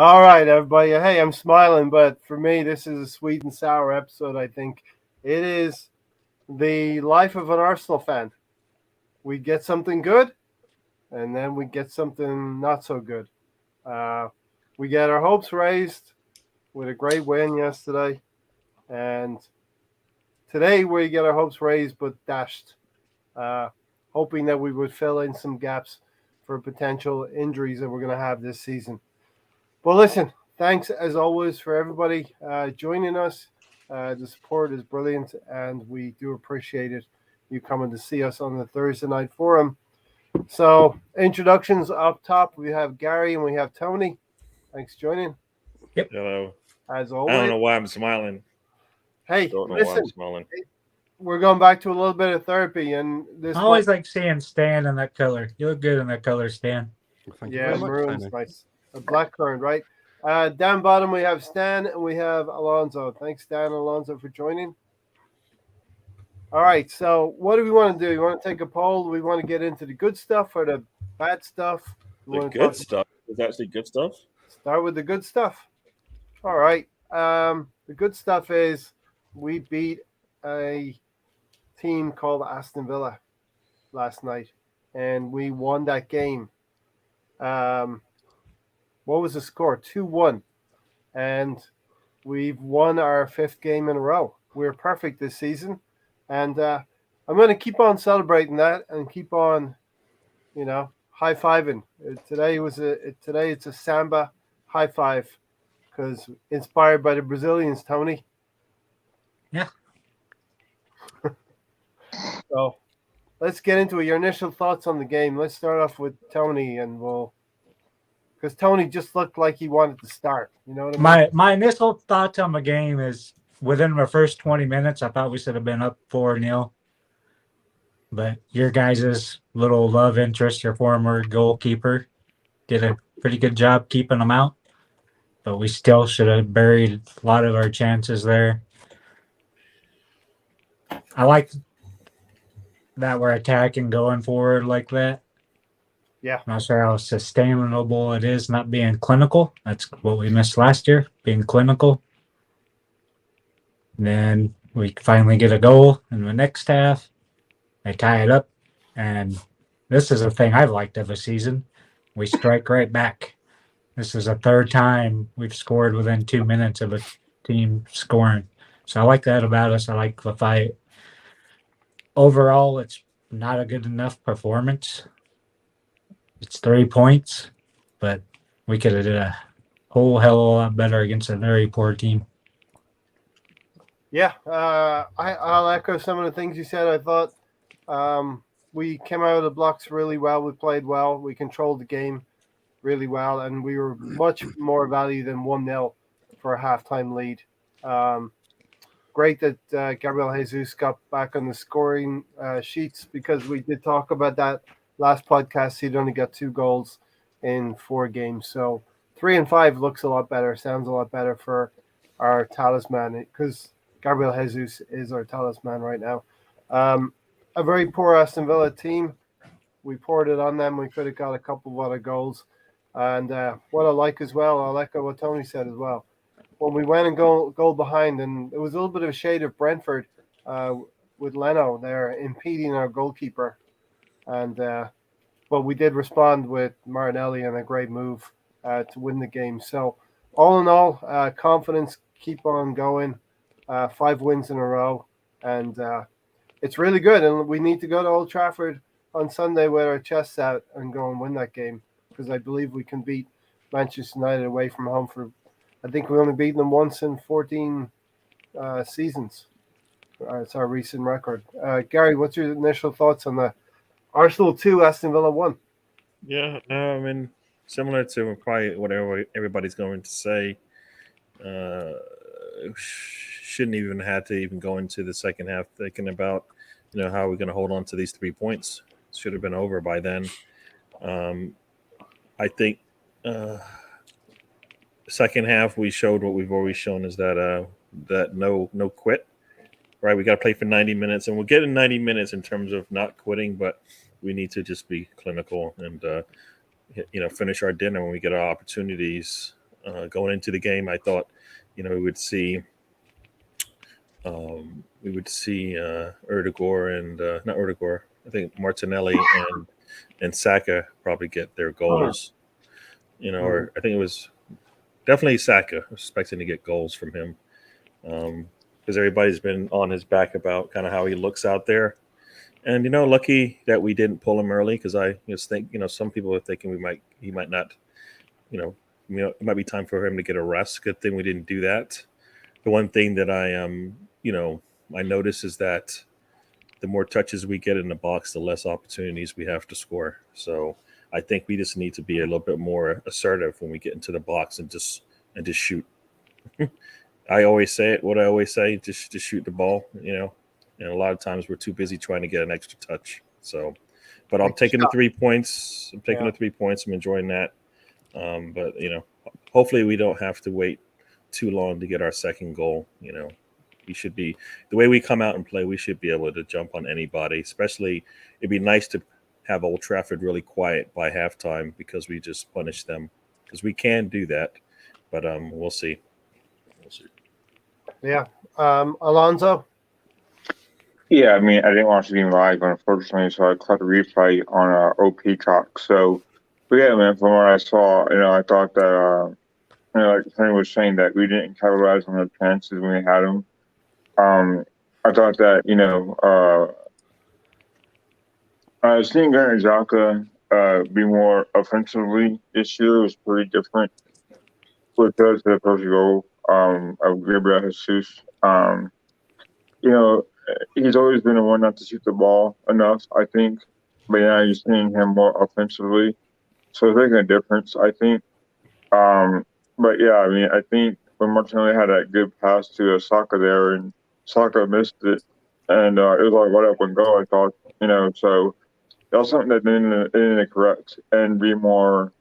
All right, everybody. Hey, I'm smiling, but for me, this is a sweet and sour episode. I think it is the life of an Arsenal fan. We get something good, and then we get something not so good. Uh, we get our hopes raised with a great win yesterday, and today we get our hopes raised but dashed, uh, hoping that we would fill in some gaps for potential injuries that we're going to have this season. Well, listen, thanks as always for everybody joining us. The support is brilliant, and we do appreciate it. You coming to see us on the Thursday Night Forum. So, introductions up top. We have Gary and we have Tony. Thanks for joining. Yep. Hello. As I don't always. know why I'm smiling. Hey, Don't know why listen, I'm smiling. we're going back to a little bit of therapy, and this I always like seeing Stan in that color. You look good in that color, Stan. Thank you yeah, very much, maroon's Tony. nice. A black currant, right? Down bottom we have Stan and we have Alonso. Thanks, Stan and Alonso, for joining. All right, so what do we want to do? You want to take a poll? Do we want to get into the good stuff or the bad stuff? The good stuff is actually good stuff. Start with the good stuff. All right. The good stuff is we beat a team called Aston Villa last night, and we won that game. What was the score? 2-1. And we've won our fifth game in a row. We're perfect this season. And I'm going to keep on celebrating that and keep on, high fiving. Today it's a Samba high five because inspired by the Brazilians, Tony. Yeah. So let's get into it. Your initial thoughts on the game. Let's start off with Tony, and because Tony just looked like he wanted to start. You know what I mean? My initial thoughts on the game is within the first 20 minutes, I thought we should have been up 4-0. But your guys' little love interest, your former goalkeeper, did a pretty good job keeping them out. But we still should have buried a lot of our chances there. I like that we're attacking going forward like that. Yeah. I'm not sure how sustainable it is not being clinical. That's what we missed last year, being clinical. And then we finally get a goal in the next half. They tie it up. And this is a thing I've liked of a season. We strike right back. This is the third time we've scored within 2 minutes of a team scoring. So I like that about us. I like the fight. Overall, it's not a good enough performance. It's 3 points, but we could have did a whole hell of a lot better against a very poor team. Yeah, I'll echo some of the things you said. I thought we came out of the blocks really well. We played well. We controlled the game really well, and we were much more value than 1-0 for a halftime lead. Great that Gabriel Jesus got back on the scoring sheets because we did talk about that last podcast. He'd only got 2 goals in 4 games. So 3 and 5 looks a lot better, sounds a lot better for our talisman because Gabriel Jesus is our talisman right now. A very poor Aston Villa team. We poured it on them. We could have got a couple of other goals. And what I like as well, I like what Tony said as well. When we went and goal behind, and it was a little bit of a shade of Brentford with Leno there impeding our goalkeeper. And but we did respond with Martinelli and a great move to win the game. So all in all, confidence, keep on going. 5 wins in a row, and it's really good. And we need to go to Old Trafford on Sunday with our chests out and go and win that game because I believe we can beat Manchester United away from home for. I think we only beaten them once in 14 seasons. It's our recent record. Gary, what's your initial thoughts on the Arsenal 2, Aston Villa 1? Yeah, I mean, similar to probably whatever everybody's going to say. Shouldn't even have to even go into the second half thinking about, how we're going to hold on to these 3 points. Should have been over by then. I think second half we showed what we've always shown is that no quit. Right, we got to play for 90 minutes, and we'll get in 90 minutes in terms of not quitting, but we need to just be clinical and finish our dinner when we get our opportunities. going into the game. I thought, we would see Erdegaard and not Erdegaard. I think Martinelli and Saka probably get their goals. Or I think it was definitely Saka. I was expecting to get goals from him because everybody's been on his back about kind of how he looks out there. And lucky that we didn't pull him early because I just think some people are thinking he might not, it might be time for him to get a rest. Good thing we didn't do that. The one thing that I notice is that the more touches we get in the box, the less opportunities we have to score. So I think we just need to be a little bit more assertive when we get into the box and just shoot. I always say it. What I always say, just shoot the ball. And a lot of times we're too busy trying to get an extra touch. So, but I'm taking the 3 points. I'm taking the 3 points. I'm enjoying that. But hopefully we don't have to wait too long to get our second goal. We should be the way we come out and play. We should be able to jump on anybody. Especially, it'd be nice to have Old Trafford really quiet by halftime because we just punish them because we can do that. But we'll see. Yeah, Alonso. Yeah, I mean, I didn't watch the game live, unfortunately, so I caught the replay on OP Talk. So, but yeah, man, from what I saw, I thought that, like Tony was saying, that we didn't capitalize on the chances when we had them. I thought that, seeing Granit Xhaka be more offensively this year was pretty different with the first goal of Gabriel Jesus. He's always been the one not to shoot the ball enough, I think. But now you're seeing him more offensively. So it's making a difference, I think. But yeah, I mean, I think when Martinelli had that good pass to Saka there and Saka missed it, and it was like, what up and go, I thought, so that was something that they didn't correct and be more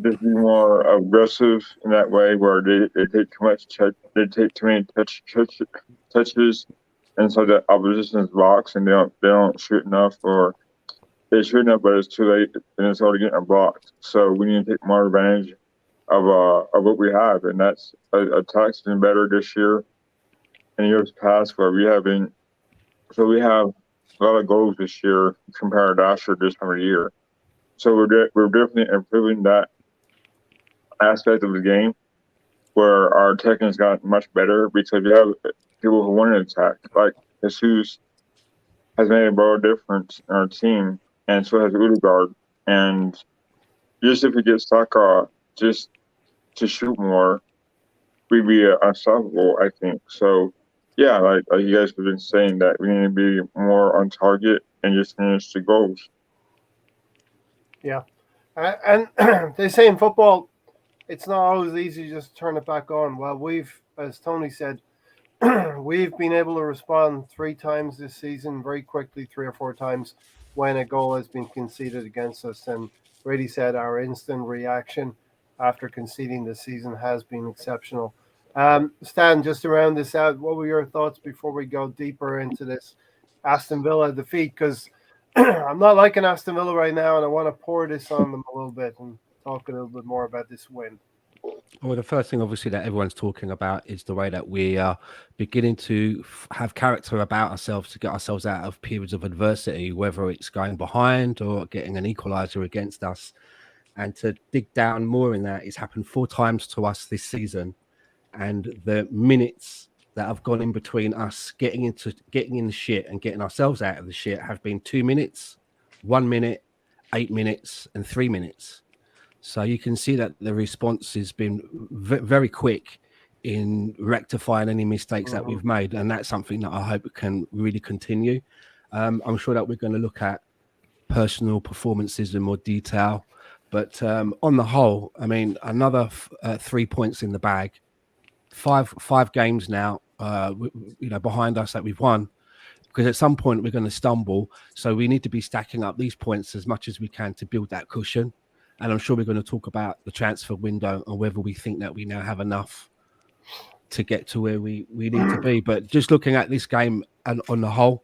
just be more aggressive in that way where they take too much they take too many touches inside the opposition's box and they don't shoot enough, or they shoot enough but it's too late and it's already getting blocked. So we need to take more advantage of what we have, and that's attacks been better this year in years past where we haven't. So we have a lot of goals this year compared to last year this time of the year. So we're definitely improving that aspect of the game where our attacking has gotten much better because we have people who want to attack. Like Jesus has made a broad difference in our team, and so has Odegaard. And just if we get Saka just to shoot more, we'd be unstoppable, I think. So, yeah, like you guys have been saying, that we need to be more on target and just finish the goals. Yeah. And they say in football, it's not always easy to just turn it back on. Well, we've, as Tony said, we've been able to respond 3 times this season very quickly, 3 or 4 times when a goal has been conceded against us. And Brady said our instant reaction after conceding this season has been exceptional. Stan, just to round this out, what were your thoughts before we go deeper into this Aston Villa defeat? Because I'm not liking Aston Villa right now, and I want to pour this on them a little bit and talk a little bit more about this win. Well, the first thing, obviously, that everyone's talking about is the way that we are beginning to have character about ourselves to get ourselves out of periods of adversity, whether it's going behind or getting an equaliser against us. And to dig down more in that, it's happened 4 times to us this season. And the minutes that have gone in between us getting in the shit and getting ourselves out of the shit have been 2 minutes, 1 minute, 8 minutes, and 3 minutes. So you can see that the response has been very quick in rectifying any mistakes that we've made, and that's something that I hope can really continue. I'm sure that we're going to look at personal performances in more detail, but on the whole, I mean, another 3 points in the bag. Five games now, behind us that we've won. Because at some point we're going to stumble, so we need to be stacking up these points as much as we can to build that cushion. And I'm sure we're going to talk about the transfer window and whether we think that we now have enough to get to where we need to be. But just looking at this game and on the whole,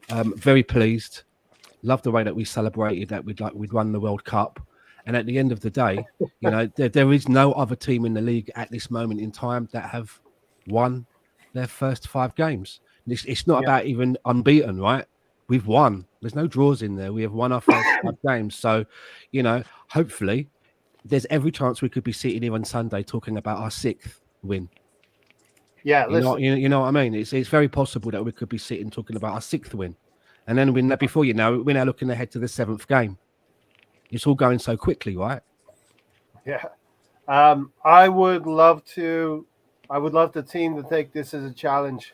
very pleased. Love the way that we celebrated that we'd won the World Cup. And at the end of the day, you know, there is no other team in the league at this moment in time that have won their first 5 games. It's not about even unbeaten, right? We've won. There's no draws in there. We have won our first 5 games. So, you know, hopefully there's every chance we could be sitting here on Sunday talking about our 6th win. Yeah, You know, listen. you know what I mean? It's very possible that we could be sitting talking about our 6th win. And then before you know it, we're now looking ahead to the 7th game. It's all going so quickly, right? Yeah. I would love the team to take this as a challenge,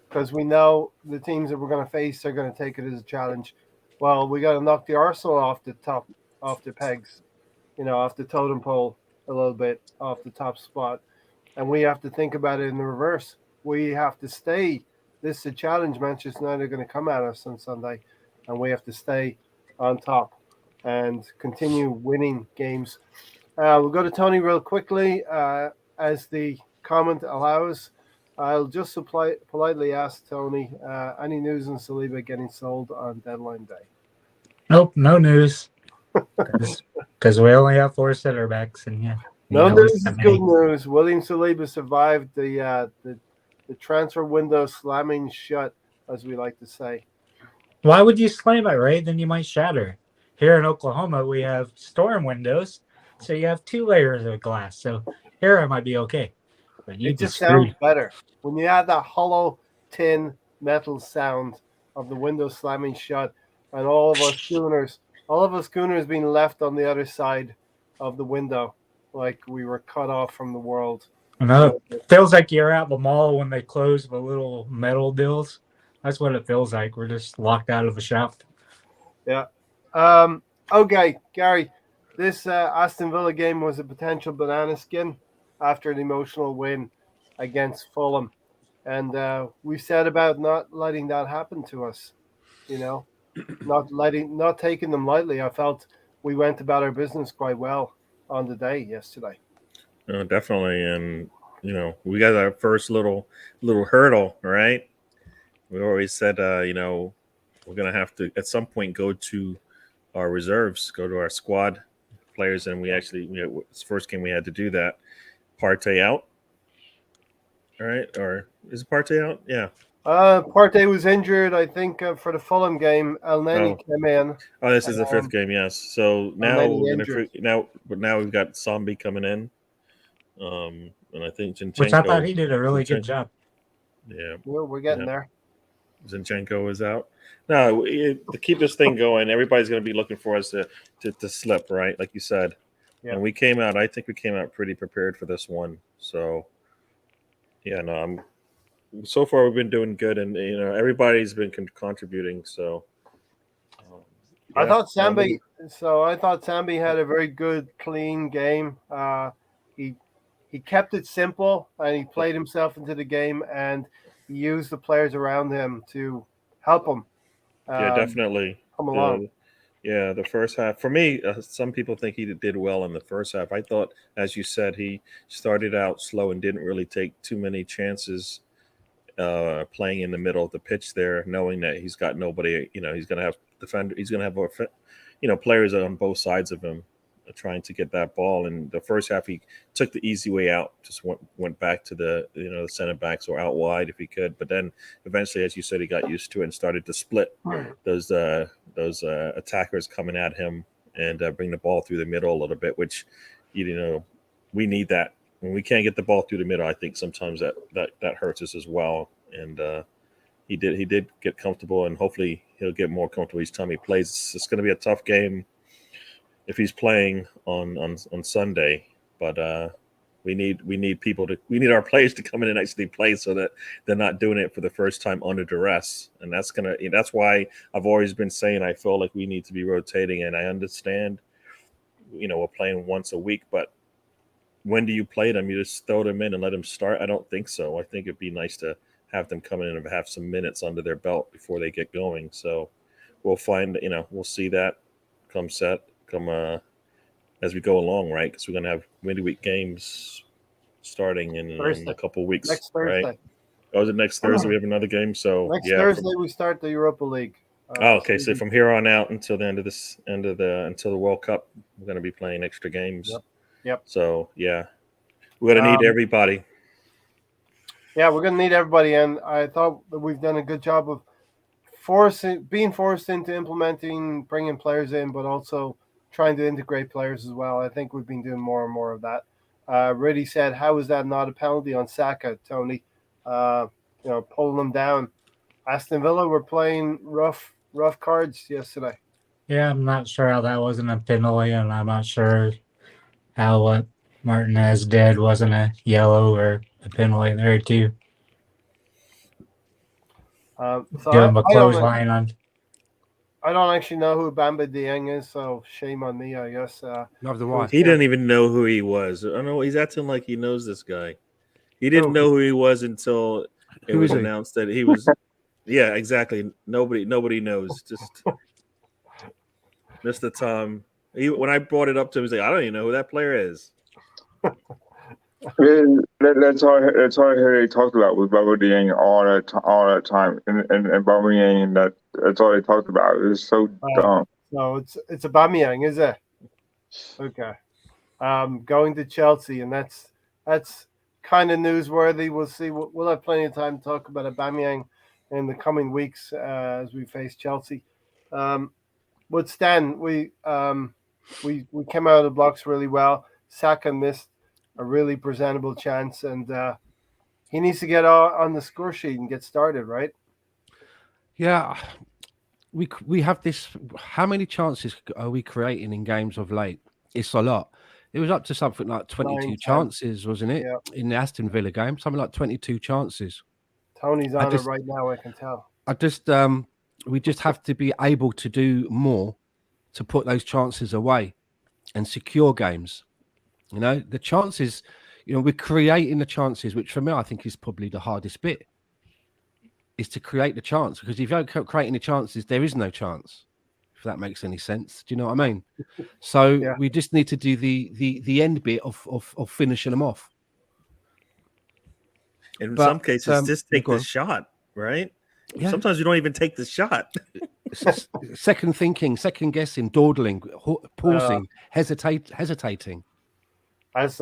because we know the teams that we're going to face are going to take it as a challenge. Well, we got to knock the Arsenal off the pegs, you know, off the totem pole a little bit, off the top spot. And we have to think about it in the reverse. We have to stay. This is a challenge. Manchester United are going to come at us on Sunday, and we have to stay on top and continue winning games. We'll go to Tony real quickly, as the comment allows. I'll just politely ask Tony, any news on Saliba getting sold on deadline day? Nope, no news. Because we only have 4 center backs, and No news is good news. William Saliba survived the transfer window slamming shut, as we like to say. Why would you slam it, right? Then you might shatter. Here in Oklahoma, we have storm windows, so you have 2 layers of glass. So here I might be okay. But you It just sounds better when you have that hollow tin metal sound of the window slamming shut, and all of us gooners being left on the other side of the window, like we were cut off from the world. No, it feels like you're at the mall when they close the little metal deals. That's what it feels like. We're just locked out of a shop. Yeah. Okay, Gary, this Aston Villa game was a potential banana skin after an emotional win against Fulham. And we said about not letting that happen to us, you know, not taking them lightly. I felt we went about our business quite well on the day yesterday. Definitely, and you know, we got our first little hurdle, right? We always said, you know, we're gonna have to at some point go to our reserves, go to our squad players, and this first game we had to do that. Partey out, all right? Or is Partey out? Yeah. Partey was injured, I think, for the Fulham game. El Neni came in. Oh, this is the 5th game, yes. So now now we've got Samba coming in, and I think Zinchenko. Which I thought he did a really good job. Yeah, we're getting there. Zinchenko is out. No, to keep this thing going, everybody's going to be looking for us to slip, right? Like you said. Yeah. And I think we came out pretty prepared for this one. So, yeah, no, so far we've been doing good, and you know everybody's been contributing. So, I thought Samba had a very good, clean game. He kept it simple, and he played himself into the game, and he used the players around him to help him. Yeah, definitely come along. Yeah, the first half for me, some people think he did well in the first half. I thought, as you said, he started out slow and didn't really take too many chances playing in the middle of the pitch there, knowing that he's got nobody. You know, he's going to have defender. He's going to have players on both sides of him trying to get that ball. And the first half, he took the easy way out, just went back to the center backs or out wide if he could. But then eventually, as you said, he got used to it and started to split those attackers coming at him and bring the ball through the middle a little bit, which we need that. When we can't get the ball through the middle, I think sometimes that hurts us as well. And he did get comfortable, and hopefully he'll get more comfortable each time he plays. It's going to be a tough game if he's playing on Sunday, but we need our players to come in and actually play, so that they're not doing it for the first time under duress. And that's why I've always been saying I feel like we need to be rotating. And I understand, we're playing once a week, but when do you play them? You just throw them in and let them start? I don't think so. I think it'd be nice to have them come in and have some minutes under their belt before they get going. So we'll see that as we go along, right? Because we're going to have midweek games starting in a couple of weeks. Next Thursday. Right? Oh, is it next Thursday? We have another game. So next Thursday we start the Europa League. Okay. So from here on out until the until the World Cup, we're going to be playing extra games. Yep. So yeah, we're going to need everybody. Yeah, we're going to need everybody, and I thought that we've done a good job of being forced into implementing, bringing players in, but also trying to integrate players as well. I think we've been doing more and more of that. Really said, how is that not a penalty on Saka, Tony? Pulling them down. Aston Villa were playing rough cards yesterday. Yeah, I'm not sure how that wasn't a penalty, and I'm not sure how what Martinez did wasn't a yellow or a penalty there too. Give him a clothesline on. I don't actually know who Bamba Dieng is, so shame on me, I guess. Love the wife. He didn't even know who he was. I don't know. He's acting like he knows this guy. He didn't know who he was until it was announced that he was. Yeah, exactly. Nobody knows. Just Mr. Tom. When I brought it up to him, he's like, I don't even know who that player is. That's all I heard he talked about with Baba Dieng all that time, and Baba Dieng, that's all they talked about. It was so dumb. No, it's a Aubameyang, is it? Okay. Going to Chelsea, and that's kind of newsworthy. We'll see. We'll have plenty of time to talk about Aubameyang in the coming weeks as we face Chelsea. But Stan, we came out of the blocks really well. Saka missed a really presentable chance, and he needs to get on the score sheet and get started, right? Yeah, we have this. How many chances are we creating in games of late? It's a lot. It was up to something like 22 chances, wasn't it? Yeah. In the Aston Villa game, something like 22 chances. Tony's on it right now, I can tell. We just have to be able to do more to put those chances away and secure games. The chances, we're creating the chances, which for me, I think is probably the hardest bit, is to create the chance. Because if you don't create any chances, there is no chance, if that makes any sense. Do you know what I mean? So we just need to do the end bit of finishing them off. In some cases, just take the shot, right? Yeah. Sometimes you don't even take the shot. Second thinking, second guessing, dawdling, pausing, hesitating. As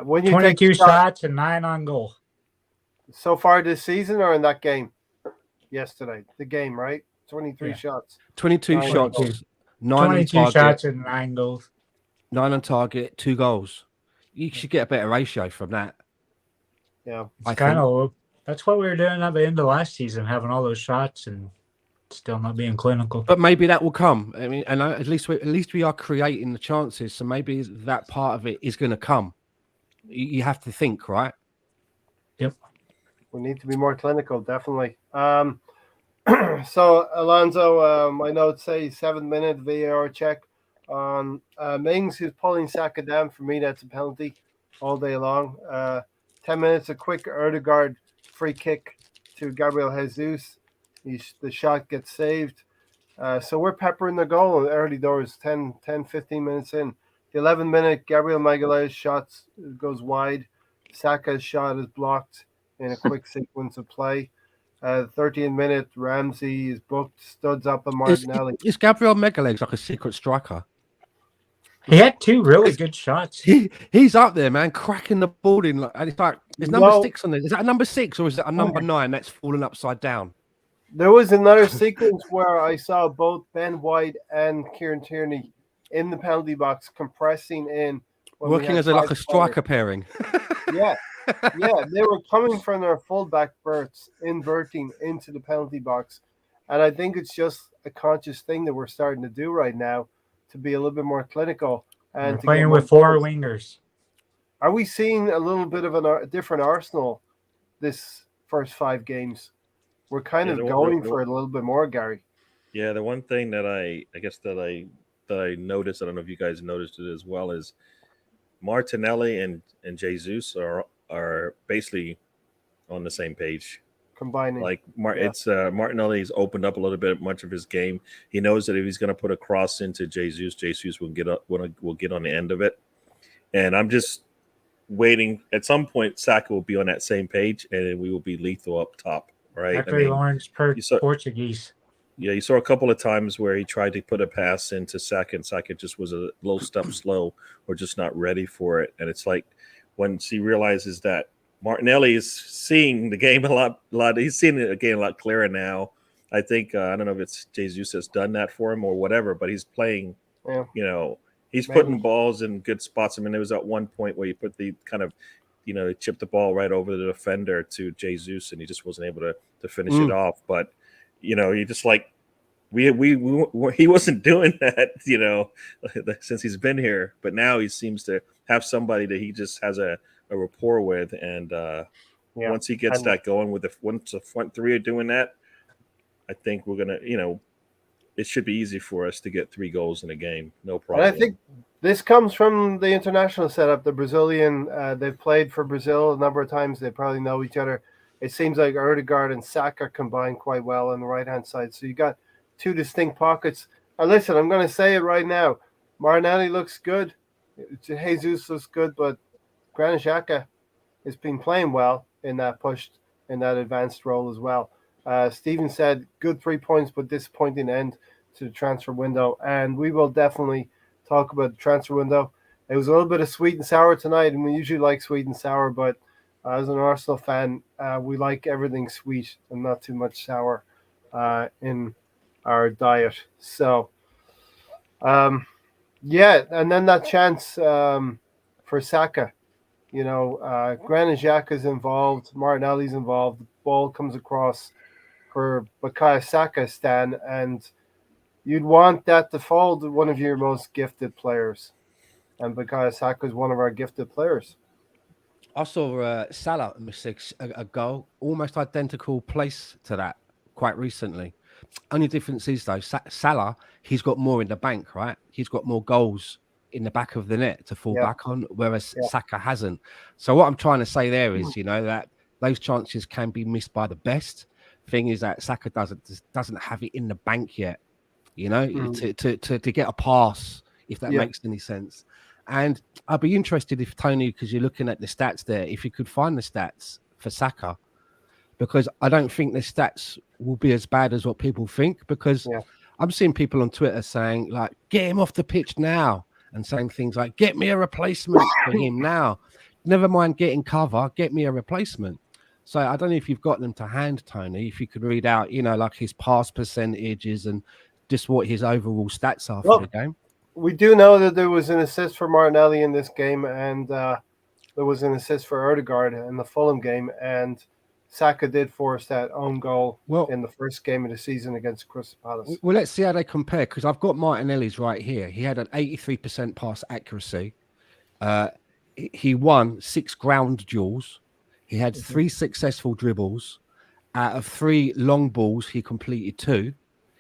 when you 22 shots and 9 on goal. So far this season, or in that game yesterday? The game, right? 23 shots. 22 shots. 22 shots and 9 goals. 9 on target, 2 goals. You should get a better ratio from that. Yeah, that's what we were doing at the end of last season, having all those shots and still not being clinical. But maybe that will come. I mean, and at least we are creating the chances. So maybe that part of it is going to come. You have to think, right? Yep. We need to be more clinical, definitely. So Alonso, my notes say 7-minute VAR check on Mings, who's pulling Saka down. For me, that's a penalty all day long. 10 minutes, a quick Erdegaard free kick to Gabriel Jesus. The shot gets saved. So we're peppering the goal early doors, 10, 15 minutes in. The 11-minute, Gabriel Magalhaes shot goes wide. Saka's shot is blocked in a quick sequence of play. 13th minute, Ramsey is booked, studs up on Martinelli. Is Gabriel Magalhaes like a secret striker? He had 2 really good shots. He's up there, man, cracking the ball in. And it's like, there's number 6 on there. Is that a number 6 or is it a number 9 that's fallen upside down? There was another sequence where I saw both Ben White and Kieran Tierney in the penalty box compressing in. Working as like a striker pairing. Yeah. They were coming from their fullback berths, inverting into the penalty box. And I think it's just a conscious thing that we're starting to do right now to be a little bit more clinical. And we're playing with 4 wingers. Are we seeing a little bit of a different Arsenal this first 5 games? We're kind of going for it a little bit more, Gary. Yeah, the one thing that I guess that I noticed, I don't know if you guys noticed it as well, is Martinelli and Jesus are basically on the same page. Combining. Like it's Martinelli's opened up a little bit much of his game. He knows that if he's going to put a cross into Jesus will get on the end of it. And I'm just waiting. At some point, Saka will be on that same page, and we will be lethal up top. Right? After he learns Portuguese. Yeah, you saw a couple of times where he tried to put a pass into Saka, and Saka just was a little step slow or just not ready for it. And it's like once he realizes that Martinelli is seeing the game a lot. He's seeing the game a lot clearer now. I think I don't know if it's Jesus has done that for him or whatever, but he's playing. Yeah. You know, he's Maybe. putting balls in good spots. I mean, there was at one point where you put the kind of, chipped the ball right over the defender to Jesus, and he just wasn't able to finish it off. But you just like we he wasn't doing that, since he's been here. But now he seems to have somebody that he just has a rapport with, and once he gets that going once the front three are doing that, I think we're gonna, it should be easy for us to get 3 goals in a game, no problem. And I think this comes from the international setup. The Brazilian, they've played for Brazil a number of times. They probably know each other. It seems like Ødegaard and Saka combine quite well on the right-hand side. So you got 2 distinct pockets. And listen, I'm going to say it right now. Martinelli looks good. Jesus looks good, but Granit Xhaka has been playing well in that advanced role as well. Stephen said good 3 points, but disappointing end to the transfer window. And we will definitely talk about the transfer window. It was a little bit of sweet and sour tonight, and we usually like sweet and sour, but as an Arsenal fan, we like everything sweet and not too much sour in our diet. So, and then that chance for Saka. Granit Xhaka is involved, Martinelli's involved. The ball comes across for Bukayo Saka, Stan, and you'd want that to fall to one of your most gifted players. And Bukayo Saka is one of our gifted players. I saw Salah miss a goal, almost identical place to that quite recently. Only difference is, though, Salah, he's got more in the bank, right? He's got more goals in the back of the net to fall back on, whereas Saka hasn't. So what I'm trying to say there is, that those chances can be missed by the best. Thing is that Saka doesn't have it in the bank yet, to get a pass, if that makes any sense. And I'd be interested if Tony, because you're looking at the stats there, if you could find the stats for Saka, because I don't think the stats will be as bad as what people think, because I'm seeing people on Twitter saying, like, get him off the pitch now, and saying things like, get me a replacement for him now. Never mind getting cover, get me a replacement. So I don't know if you've got them to hand, Tony, if you could read out, like his pass percentages and just what his overall stats are for the game. We do know that there was an assist for Martinelli in this game, and there was an assist for Ødegaard in the Fulham game, and Saka did force that own goal in the first game of the season against Crystal Palace. Well, let's see how they compare, because I've got Martinelli's right here. He had an 83% pass accuracy. He won 6 ground duels. He had 3 successful dribbles. Out of 3 long balls, he completed 2.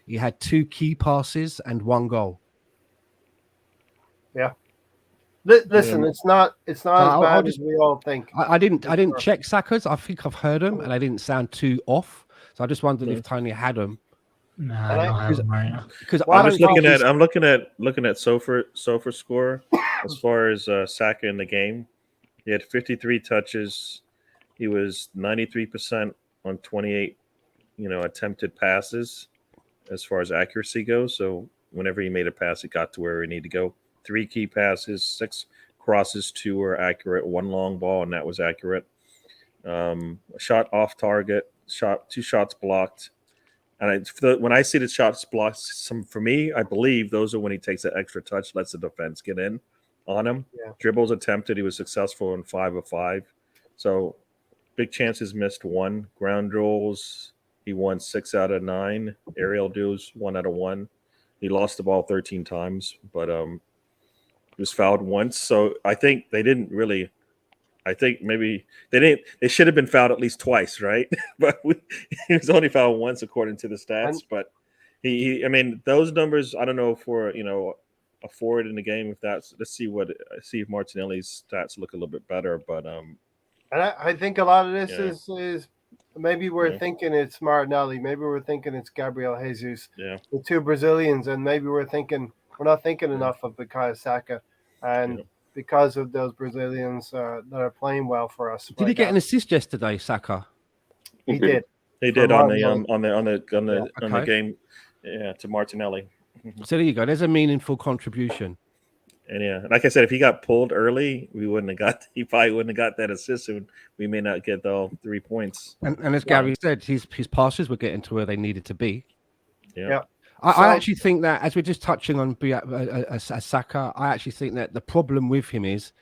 He had 2 key passes and 1 goal. Yeah. Listen, it's not as bad as we all think. I didn't check Saka's. I think I've heard them, and they didn't sound too off. So I just wondered if Tony had them. No, I don't have them right now. Because I'm looking at Sofa score as far as Saka in the game. He had 53 touches. He was 93% on 28, attempted passes as far as accuracy goes. So whenever he made a pass, it got to where it needed to go. 3 key passes, 6 crosses, 2 were accurate, 1 long ball, and that was accurate. A shot off target, 2 shots blocked. And when I see the shots blocked, for me, I believe those are when he takes that extra touch, lets the defense get in on him. Yeah. Dribbles attempted, he was successful in 5 of 5. So big chances missed 1. Ground duels, he won 6 out of 9. Aerial duels, 1 out of 1. He lost the ball 13 times, but he was fouled once. So I think they didn't really. I think maybe they didn't. They should have been fouled at least twice, right? But he was only fouled once according to the stats. But I mean, those numbers. I don't know for a forward in the game. Let's see if Martinelli's stats look a little bit better. But and I think a lot of this is maybe we're thinking it's Martinelli. Maybe we're thinking it's Gabriel Jesus. Yeah. The 2 Brazilians, and maybe we're not thinking enough of Bukayo Saka, and because of those Brazilians that are playing well for us. Did he get an assist yesterday, Saka? He did. He did on the game. Yeah, to Martinelli. So there you go. There's a meaningful contribution. And yeah, like I said, if he got pulled early, we wouldn't have got. He probably wouldn't have got that assist, and we may not get the 3 points. And as Gary said, his passes were getting to where they needed to be. Yeah. I actually think that, as we're just touching on Saka, I actually think that the problem with him is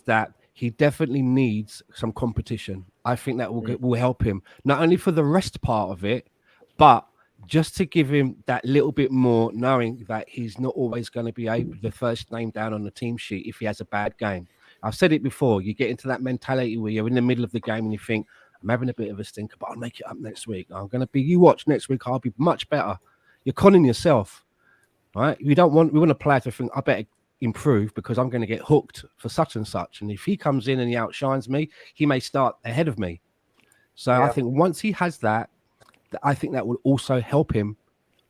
that he definitely needs some competition. I think that will help him, not only for the rest part of it, but just to give him that little bit more, knowing that he's not always going to be the first name down on the team sheet if he has a bad game. I've said it before. You get into that mentality where you're in the middle of the game and you think, I'm having a bit of a stinker, but I'll make it up next week. You watch next week, I'll be much better. You're conning yourself, right? We want a player to think, I better improve because I'm going to get hooked for such and such. And if he comes in and he outshines me, he may start ahead of me. So I think once he has that, I think that will also help him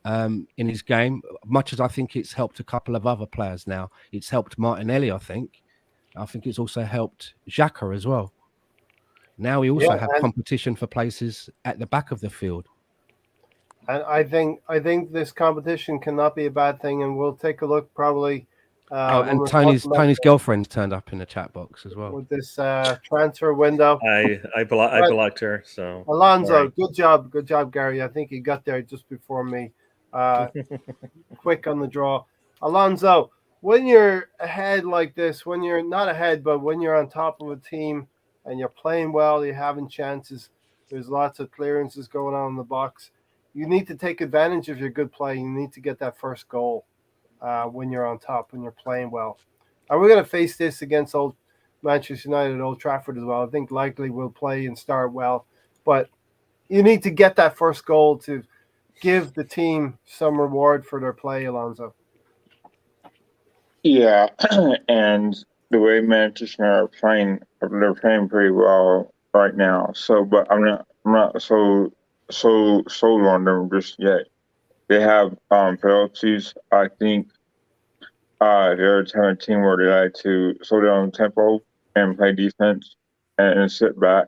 in his game, much as I think it's helped a couple of other players now. It's helped Martinelli, I think. I think it's also helped Xhaka as well. Now we also have competition for places at the back of the field. And I think this competition cannot be a bad thing, and we'll take a look probably. And Tony's girlfriend turned up in the chat box as well with this transfer window. I blocked her. So Alonso, good job, Gary. I think he got there just before me. Quick on the draw, Alonso. When you're ahead like this, when you're not ahead, but when you're on top of a team and you're playing well, you're having chances. There's lots of clearances going on in the box. You need to take advantage of your good play. You need to get that first goal when you're on top, when you're playing well. And we're going to face this against Old Manchester United at Old Trafford as well. I think likely we'll play and start well. But you need to get that first goal to give the team some reward for their play, Alonso. Yeah, and the way Manchester are playing, they're playing pretty well right now. So, but I'm not so sold on them just yet. They have penalties. I think they're a kind of team where they like to slow down tempo and play defense and sit back.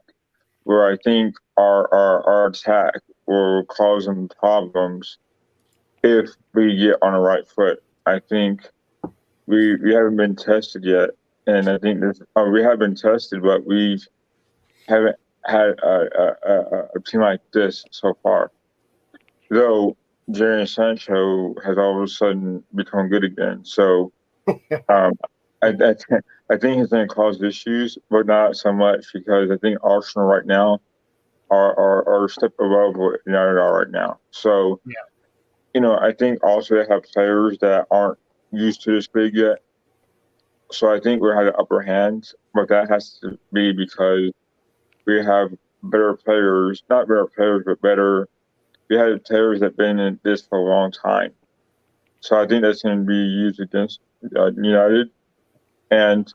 Where I think our attack will cause them problems if we get on the right foot. I think we haven't been tested yet, and I think we have been tested, but we haven't had a team like this so far. Though Jadon Sancho has all of a sudden become good again, so I think he's going to cause issues, but not so much because I think Arsenal right now are a step above what United are right now. So, I think also they have players that aren't used to this big yet. So I think we have the upper hand, but that has to be because we have better players, not better players, but better. We had players that have been in this for a long time. So I think that's going to be used against United. And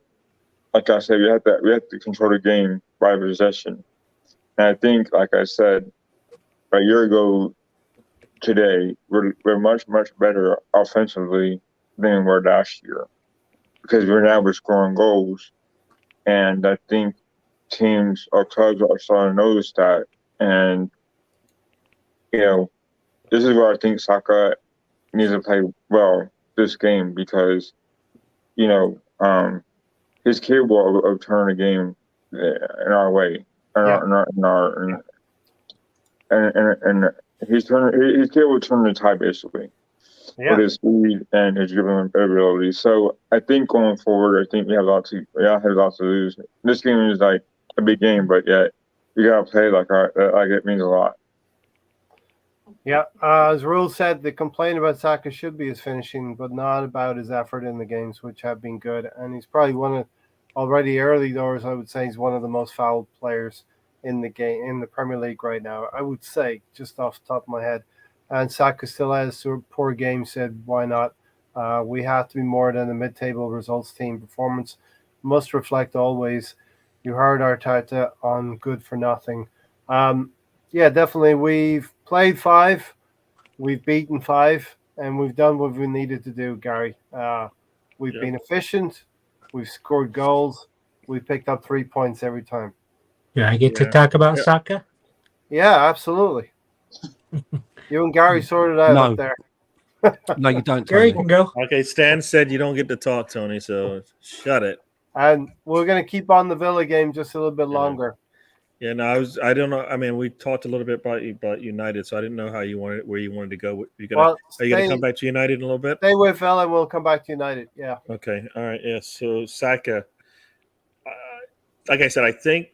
like I said, we have to control the game by possession. And I think, like I said, a year ago today, we're much, much better offensively than we were last year because we're scoring goals. And I think teams or clubs are starting to notice that. And, this is where I think Saka needs to play well this game because, he's capable of turning the game in our way. And he's capable of turning the tide basically with his speed and his dribbling ability. So I think going forward, I think we have a lot to lose. This game is like a big game, but yet you gotta play like it means a lot. Yeah, as Rule said, the complaint about Saka should be his finishing, but not about his effort in the games, which have been good. And he's probably already early doors, I would say he's one of the most fouled players in the game in the Premier League right now. I would say, just off the top of my head. And Saka still has a poor game, said why not? We have to be more than a mid-table results team. Performance must reflect always. You heard Arteta on good for nothing. Definitely. We've played 5, we've beaten 5, and we've done what we needed to do, Gary. We've been efficient. We've scored goals. We picked up 3 points every time. Do I get to talk about Saka? Yeah, absolutely. You and Gary sorted out No. up there. No, you don't, Gary Tony. can go. Okay, Stan said you don't get to talk, Tony, so shut it. And we're going to keep on the Villa game just a little bit Yeah. longer. Yeah, no, I don't know. I mean, we talked a little bit about United, so I didn't know where you wanted to go. Are you gonna come back to United in a little bit? Stay with Villa and we'll come back to United. Yeah. Okay. All right. Yeah. So Saka, like I said, I think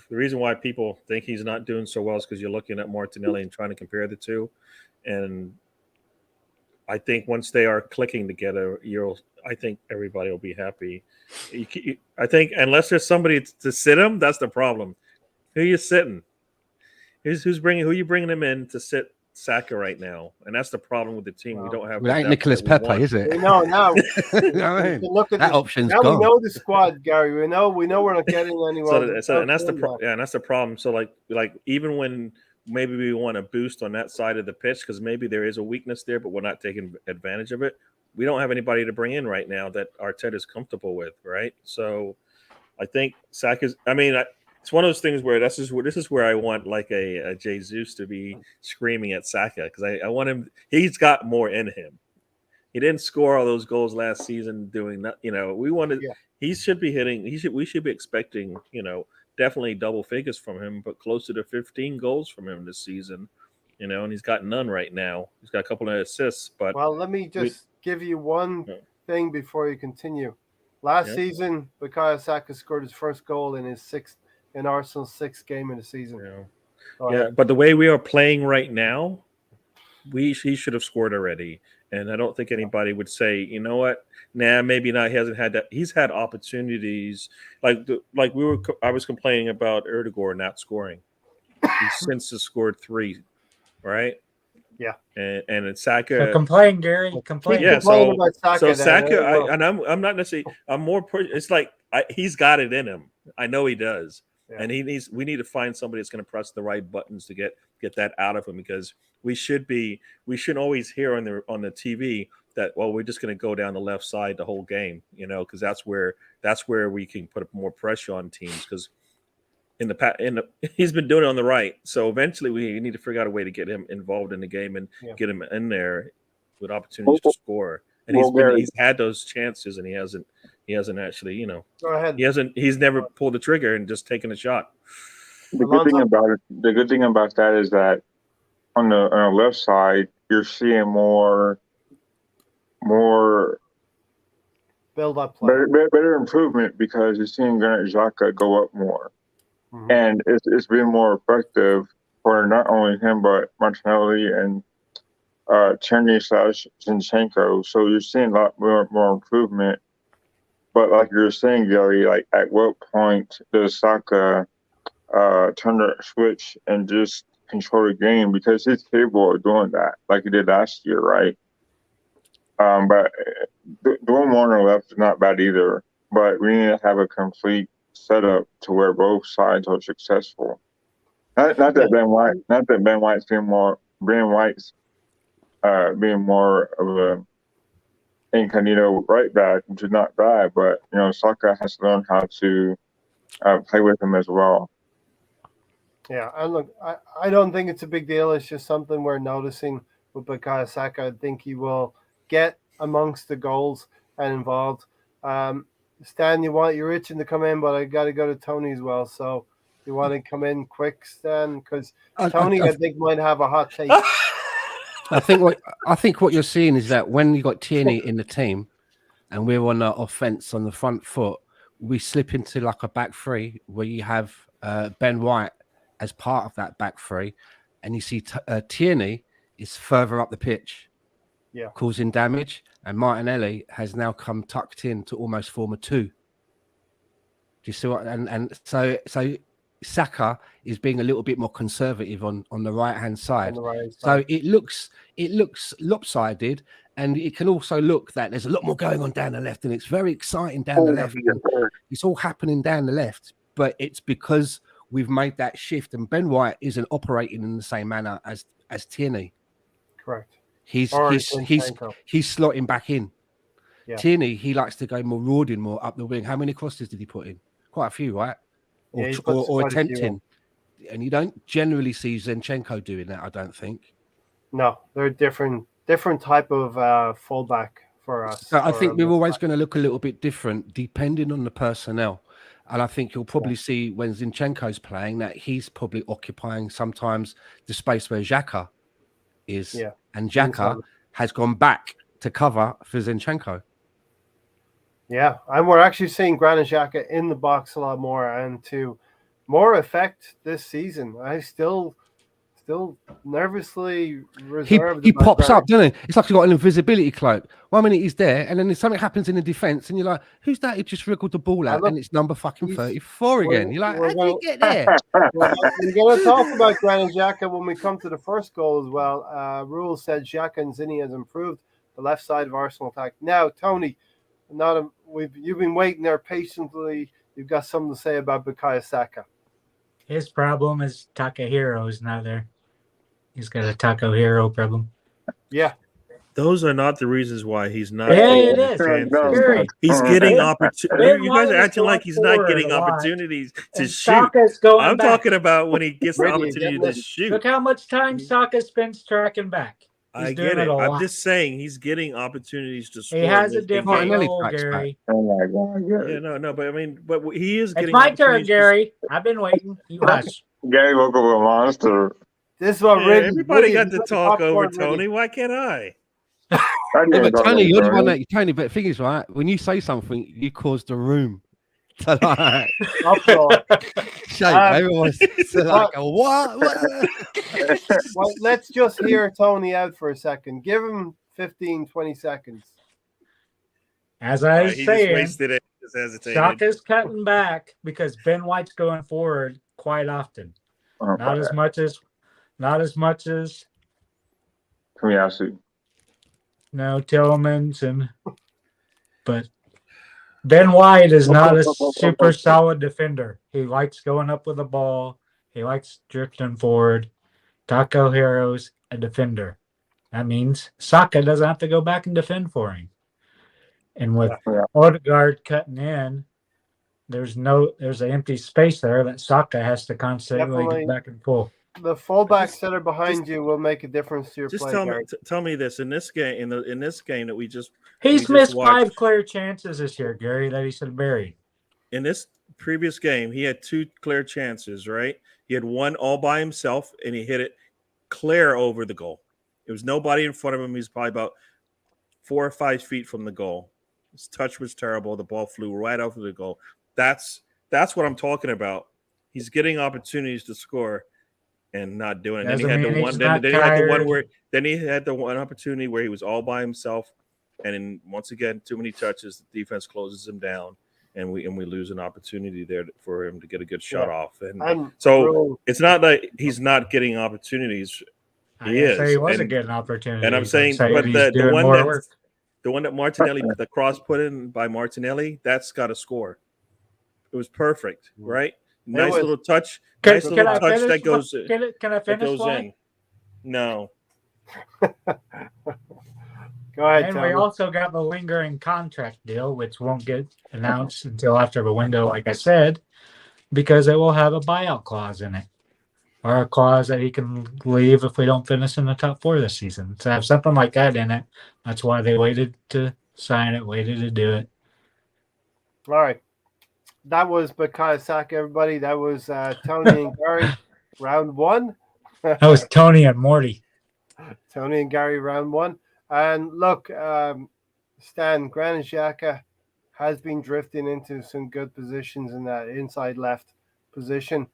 the reason why people think he's not doing so well is because you're looking at Martinelli and trying to compare the two, and I think once they are clicking together, I think everybody will be happy. I think unless there's somebody to sit him, that's the problem. Who are you sitting? Who you bringing him in to sit Saka right now? And that's the problem with the team. We don't have. Well, that ain't Nicholas Pepe, is it? We know now. Look at that option's now gone. We know the squad, Gary. We know we're not getting anyone. And that's the problem. So like even when maybe we want to boost on that side of the pitch because maybe there is a weakness there, but we're not taking advantage of it. We don't have anybody to bring in right now that Arteta is comfortable with, right? So I think Saka's. I mean, it's one of those things where this is where I want like a Jesus to be screaming at Saka because I want him. He's got more in him. He didn't score all those goals last season doing that. We wanted. Yeah. He should be hitting. We should be expecting. Definitely double figures from him, but closer to 15 goals from him this season. And he's got none right now. He's got a couple of assists. But let me just give you one thing before you continue. Last season, Bukayo Saka scored his first goal in Arsenal's sixth game in the season. But the way we are playing right now, he should have scored already. And I don't think anybody would say, you know what? Nah, maybe not. He hasn't had that. He's had opportunities. I was complaining about Erdogan not scoring. He since has scored 3, right? Yeah. And it's Saka. So complain, Gary. Complain. Yeah. About Saka, so Saka, I'm not necessarily. I'm more. It's like he's got it in him. I know he does. Yeah. And we need to find somebody that's going to press the right buttons to get that out of him because we shouldn't always hear on the TV that we're just going to go down the left side the whole game, because that's where we can put more pressure on teams because he's been doing it on the right. So eventually we need to figure out a way to get him involved in the game and get him in there with opportunities to score. And he's had those chances and he hasn't actually, Go ahead. He's never pulled the trigger and just taken a shot. The good thing about that is that on the left side, you're seeing more build up play. Better improvement because you're seeing Granit Xhaka go up more. Mm-hmm. And it's been more effective for not only him but Martinelli and Tierney/Zinchenko. So you're seeing a lot more improvement. But like you're saying, Gary, like at what point does Saka turn the switch and just control the game? Because he's capable of doing that, like he did last year, right? But doing more on the left is not bad either. But we need to have a complete setup to where both sides are successful. Not that Ben White's being more of a incognito right back, which is not bad, but Saka has to learn how to play with him as well. Yeah, and look, I don't think it's a big deal. It's just something we're noticing with Bukayo Saka. I think he will get amongst the goals and involved. Stan, you're itching to come in, but I got to go to Tony as well. So you want to come in quick, Stan? Because Tony, I think, might have a hot take. I think what you're seeing is that when you got Tierney in the team, and we're on the offense on the front foot, we slip into like a back three where you have Ben White as part of that back three, and you see Tierney is further up the pitch, causing damage, and Martinelli has now come tucked in to almost form a 2. Do you see what? And so Saka is being a little bit more conservative on the right hand side. So it looks lopsided, and it can also look that there's a lot more going on down the left, and it's very exciting down the left. It's all happening down the left, but it's because we've made that shift, and Ben White isn't operating in the same manner as Tierney. Correct. He's slotting back in. Yeah. Tierney, he likes to go more marauding, more up the wing. How many crosses did he put in? Quite a few, right? Or attempting. And you don't generally see Zinchenko doing that, I don't think. No, they're different type of fullback for us. So I or think we're a always midfield. going to look a little bit different depending on the personnel. And I think you'll probably see when Zinchenko's playing that he's probably occupying sometimes the space where Xhaka is. Yeah. And Xhaka has gone back to cover for Zinchenko. Yeah, and we're actually seeing Granit Xhaka in the box a lot more and to more effect this season. I still nervously reserved He about pops Granit. up, doesn't he? It's like he's got an invisibility cloak. 1 minute he's there, and then something happens in the defense, and you're like, "Who's that?" He just wriggled the ball out, look, and it's number fucking he's- 34 again. You're like, we're "How did he get there?" We're going to talk about Granit Xhaka when we come to the first goal as well. Rule said Xhaka and Zinni has improved the left side of Arsenal attack. Now, Tony, you've been waiting there patiently. You've got something to say about Bukayo Saka. His problem is Takahiro is not there. He's got a Takahiro problem. Yeah. Those are not the reasons why he's not Yeah, getting it is. chances. Gary, He's getting Ben opportunities. You guys White are is acting like going he's not getting forward a lot, opportunities to and shoot. Saka's going I'm back. talking about when he gets the Really, opportunity getting to shoot. Look how much time Saka spends tracking back. He's I doing get it. a I'm lot. just saying he's getting opportunities to score. He has a in different games. Martinelli role, tracks back. Gary. Oh my God, Yeah, no, but I mean, but he is It's getting. my turn, opportunities to- Gary. I've been waiting. You hush. Gary woke up a monster. This is what Yeah, really. everybody got to this is talk over popcorn really. Tony. Why can't I? I Yeah, didn't but talk Tony, about you're the one Tony. that Tony. But the thing is, right? When you say something, you cause the room to like Uproar. shake. Um, Everyone's like, "What?" Well, let's just hear Tony out for a second. Give him 15, 20 seconds. As I was He just saying, wasted it. Just hesitated. Saka's cutting back because Ben White's going forward quite often. Oh, Not as much as Tomiyasu. Tillmans but Ben White is not a super solid defender. He likes going up with the ball. He likes drifting forward. Takehiro's a defender. That means Saka doesn't have to go back and defend for him. And with Yeah. Odegaard cutting in, there's an empty space there that Saka has to constantly Definitely. go back and pull. The fullbacks that are behind you will make a difference to your Just play. tell me, Gary. tell me this in this game, in this game that we just He's we just missed watched. 5 clear chances this year, Gary, that he should have buried. In this previous game, he had 2 clear chances. Right, he had one all by himself, and he hit it clear over the goal. There was nobody in front of him. He's probably about 4 or 5 feet from the goal. His touch was terrible. The ball flew right over the goal. That's what I'm talking about. He's getting opportunities to score and not doing it. Then he Doesn't had the mean one. he's Then not he had the one tired. where. Then he had the one opportunity where he was all by himself, and then once again, too many touches. The defense closes him down, and we lose an opportunity there for him to get a good shot off. And so Rule, it's not like he's not getting opportunities. I He didn't say is, he wasn't and- getting opportunities. and I'm saying, but he's the doing one more that work. the one that Martinelli, the cross put in by Martinelli, that's got to score. It was perfect, right? Nice was. little touch. Can, Nice can little I touch finish? that goes Can I that finish? goes Why? in. No, go ahead, And Tony. we also got the lingering contract deal, which won't get announced until after the window, like I said, because it will have a buyout clause in it, or a clause that he can leave if we don't finish in the top 4 this season. To have something like that in it, that's why they waited to sign it, waited to do it. All right. That was Bukayo Saka, everybody. That was Tony and Gary, round 1. That was Tony and Morty. Tony and Gary, round 1. And look, Stan, Granit Xhaka has been drifting into some good positions in that inside left position.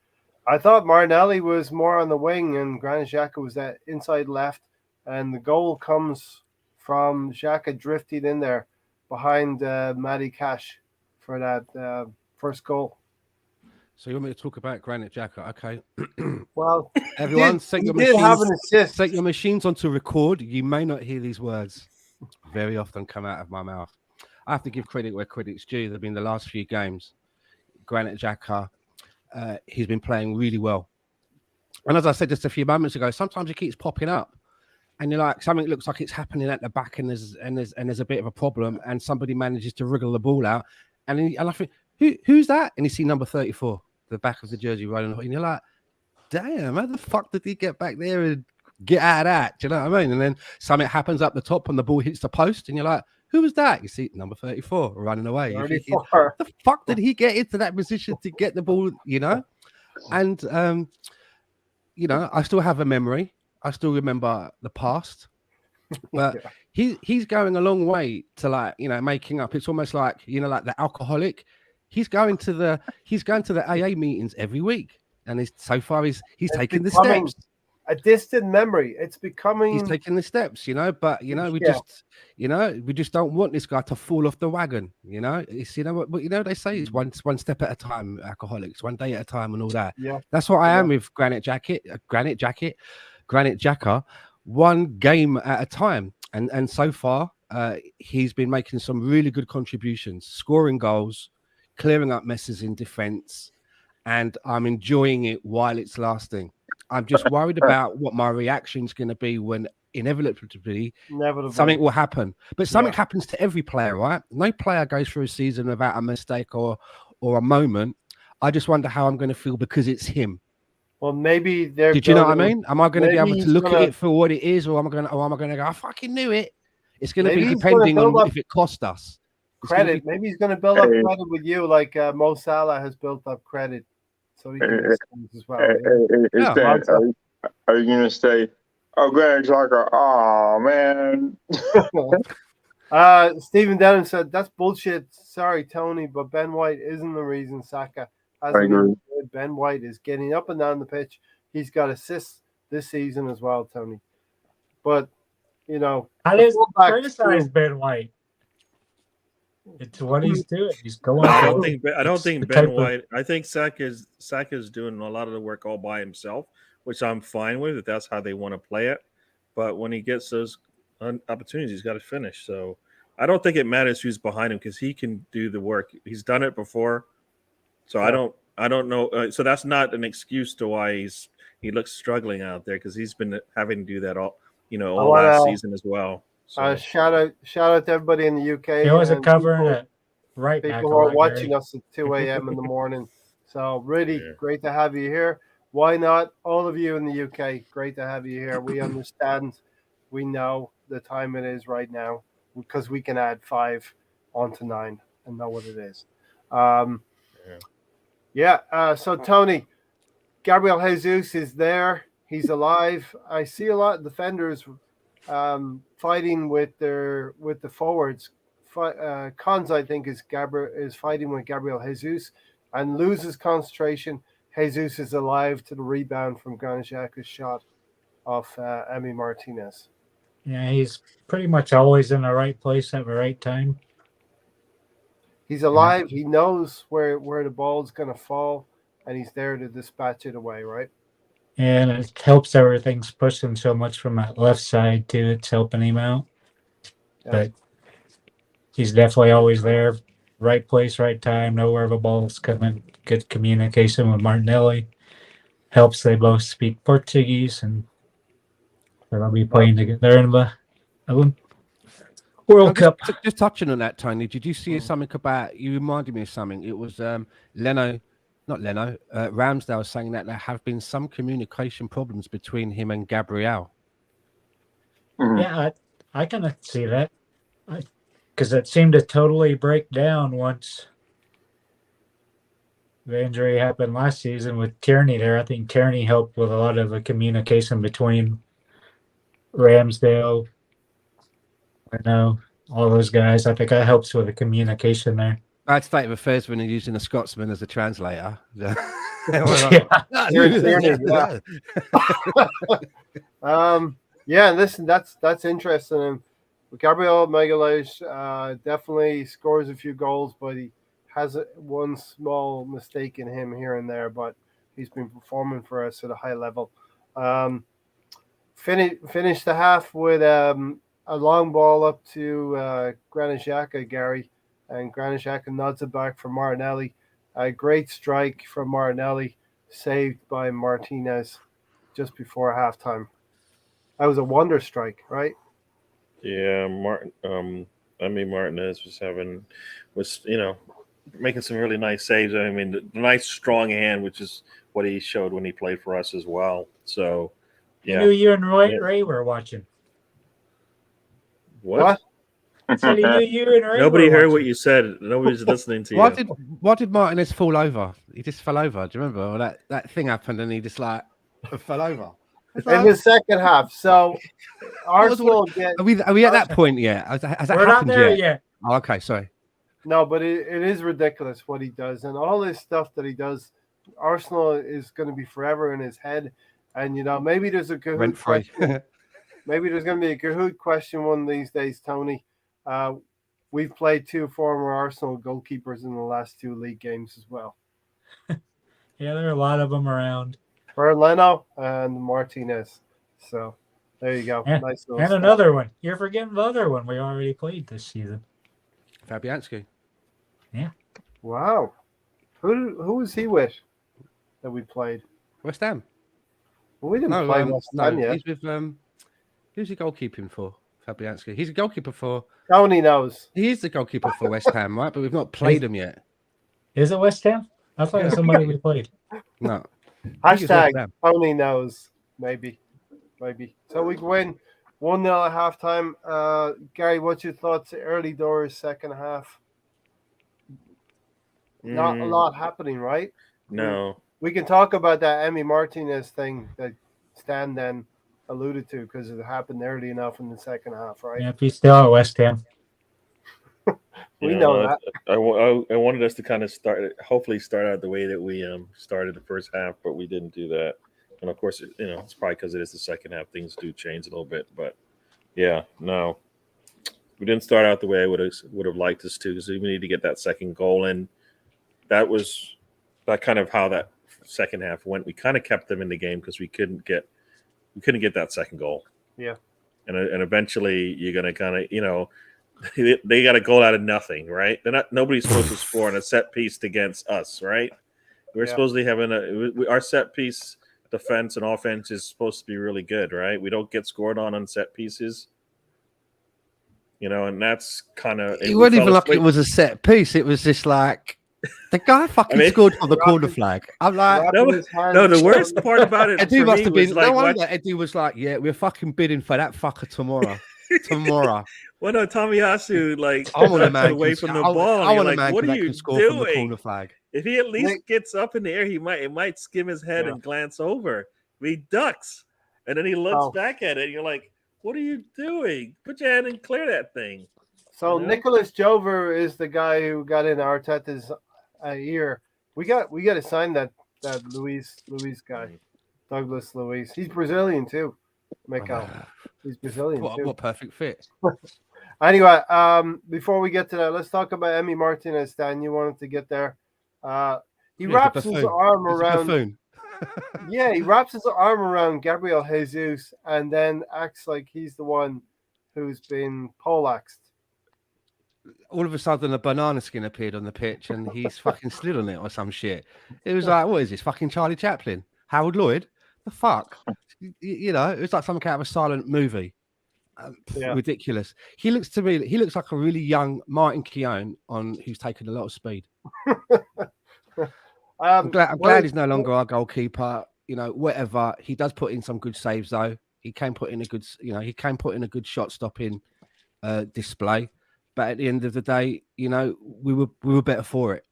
I thought Martinelli was more on the wing and Granit Xhaka was that inside left. And the goal comes from Xhaka drifting in there behind Matty Cash for that first goal. So you want me to talk about Granit Xhaka? Okay. Well, Everyone, set your did have an machines. assist. Set your machines on to record. You may not hear these words very often come out of my mouth. I have to give credit where credit's due. There have been the last few games. Granit Xhaka, he's been playing really well. And as I said just a few moments ago, sometimes he keeps popping up, and you're like, something looks like it's happening at the back, and there's a bit of a problem, and somebody manages to wriggle the ball out, and I think, who's that? And you see number 34, the back of the jersey, right on, and you're like, damn, how the fuck did he get back there and Get out of that. Do you know what I mean? And then something happens up the top and the ball hits the post, and you're like, who was that? You see number 34 running away. You're thinking, 34. the fuck did he get into that position to get the ball, you know? And, you know, I still have a memory. I still remember the past. But he's going a long way to, like, you know, making up. It's almost like, you know, like the alcoholic. He's going to the AA meetings every week. And so far he's taking the steps. A distant memory. It's becoming. He's taking the steps, you know, but you know, we just don't want this guy to fall off the wagon, you know. It's, you know, what you know, they say it's one step at a time, alcoholics, one day at a time, and all that. Yeah, that's what I am with Granite Xhaka, one game at a time. And so far, he's been making some really good contributions, scoring goals, clearing up messes in defense, and I'm enjoying it while it's lasting. I'm just worried about what my reaction's going to be when inevitably something will happen. But something happens to every player, right? No player goes through a season without a mistake or a moment. I just wonder how I'm going to feel because it's him. Well, maybe they're. Did you know what I mean? Am I going to be able to look at it for what it is, or am I going to go, I fucking knew it? It's going to be depending on if it cost us. Credit. Maybe he's going to build up credit with you, like Mo Salah has built up credit. So he can as well. Are you going to say, oh, Granite Xhaka, oh, man. Stephen Denham said, that's bullshit. Sorry, Tony, but Ben White isn't the reason Saka hasn't been good. Ben White is getting up and down the pitch. He's got assists this season as well, Tony. But, you know. I didn't criticize Ben White. It's what he's doing. He's going. I don't think Ben White. I think Saka's doing a lot of the work all by himself, which I'm fine with if that's how they want to play it. But when he gets those opportunities, he's got to finish. So I don't think it matters who's behind him because he can do the work. He's done it before. So I don't know. So that's not an excuse to why he looks struggling out there because he's been having to do that all last season as well. So. Shout out to everybody in the UK. He wasn't covering it right back. People are watching us at 2 a.m. in the morning. So really great to have you here. Why not? All of you in the UK, great to have you here. We understand. We know the time it is right now because we can add 5 onto 9 and know what it is. So Tony, Gabriel Jesus is there. He's alive. I see a lot of defenders fighting with the forwards. Cons, I think, is fighting with Gabriel Jesus and loses concentration. Jesus is alive to the rebound from Granit Xhaka's shot off Emi Martinez. Yeah, he's pretty much always in the right place at the right time. He's alive. He knows where the ball's going to fall, and he's there to dispatch it away, right? And it helps everything's pushing so much from that left side, too. It's helping him out. Yeah. But he's definitely always there. Right place, right time. Know where the ball's coming. Good communication with Martinelli. Helps they both speak Portuguese. And they'll be playing together in the World Cup. Just touching on that, Tony, did you see something about... You reminded me of something. It was Ramsdale saying that there have been some communication problems between him and Gabriel. Mm-hmm. Yeah, I kind of see that. Because it seemed to totally break down once the injury happened last season with Tierney there. I think Tierney helped with a lot of the communication between Ramsdale, all those guys. I think that helps with the communication there. I'd state the first when you're using a Scotsman as a translator. Yeah, listen, that's interesting. And Gabriel Magalhaes definitely scores a few goals, but he has one small mistake in him here and there. But he's been performing for us at a high level. Finished the half with a long ball up to Granit Xhaka, Gary. And Granit Xhaka nods it back for Martinelli. A great strike from Martinelli, saved by Martinez just before halftime. That was a wonder strike, right? Yeah, Martinez was making some really nice saves. I mean, the nice strong hand, which is what he showed when he played for us as well. So, You knew you and Yeah. Ray were watching. What? So you knew you and Ray Nobody were heard watching. what you said. Nobody's listening to Why you. did Martinez fall over? He just fell over. Do you remember? Or that thing happened and he just like fell over. It's In like, the second half. So what was all Arsenal get are we at that point yet? Has that We're not happened there yet? yet. Oh, okay, sorry. no, but it is ridiculous what he does, and all this stuff that he does. Arsenal is going to be forever in his head, and maybe there's a Kahoot Rent free. question. Maybe there's going to be a Kahoot question one of these days, Tony. We've played 2 former Arsenal goalkeepers in the last 2 league games as well. Yeah, there are a lot of them around. Berlino and Martinez. So there you go. Yeah. Nice little And stat. another one. You're forgetting the other one we already played this season. Fabianski. Wow. Who was he with that we played? West Ham. Well, we didn't play West Ham yet. He's with who's he goalkeeping for? Fabianski. He's a goalkeeper for Tony knows. he is the goalkeeper for West Ham, right? But we've not played him yet. Is it West Ham? I thought it was somebody we played. No. I think it's West Hashtag Ham. Tony knows. Maybe. So we win 1-0 at halftime. Gary, what's your thoughts? Early doors, second half. Not a lot happening, right? No. We can talk about that Emi Martinez thing that Stan then alluded to because it happened early enough in the second half, right? Yeah, if he's still at West Ham. We know that. I wanted us to kind of hopefully start out the way that we started the first half, but we didn't do that. And of course, it's probably because it is the second half. Things do change a little bit, but yeah, no, we didn't start out the way I would have liked us to. Because we need to get that second goal, and that kind of how that second half went. We kind of kept them in the game because we couldn't get that second goal. Yeah, and eventually you're gonna kind of they got a goal out of nothing, right? Nobody's supposed to score on a set piece against us, right? We're supposedly having our set piece defense and offense is supposed to be really good, right? We don't get scored on set pieces, and that's kind of. It wasn't even like it was a set piece. It was just like the guy fucking scored on the corner flag. I'm like, no. The worst part about it Eddie for must me have been. was like, No wonder Eddie was like, "Yeah, we're fucking bidding for that fucker tomorrow." Tomorrow. Well, no, Tomiyasu I want a man away from the ball. I want a like, man what are that you can score doing? from the corner flag. If he at least gets up in the air, it might skim his head and glance over. He ducks, and then he looks back at it. And you're like, "What are you doing? Put your hand and clear that thing." So Nicholas Jover is the guy who got in Arteta's ear. We got to sign that Luis guy, Douglas Luis. He's Brazilian too, Mikel. He's Brazilian too. What perfect fit. Anyway, before we get to that, let's talk about Emi Martinez. Dan, you wanted to get there. He wraps his arm around. Yeah, he wraps his arm around Gabriel Jesus and then acts like he's the one who's been poleaxed. All of a sudden, a banana skin appeared on the pitch, and he's fucking slid on it or some shit. It was like, what is this? Fucking Charlie Chaplin, Harold Lloyd. The fuck, it was like something out of a silent movie. Ridiculous. He looks like a really young Martin Keown who's taken a lot of speed. I'm glad he's no longer our goalkeeper. Whatever. He does put in some good saves though. He can put in a good shot stopping display. But at the end of the day, we were better for it.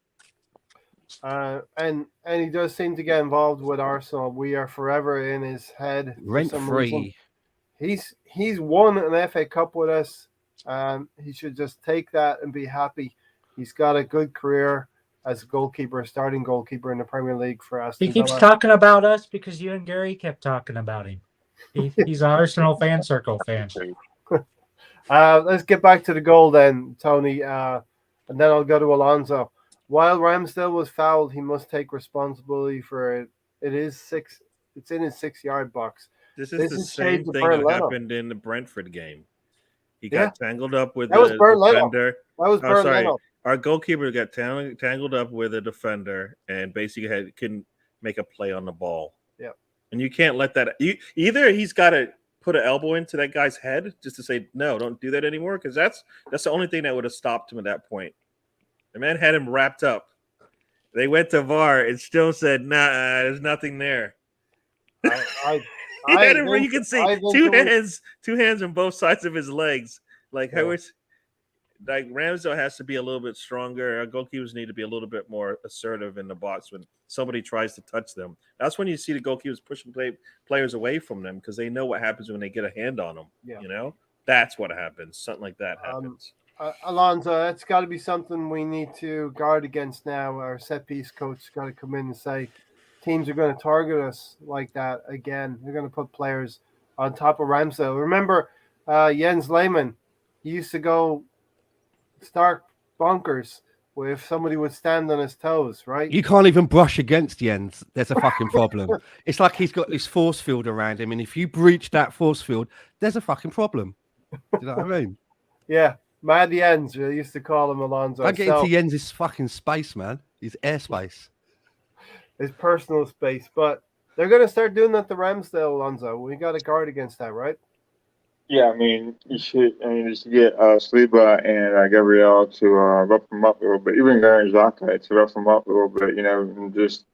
And he does seem to get involved with Arsenal. We are forever in his head. Rent free. He's won an FA Cup with us. He should just take that and be happy. He's got a good career as a starting goalkeeper in the Premier League for Aston Villa. He keeps talking about us because you and Gary kept talking about him. He's an Arsenal fan circle fan. Let's get back to the goal then, Tony, and then I'll go to Alonso. While Ramsdale was fouled, he must take responsibility for it. It's in his 6-yard box. This is the same thing that happened in the Brentford game. He got tangled up with the defender. That was Berlino. Our goalkeeper got tangled up with a defender and basically couldn't make a play on the ball. Yeah. And you can't let that. Either he's got to put an elbow into that guy's head just to say, no, don't do that anymore, because that's the only thing that would have stopped him at that point. The man had him wrapped up. They went to VAR and still said, nah, there's nothing there. I He had it I where you think- can see I think two it was- hands on both sides of his legs. Like Yeah. how it's like Ramsdale has to be a little bit stronger. Our goalkeepers need to be a little bit more assertive in the box when somebody tries to touch them. That's when you see the goalkeepers pushing players away from them because they know what happens when they get a hand on them. Yeah. You know, that's what happens. Something like that happens. Alonso, that's got to be something we need to guard against now. Our set piece coach got to come in and say, teams are going to target us like that again. They're going to put players on top of Ramsdale. Remember, Jens Lehmann, he used to go stark bonkers if somebody would stand on his toes, right? You can't even brush against Jens. There's a fucking problem. It's like he's got this force field around him, and if you breach that force field, there's a fucking problem. Do you know what I mean? Yeah, Mad Jens, we used to call him Alonso. Don't get into Jens' fucking space, man. His airspace. His personal space, but they're going to start doing that to Ramsdale, Alonso. We got to guard against that, right? Yeah, I mean, you should get Saliba and Gabriel to rough him up a little bit, even Granit Xhaka to rough him up a little bit, and just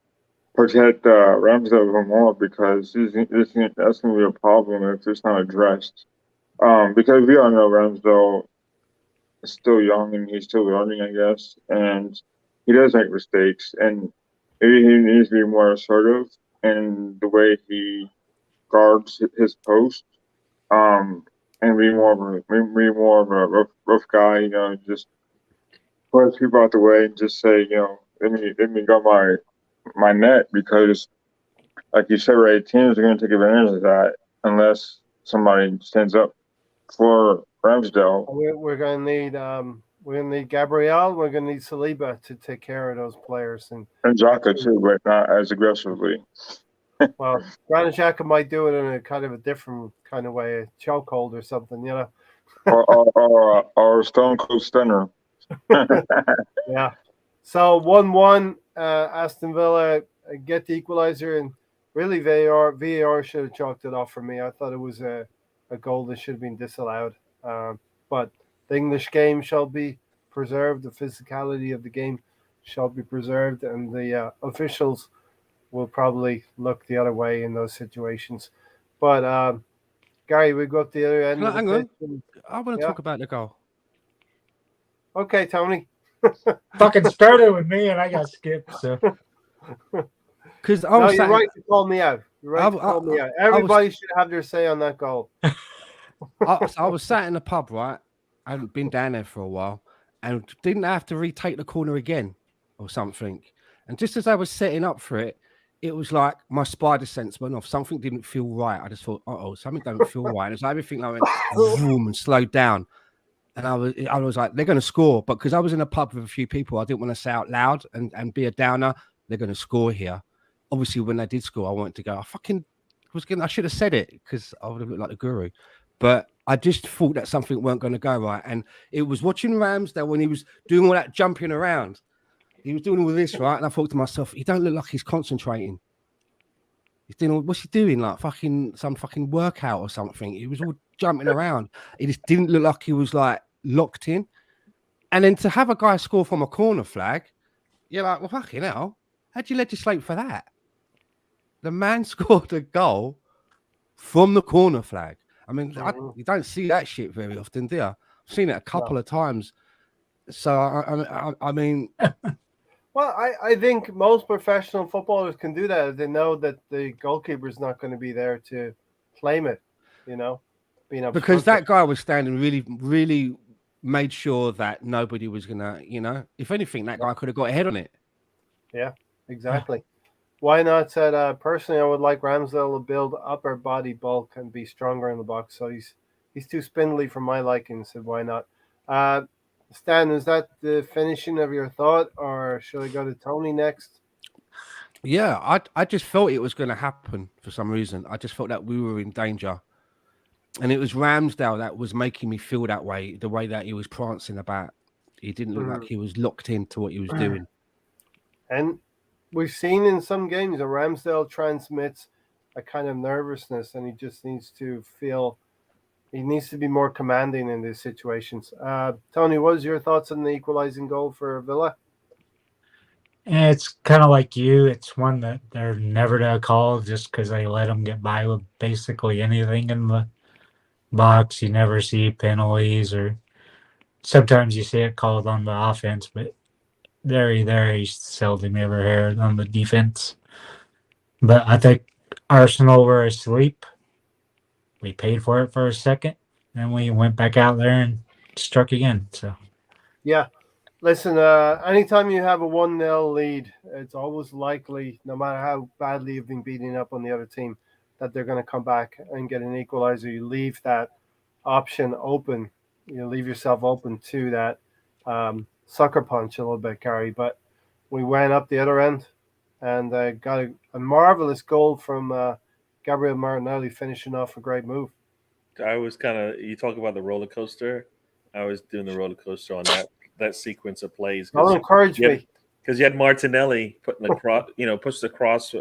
protect Ramsdale even more because that's going to be a problem if it's not addressed. Because we all know Ramsdale is still young and he's still learning, I guess, and he does make mistakes, and maybe he needs to be more assertive in the way he guards his post. And be more of a rough guy, just push people out the way and just say, let me go my net because, like you said, right, teams are going to take advantage of that unless somebody stands up for Ramsdale. We're going to need Gabriel. We're going to need Saliba to take care of those players, and Xhaka too, but not as aggressively. well, Granit Xhaka might do it in a kind of a different kind of way, a chokehold or something, or Stone Cold Stunner. Yeah. So 1-1, Aston Villa get the equalizer, and really VAR should have chalked it off for me. I thought it was a goal that should have been disallowed. But the English game shall be preserved. The physicality of the game shall be preserved, and the officials will probably look the other way in those situations. But Gary, we go up the other end. Hang on. I want to talk about the goal. Okay, Tony. Fucking started with me and I got skipped. So Because you're right to call me out. You're right to call me out. Everybody should have their say on that goal. I was sat in the pub, right? I hadn't been down there for a while and didn't have to retake the corner again or something. And just as I was setting up for it, it was like my spider sense went off. Something didn't feel right. I just thought, something don't feel right. And it's like everything like went boom and slowed down. And I was like, they're going to score. But because I was in a pub with a few people, I didn't want to say out loud and be a downer. They're going to score here. Obviously, when they did score, I wanted to go, I should have said it because I would have looked like the guru. But I just thought that something weren't going to go right. And it was watching Ramsdale when he was doing all that jumping around. He was doing all this, right? And I thought to myself, he don't look like he's concentrating. He's doing what's he doing? Like some fucking workout or something. He was all jumping around. It just didn't look like he was like locked in. And then to have a guy score from a corner flag, you're like, well, fucking hell. How'd you legislate for that? The man scored a goal from the corner flag. I mean, you don't see that shit very often, do you? I've seen it a couple of times. So, I mean... Well, I think most professional footballers can do that if they know that the goalkeeper is not going to be there to claim it, Because that guy was standing really, really made sure that nobody was going to, if anything, that guy could have got ahead on it. Yeah, exactly. Why not said, personally, I would like Ramsdale to build upper body bulk and be stronger in the box. So he's too spindly for my liking, said why not? Stan, is that the finishing of your thought, or should I go to Tony next? Yeah, I just felt it was going to happen for some reason. I just felt that we were in danger. And it was Ramsdale that was making me feel that way, the way that he was prancing about. He didn't look like he was locked into what he was doing. And we've seen in some games that Ramsdale transmits a kind of nervousness, and he just needs to feel... He needs to be more commanding in these situations. Tony, what was your thoughts on the equalizing goal for Villa? And it's kind of like you. It's one that they're never to call just because they let them get by with basically anything in the box. You never see penalties, or sometimes you see it called on the offense, but very, very seldom ever hear it on the defense. But I think Arsenal were asleep. We paid for it for a second, and we went back out there and struck again. So Yeah. Listen, anytime you have a 1-0 lead, it's always likely, no matter how badly you've been beating up on the other team, that they're going to come back and get an equalizer. You leave that option open. You leave yourself open to that sucker punch a little bit, Gary. But we went up the other end and got a marvelous goal from Gabriel Martinelli, finishing off a great move. I was kind of, you talk about the roller coaster. I was doing the roller coaster on that sequence of plays. Don't encourage me. Because you had Martinelli putting the cross, puts the cross,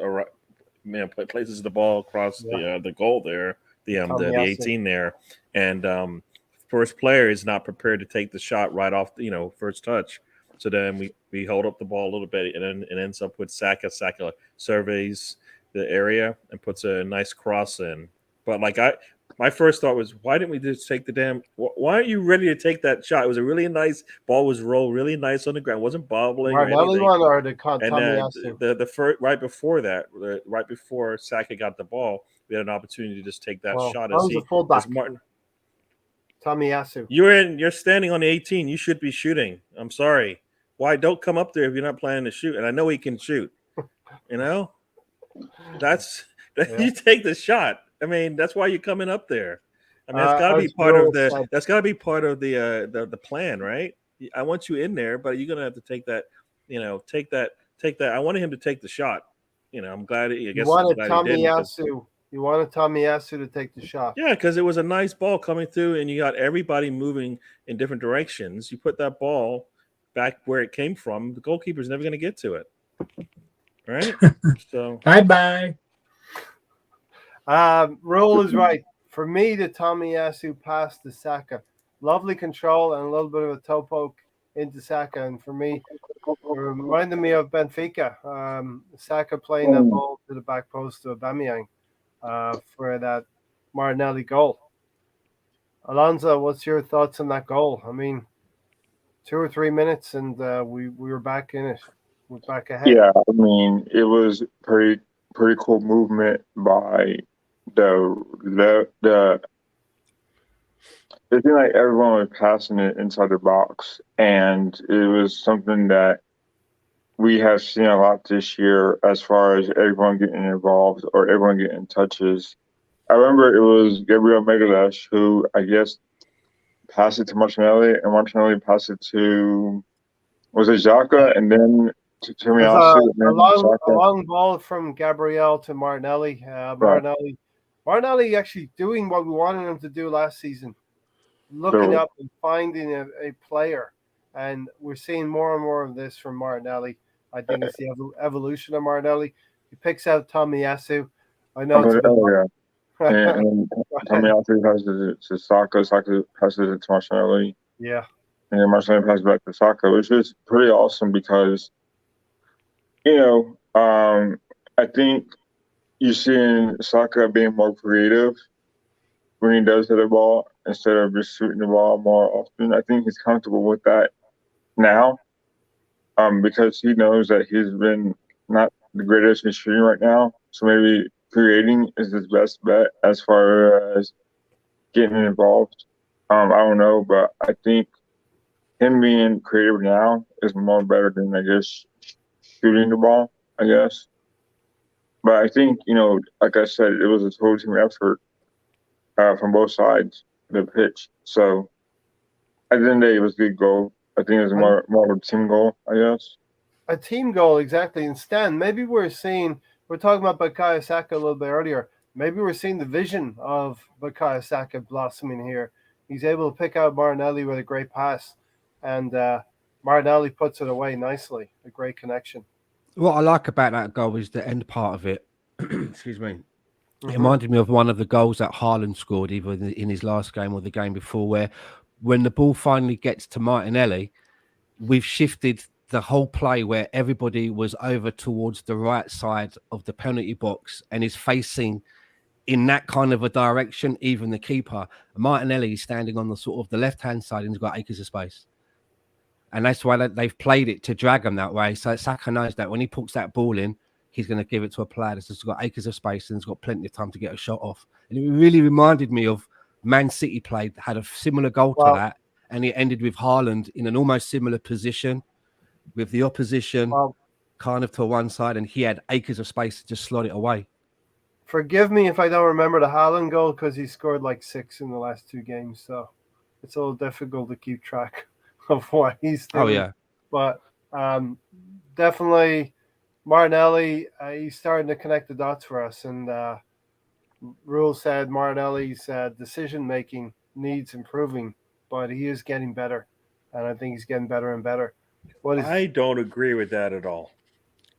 places the ball across the goal there, the 18 there, and first player is not prepared to take the shot right off, first touch. So then we hold up the ball a little bit, and then it ends up with Saka. Saka surveys the area and puts a nice cross in. But my first thought was, why didn't we just take the damn? Why aren't you ready to take that shot? It was a really nice ball, was rolled really nice on the ground, wasn't bobbling. Martinelli one or the and the first right before that, right before Saka got the ball, we had an opportunity to just take that shot. That was a fullback. Martin, Tomiyasu. You're standing on the 18. You should be shooting. I'm sorry. Why don't come up there if you're not planning to shoot? And I know he can shoot. That's you take the shot. I mean, that's why you're coming up there. I mean, that's got to be part of the. That's got to be part of the plan, right? I want you in there, but you're gonna have to take that. Take that. I wanted him to take the shot. I'm glad. You wanted Tomiyasu. You wanted Tomiyasu to take the shot. Yeah, because it was a nice ball coming through, and you got everybody moving in different directions. You put that ball back where it came from. The goalkeeper's never going to get to it. Right? So bye. Roll is right. For me, the Tomiyasu pass to Saka. Lovely control and a little bit of a toe poke into Saka. And for me, it reminded me of Benfica. Saka playing that ball to the back post to Aubameyang for that Martinelli goal. Alonso, what's your thoughts on that goal? I mean, 2 or 3 minutes and we were back in it. We're back ahead. Yeah, I mean, it was pretty cool movement by it seemed like everyone was passing it inside the box, and it was something that we have seen a lot this year as far as everyone getting involved or everyone getting touches. I remember it was Gabriel Jesus who, I guess, passed it to Martinelli, and Martinelli passed it to, was it Xhaka, and then to Tomiyasu. A long ball from Gabriel to Martinelli. Martinelli actually doing what we wanted him to do last season, looking up and finding a player. And we're seeing more and more of this from Martinelli. I think it's the evolution of Martinelli. He picks out Tomiyasu. I know it's and Tomiyasu passes it to Saka. Saka passes it to Martinelli. Yeah. And then Martinelli passes back to Saka, which is pretty awesome because, I think you're seeing Saka being more creative when he does hit the ball instead of just shooting the ball more often. I think he's comfortable with that now because he knows that he's been not the greatest in shooting right now. So maybe creating is his best bet as far as getting involved. I don't know, but I think him being creative now is more better than just shooting the ball, I guess. But I think, like I said, it was a total team effort from both sides of the pitch. So at the end of the day, it was a good goal. I think it was more of a team goal, I guess. A team goal, exactly. And Stan, maybe we're talking about Bukayo Saka a little bit earlier. Maybe we're seeing the vision of Bukayo Saka blossoming here. He's able to pick out Martinelli with a great pass. And Martinelli puts it away nicely. A great connection. What I like about that goal is the end part of it. Excuse me. It reminded me of one of the goals that Haaland scored, either in his last game or the game before, where when the ball finally gets to Martinelli, we've shifted the whole play where everybody was over towards the right side of the penalty box and is facing in that kind of a direction, even the keeper. Martinelli is standing on the sort of the left-hand side and he's got acres of space. And that's why they've played it to drag him that way. So Saka knows that when he puts that ball in, he's going to give it to a player that's just got acres of space and has got plenty of time to get a shot off. And it really reminded me of Man City had a similar goal to that. And it ended with Haaland in an almost similar position with the opposition kind of to one side. And he had acres of space to just slot it away. Forgive me if I don't remember the Haaland goal because he scored like 6 in the last 2 games. So it's a little difficult to keep track of what he's doing. Oh, yeah. But definitely Martinelli, he's starting to connect the dots for us. And Rule said Martinelli's decision-making needs improving, but he is getting better. And I think he's getting better and better. I don't agree with that at all.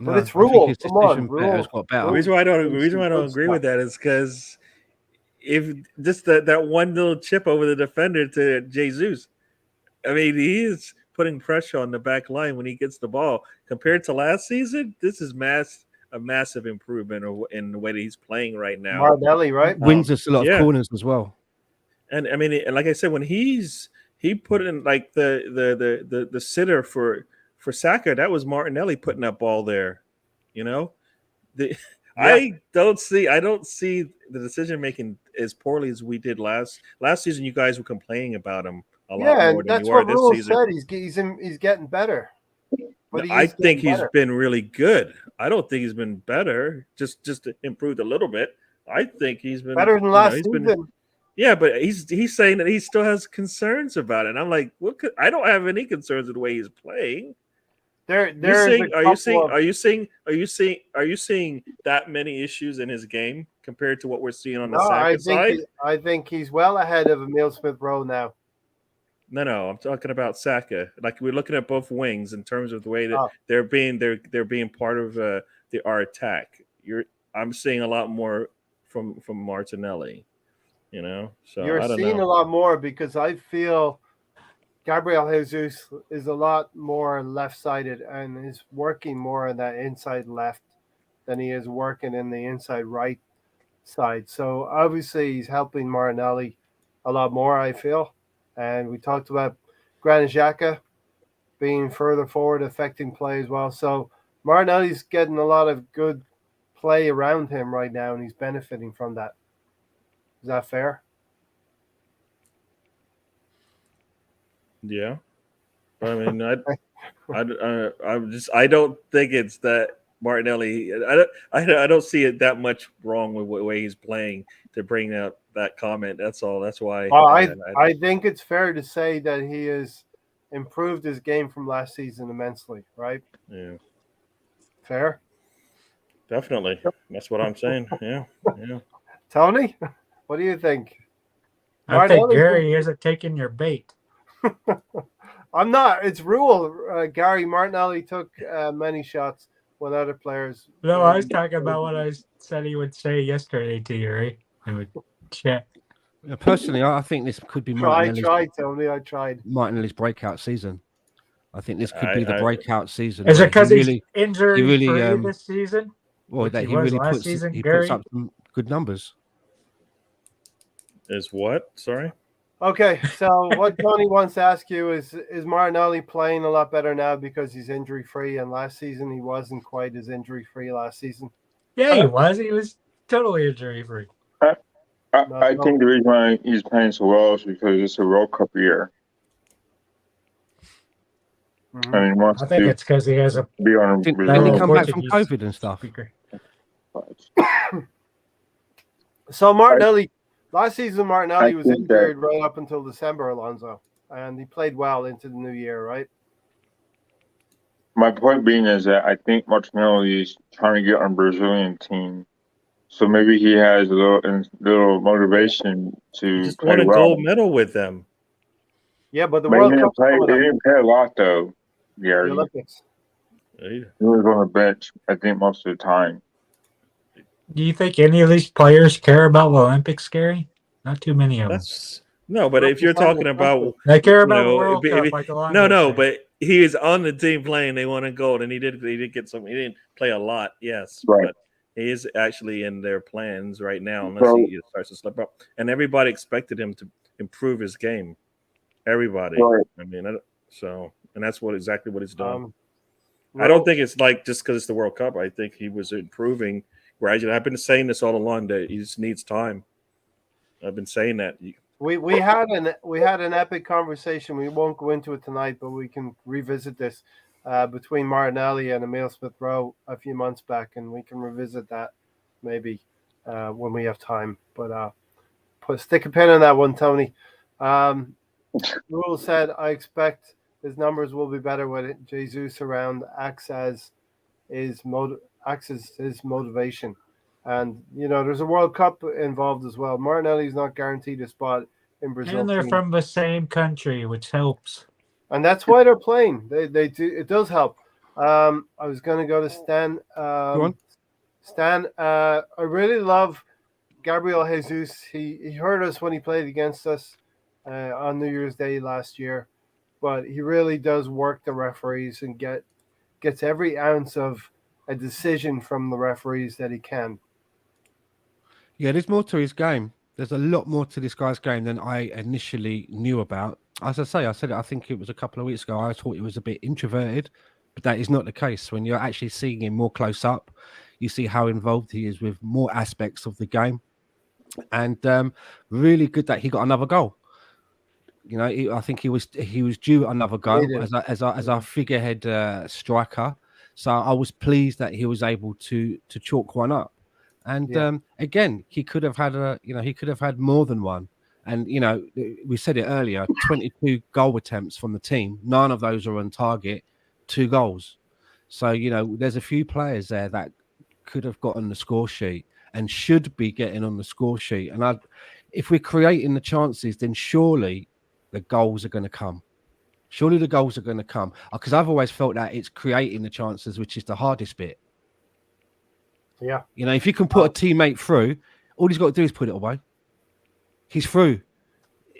But it's Rule. Come on, Rule. The reason why I don't agree with that is because if just that one little chip over the defender to Jesus, I mean, he is putting pressure on the back line when he gets the ball. Compared to last season, this is a massive improvement in the way that he's playing right now. Martinelli, right? Wins us a lot of corners as well. And I mean, like I said, when he put in like the sitter for Saka, that was Martinelli putting that ball there. You know, I don't see the decision making as poorly as we did last season. You guys were complaining about him a lot more than you are this season. Said. He's getting better. But I think he's been really good. I don't think he's been better. Just improved a little bit. I think he's been better than last season. Yeah, but he's saying that he still has concerns about it. And I'm like, I don't have any concerns with the way he's playing. Are you seeing that many issues in his game compared to what we're seeing on the Saka side? I think he's well ahead of Emile Smith-Rowe now. No, I'm talking about Saka. Like we're looking at both wings in terms of the way that they're being part of our attack. I'm seeing a lot more from Martinelli. You know, so you're seeing a lot more because I feel Gabriel Jesus is a lot more left-sided and is working more on that inside left than he is working in the inside right side. So obviously he's helping Martinelli a lot more, I feel. And we talked about Granit Xhaka being further forward, affecting play as well. So Martinelli's getting a lot of good play around him right now, and he's benefiting from that. Is that fair? Yeah, I mean, I don't think it's that Martinelli. I don't see it that much wrong with the way he's playing to bring out that comment. That's all. That's why. I think it's fair to say that he has improved his game from last season immensely. Right? Yeah. Fair. Definitely. That's what I'm saying. Yeah. Tony, what do you think? I think Gary isn't taking your bait. I'm not. It's Rule. Gary Martinelli took many shots when other players. No, I was talking about what I said he would say yesterday to you, right? He would chat. Personally, I think this could be Martinelli's. I tried, Tony. I tried. Martinelli's breakout season. I think this could be the breakout season. Is it because he's injury-free this season? Well, that he really puts up some good numbers. Is what? Sorry? Okay, so what Tony wants to ask you is Martinelli playing a lot better now because he's injury-free, and last season he wasn't quite as injury-free last season? Yeah, he was. He was totally injury-free. I think the reason why he's playing so well is because it's a World Cup year. Mm-hmm. I think it's because he has a... Did he come back from COVID and stuff? So Martinelli... Last season, Martinelli was injured right up until December, Alonso, and he played well into the new year, right? My point being is that I think Martinelli is trying to get on a Brazilian team, so maybe he has a little motivation to just play won a well. gold medal with them. Yeah, but the World Cup they didn't play a lot though, Gary. The Olympics. Yeah. He was on the bench, I think, most of the time. Do you think any of these players care about the Olympics, Gary? Not too many of them. No, but if you're talking about... They care about the World Cup like a lot. No, but he is on the team playing. They won a goal, and he did get some. He didn't play a lot, yes, Right. but he is actually in their plans right now, unless So, he starts to slip up. And everybody expected him to improve his game. Everybody. right. I mean, and that's exactly what he's doing. I Ro- don't think it's like just because it's the World Cup. I think he was improving gradually. I've been saying this all along that he just needs time. I've been saying that. We had an epic conversation. We won't go into it tonight, but we can revisit this between Martinelli and Emile Smith-Rowe a few months back, and we can revisit that maybe when we have time. But stick a pin in that one, Tony. Rule said, I expect his numbers will be better with Jesus around. Acts as his motivation. And, there's a World Cup involved as well. Martinelli's not guaranteed a spot in Brazil. And they're team. from the same country, which helps. And that's why they're playing. They do. It does help. I was going to go to Stan. Go on. Stan, I really love Gabriel Jesus. He hurt us when he played against us on New Year's Day last year. But he really does work the referees and gets every ounce of a decision from the referees that he can. Yeah, there's more to his game. There's a lot more to this guy's game than I initially knew about. As I say, I said it, I think it was a couple of weeks ago, I thought he was a bit introverted, but that is not the case. When you're actually seeing him more close up, you see how involved he is with more aspects of the game. And really good that he got another goal. I think he was due another goal as our figurehead striker. So I was pleased that he was able to chalk one up. And again, he could have had more than one. And we said it earlier: 22 goal attempts from the team. None of those are on target. 2 goals. So there's a few players there that could have got on the score sheet and should be getting on the score sheet. And if we're creating the chances, then surely the goals are going to come. Surely the goals are going to come, because I've always felt that it's creating the chances, which is the hardest bit. Yeah. If you can put a teammate through, all he's got to do is put it away. He's through.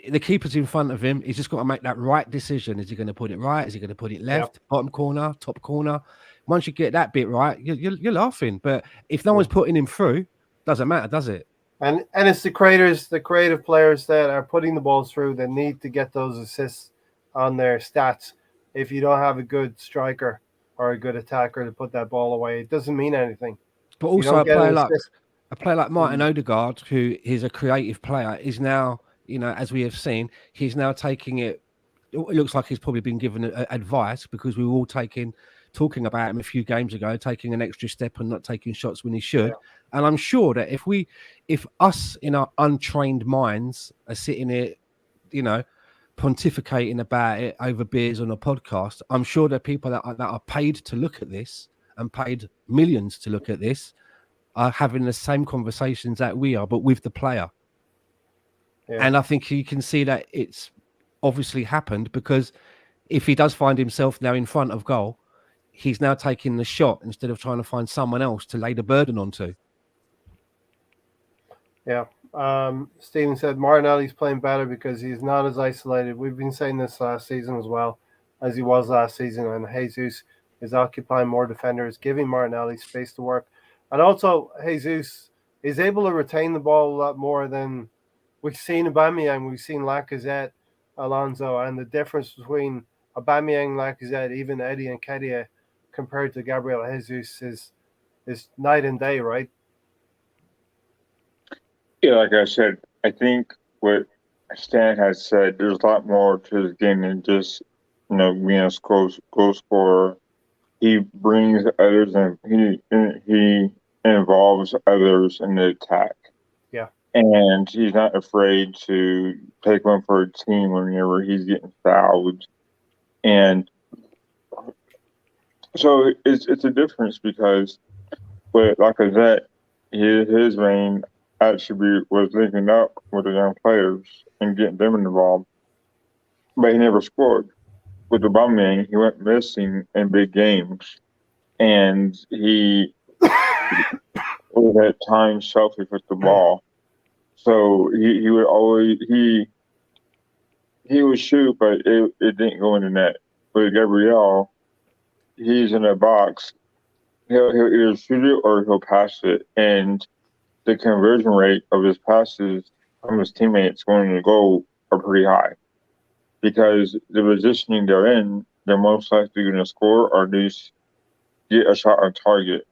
The keeper's in front of him. He's just got to make that right decision. Is he going to put it right? Is he going to put it left? Bottom corner, top corner? Once you get that bit right, you're laughing. But if no one's putting him through, doesn't matter, does it? And it's the creative players that are putting the balls through that need to get those assists on their stats. If you don't have a good striker or a good attacker to put that ball away, it doesn't mean anything. But also a player like Martin Odegaard, who is a creative player, is now, as we have seen, he's now taking it. It looks like he's probably been given advice, because we were all talking about him a few games ago, taking an extra step and not taking shots when he should. Yeah. And I'm sure that if us in our untrained minds are sitting here, pontificating about it over beers on a podcast, I'm sure there are people that are paid to look at this and paid millions to look at this are having the same conversations that we are, but with the player. Yeah. And I think you can see that it's obviously happened, because if he does find himself now in front of goal, he's now taking the shot instead of trying to find someone else to lay the burden onto. Yeah. Stephen said Martinelli's playing better because he's not as isolated. We've been saying this last season as well, as he was last season, and Jesus is occupying more defenders, giving Martinelli space to work. And also, Jesus is able to retain the ball a lot more than we've seen Aubameyang, we've seen Lacazette, Alonso, and the difference between Aubameyang, Lacazette, even Eddie and Nketiah compared to Gabriel Jesus is night and day, right? Yeah, like I said, I think what Stan has said, there's a lot more to his game than just, being a goal scorer. He brings others and he involves others in the attack. Yeah. And he's not afraid to take one for a team whenever he's getting fouled. And so it's a difference, because with Lacazette, his main attribute was linking up with the young players and getting them involved. But he never scored. With Aubameyang, he went missing in big games. And he was at times selfish with the ball. So he would always he would shoot, but it didn't go in the net. with Gabriel, he's in a box. He'll either shoot it or he'll pass it, and the conversion rate of his passes from his teammates going to goal are pretty high because the positioning they're in, they're most likely going to score or at least get a shot on target.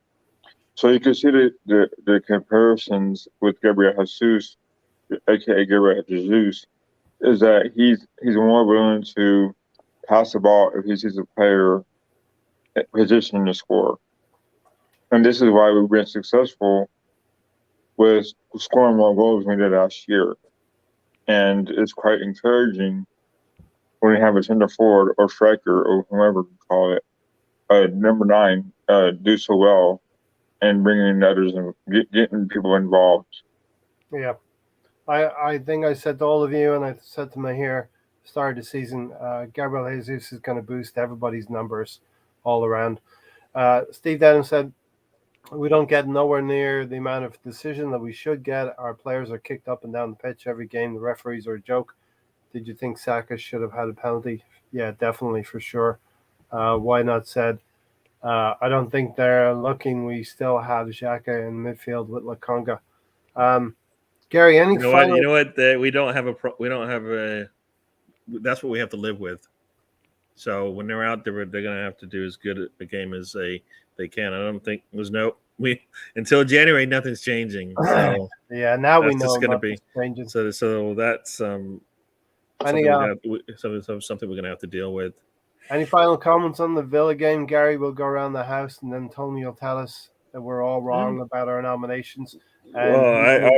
So you can see the comparisons with Gabriel Jesus, aka Gabriel Jesus, is that he's more willing to pass the ball if he sees a player positioning to score. And this is why we've been successful with scoring more goals than we did last year. And it's quite encouraging when you have a center forward or striker or whoever you call it, number 9, do so well and bringing others and getting people involved. Yeah. I think I said to all of you, and I said to my here, start of the season, Gabriel Jesus is going to boost everybody's numbers all around. Steve Denham said, we don't get nowhere near the amount of decision that we should get. Our players are kicked up and down the pitch every game. The referees are a joke. Did you think Saka should have had a penalty? Yeah, definitely, for sure. Why not said, I don't think they're looking. We still have Xhaka in midfield with Lokonga. Gary, any final? You know what? We don't have a. That's what we have to live with. So when they're out there, they're going to have to do as good a game as they can. I don't think until January, nothing's changing. So yeah, now we know it's going to be changing. So that's something we're going to have to deal with. Any final comments on the Villa game, Gary? We'll go around the house, and then Tony will tell us that we're all wrong about our nominations. Well,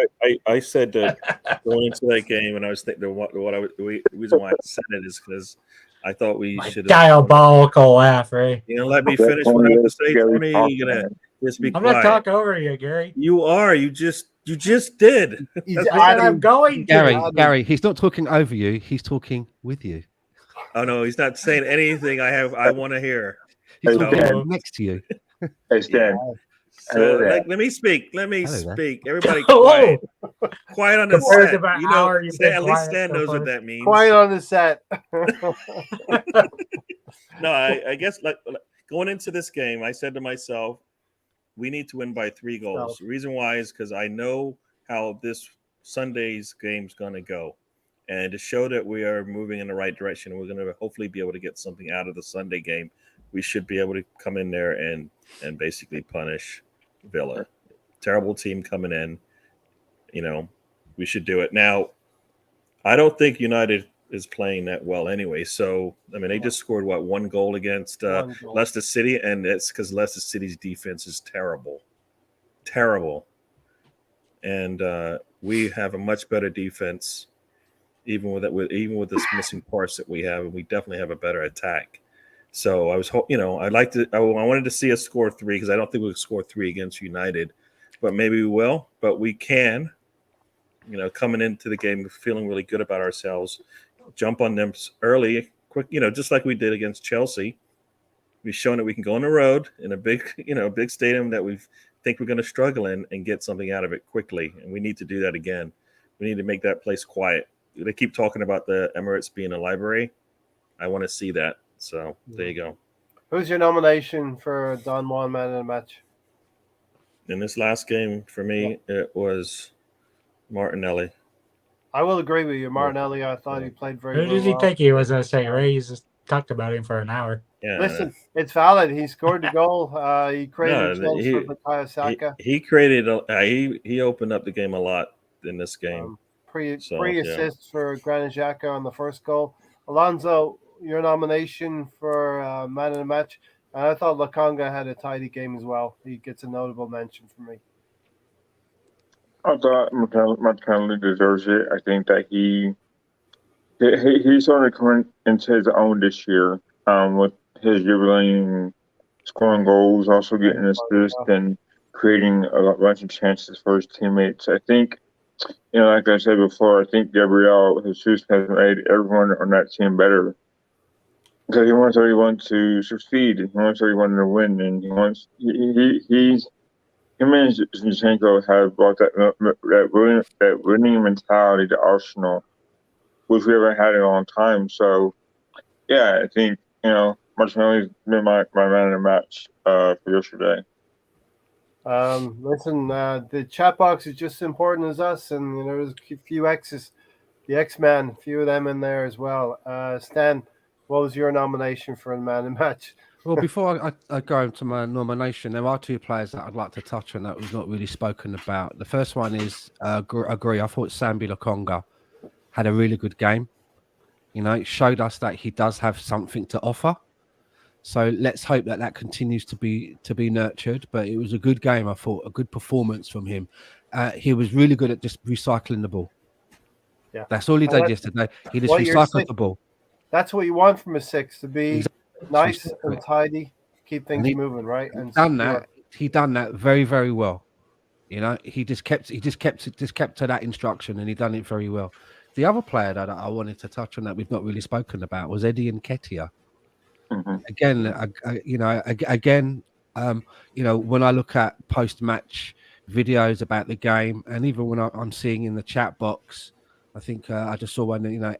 I said that going into that game, and I was thinking the reason why I said it is because I thought we should have diabolical laugh, right? Let me finish what I have to say, Tony. You're gonna just be quiet. I'm not talking over you, Gary. You are. You just did. I'm going to. Gary, he's not talking over you. He's talking with you. Oh no, he's not saying anything. I want to hear. He's talking next to you. Hey, Stan. So, let me speak. Everybody, quiet. Quiet on the set. At least Stan knows what that means. Quiet on the set. No, I guess going into this game, I said to myself, we need to win by 3 goals. The reason why is because I know how this Sunday's game's going to go. And to show that we are moving in the right direction, we're going to hopefully be able to get something out of the Sunday game. We should be able to come in there and basically punish Villa. Terrible team coming in. We should do it. Now, I don't think United is playing that well anyway. So, they just scored, 1 goal against Leicester City, and it's because Leicester City's defense is terrible. Terrible. And we have a much better defense, even with this missing parts that we have, and we definitely have a better attack. So I was, I wanted to see us score 3 because I don't think we'll score 3 against United, but maybe we will. But we can, coming into the game feeling really good about ourselves, jump on them early, quick, just like we did against Chelsea. We've shown that we can go on the road in a big stadium that we think we're going to struggle in and get something out of it quickly, and we need to do that again. We need to make that place quiet. They keep talking about the Emirates being a library. I want to see that. So there you go. Who's your nomination for Don Juan Man of the Match? In this last game, for me, it was Martinelli. I will agree with you. Martinelli, I thought he played very well. Who did he think he was going to say? Ray just talked about him for an hour. Yeah. Listen, it's valid. He scored the goal. He created a chance for Bukayo Saka. He created. He opened up the game a lot in this game. Three assists for Granit Xhaka on the first goal. Alonso, your nomination for Man of the Match. And I thought Lokonga had a tidy game as well. He gets a notable mention for me. I thought Martinelli deserves it. I think that he's sort of coming into his own this year with his dribbling, scoring goals, also getting assists and creating a bunch of chances for his teammates. I think, like I said before, I think Gabriel Jesus has made everyone on that team better. Because he wants everyone to succeed. He wants everyone to win, and him and Zinchenko have brought that winning mentality to Arsenal, which we haven't had in a long time. So, yeah, I think Martinelli's been my man of the match for yesterday. Listen, the chat box is just as important as us, and there's a few X's, the X-Men, a few of them in there as well. Stan, what was your nomination for the man of the match? Well, before I go into my nomination, there are two players that I'd like to touch on that we've not really spoken about. The first one is agree. I thought Samba Lokonga had a really good game. It showed us that he does have something to offer. So let's hope that continues to be nurtured. But it was a good game. I thought a good performance from him. He was really good at just recycling the ball. Yeah, that's all he did yesterday. He just recycled the ball. That's what you want from a six, to be nice and tidy, keep things moving, right? And he done that very, very well. He just kept to that instruction, and he done it very well. The other player that I wanted to touch on that we've not really spoken about was Eddie Nketiah. Mm-hmm. Again, when I look at post-match videos about the game, and even when I'm seeing in the chat box, I think I just saw one.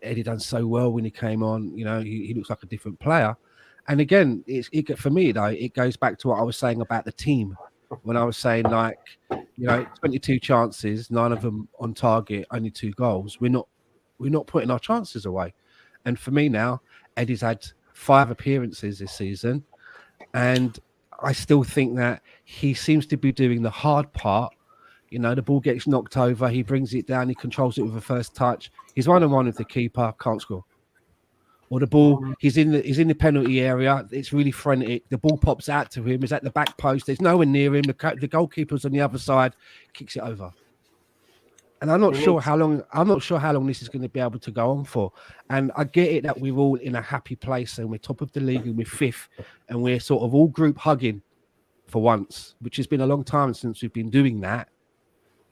Eddie done so well when he came on. He looks like a different player. And again, for me though, it goes back to what I was saying about the team. When I was saying 22 chances, 9 of them on target, only 2 goals. We're not putting our chances away. And for me now, Eddie's had 5 appearances this season, and I still think that he seems to be doing the hard part. The ball gets knocked over, he brings it down, he controls it with a first touch. He's 1-on-1 with the keeper, can't score. Or the ball, he's in the penalty area. It's really frantic. The ball pops out to him. He's at the back post. There's no one near him. The goalkeeper's on the other side, kicks it over. And I'm not sure how long. I'm not sure how long this is going to be able to go on for. And I get it that we're all in a happy place and we're top of the league and we're 5th, and we're sort of all group hugging for once, which has been a long time since we've been doing that.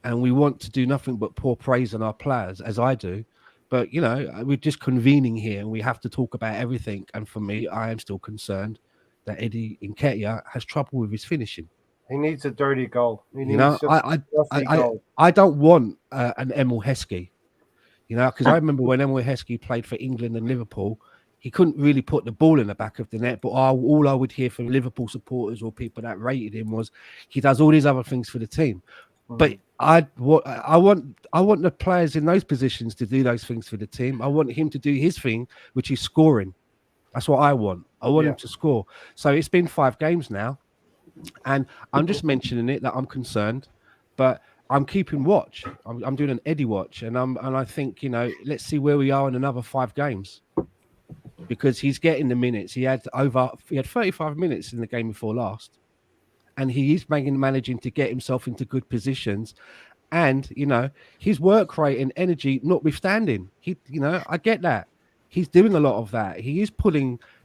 And we want to do nothing but pour praise on our players, as I do. But, we're just convening here and we have to talk about everything. And for me, I am still concerned that Eddie Nketiah has trouble with his finishing. He needs a dirty goal. I don't want an Emil Heskey, because I remember when Emil Heskey played for England and Liverpool, he couldn't really put the ball in the back of the net. But all I would hear from Liverpool supporters or people that rated him was he does all these other things for the team. But I want the players in those positions to do those things for the team. I want him to do his thing, which is scoring. That's what I want. I want him to score. So it's been 5 games now, and I'm just mentioning it that I'm concerned, but I'm keeping watch. I'm doing an Eddie watch, and I think let's see where we are in another 5 games, because he's getting the minutes. He had 35 minutes in the game before last. And he is managing to get himself into good positions, and his work rate and energy notwithstanding, I get that he's doing a lot of that. He is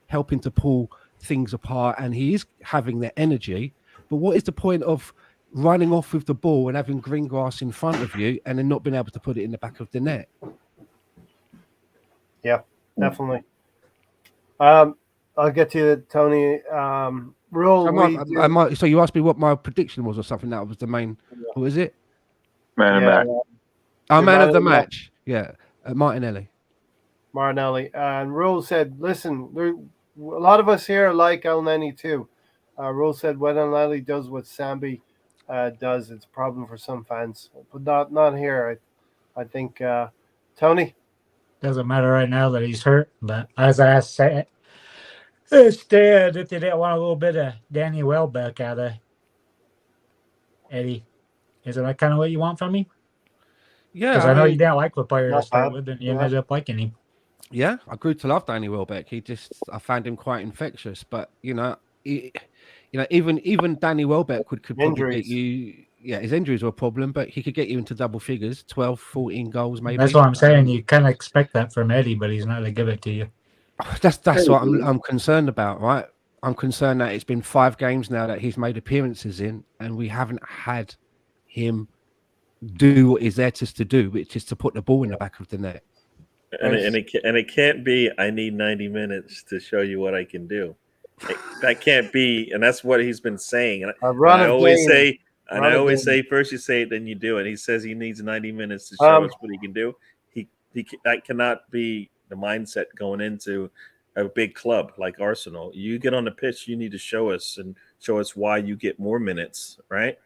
helping to pull things apart, and he is having the energy. But what is the point of running off with the ball and having green grass in front of you, and then not being able to put it in the back of the net? Yeah, definitely. I'll get to you, Tony. So you asked me what my prediction was or something. That was the main. What is it? Man of the match. Man of the match. Yeah, Martinelli. And Rule said, "Listen, a lot of us here like El Neni too." Rule said, "When El Neni does what Samba does, it's a problem for some fans, but not here." I think Tony. Doesn't matter right now that he's hurt, but as I said. Instead, if they didn't want a little bit of Danny Welbeck out of Eddie, isn't that kind of what you want from me? Yeah, because I know you didn't like the player to start with, and you ended up liking him. Yeah, I grew to love Danny Welbeck. I found him quite infectious. But even Danny Welbeck could probably get you. Yeah, his injuries were a problem, but he could get you into double figures, 12, 14 goals maybe. That's what I'm saying. You kind of expect that from Eddie, but he's not going to give it to you. That's what I'm concerned about, right? I'm concerned that it's been 5 games now that he's made appearances in, and we haven't had him do what he's there to do, which is to put the ball in the back of the net. And it can't be, I need 90 minutes to show you what I can do. That can't be, and that's what he's been saying. And I always say, first you say it, then you do it. He says he needs 90 minutes to show us what he can do. That cannot be the mindset going into a big club like Arsenal. You get on the pitch, you need to show us why you get more minutes, right?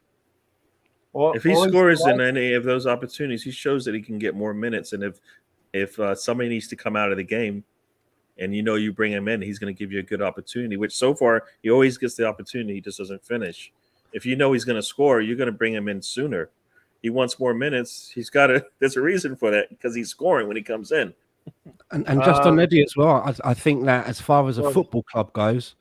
If he scores in any of those opportunities, he shows that he can get more minutes. And if somebody needs to come out of the game, and you bring him in, he's going to give you a good opportunity. Which so far he always gets the opportunity, he just doesn't finish. If you know he's going to score, you're going to bring him in sooner. He wants more minutes. He's got to. There's a reason for that because he's scoring when he comes in. And just on Eddie as well, I think that as far as a football club goes,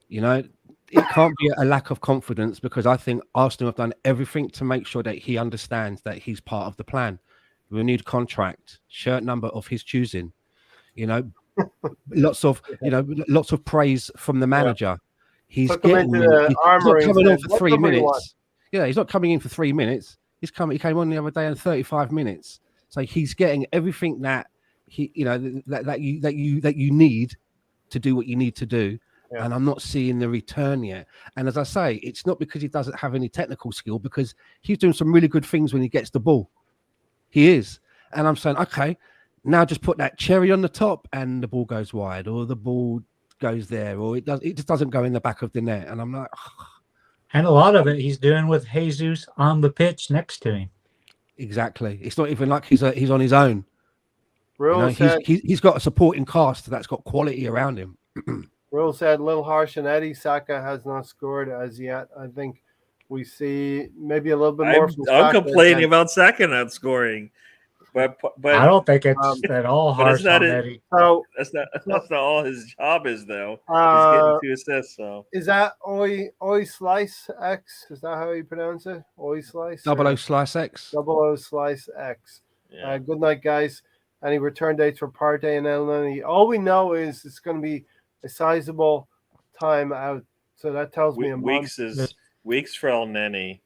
it can't be a lack of confidence, because I think Arsenal have done everything to make sure that he understands that he's part of the plan. Renewed contract, shirt number of his choosing, lots of praise from the manager. He's not coming on for 3 minutes. Yeah, he's not coming in for 3 minutes. He came on the other day in 35 minutes. So he's getting everything that that you need to do what you need to do. Yeah. And I'm not seeing the return yet. And as I say, it's not because he doesn't have any technical skill, because he's doing some really good things when he gets the ball. He is. And I'm saying, okay, now just put that cherry on the top and the ball goes wide, or the ball goes there, or it just doesn't go in the back of the net. And I'm like, and a lot of it he's doing with Jesus on the pitch next to him. Exactly. It's not even like he's on his own. He's got a supporting cast that's got quality around him. Will said, a little harsh on Eddie. Saka has not scored as yet. I think we see maybe a little bit more from Saka. I'm complaining about Saka not scoring. But I don't think it's at all harsh on Eddie. So that's not all his job is, though. He's getting 2 assists. So is that Oi Slice X? Is that how you pronounce it? Oi Slice? 00 Slice X. 00 Slice X. Yeah. Good night, guys. Any return dates for Partey and El? All we know is it's going to be a sizable time out. So that tells me a weeks for El Neni.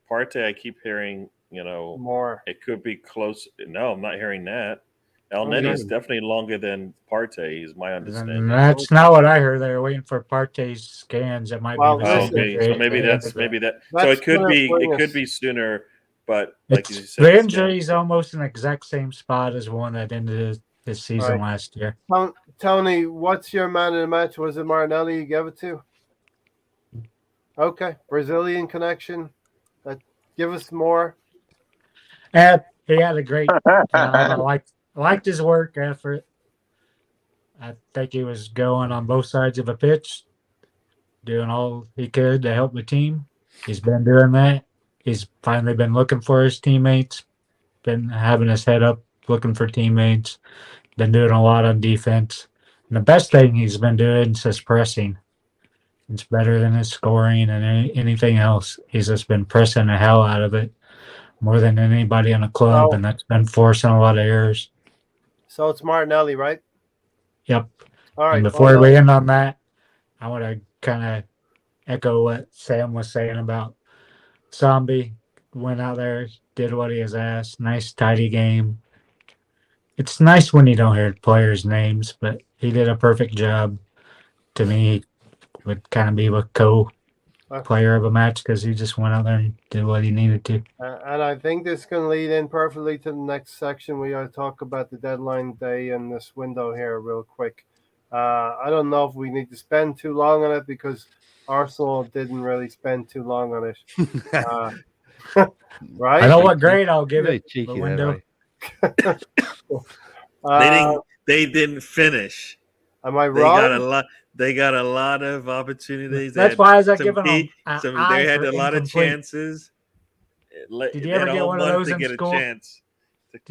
Partey, I keep hearing. More. It could be close. No, I'm not hearing that. El Neni is definitely longer than Partey, is my understanding. That's not what I heard. They're waiting for Partey's scans. It might be. Okay. So maybe that's so it could be sooner, but like you said, the injury is almost in the exact same spot as one that ended his season last year. Tony, what's your man in the match? Was it Martinelli you gave it to? Okay, Brazilian connection. Give us more. And he had a great. I liked his work effort. I think he was going on both sides of the pitch, doing all he could to help the team. He's been doing that. He's finally been looking for his teammates. Been having his head up, looking for teammates. Been doing a lot on defense. And the best thing he's been doing is his pressing. It's better than his scoring and anything else. He's just been pressing the hell out of it. More than anybody in the club, and that's been forcing a lot of errors. So it's Martinelli, right? Yep. All right. And before we end on that, I want to kind of echo what Sam was saying about Samba. Went out there, did what he was asked. Nice, tidy game. It's nice when you don't hear players' names, but he did a perfect job. To me, he would kind of be a player of a match because he just went out there and did what he needed to. And I think this can lead in perfectly to the next section. We got to talk about the deadline day and this window here real quick. I don't know if we need to spend too long on it because Arsenal didn't really spend too long on it. Right? I know what grade I'll give it. Cheeky, the window. They didn't finish. Am I wrong? They got a lot of opportunities. That's why I was giving them. They had a lot of chances. Did you ever get one of those in school? Did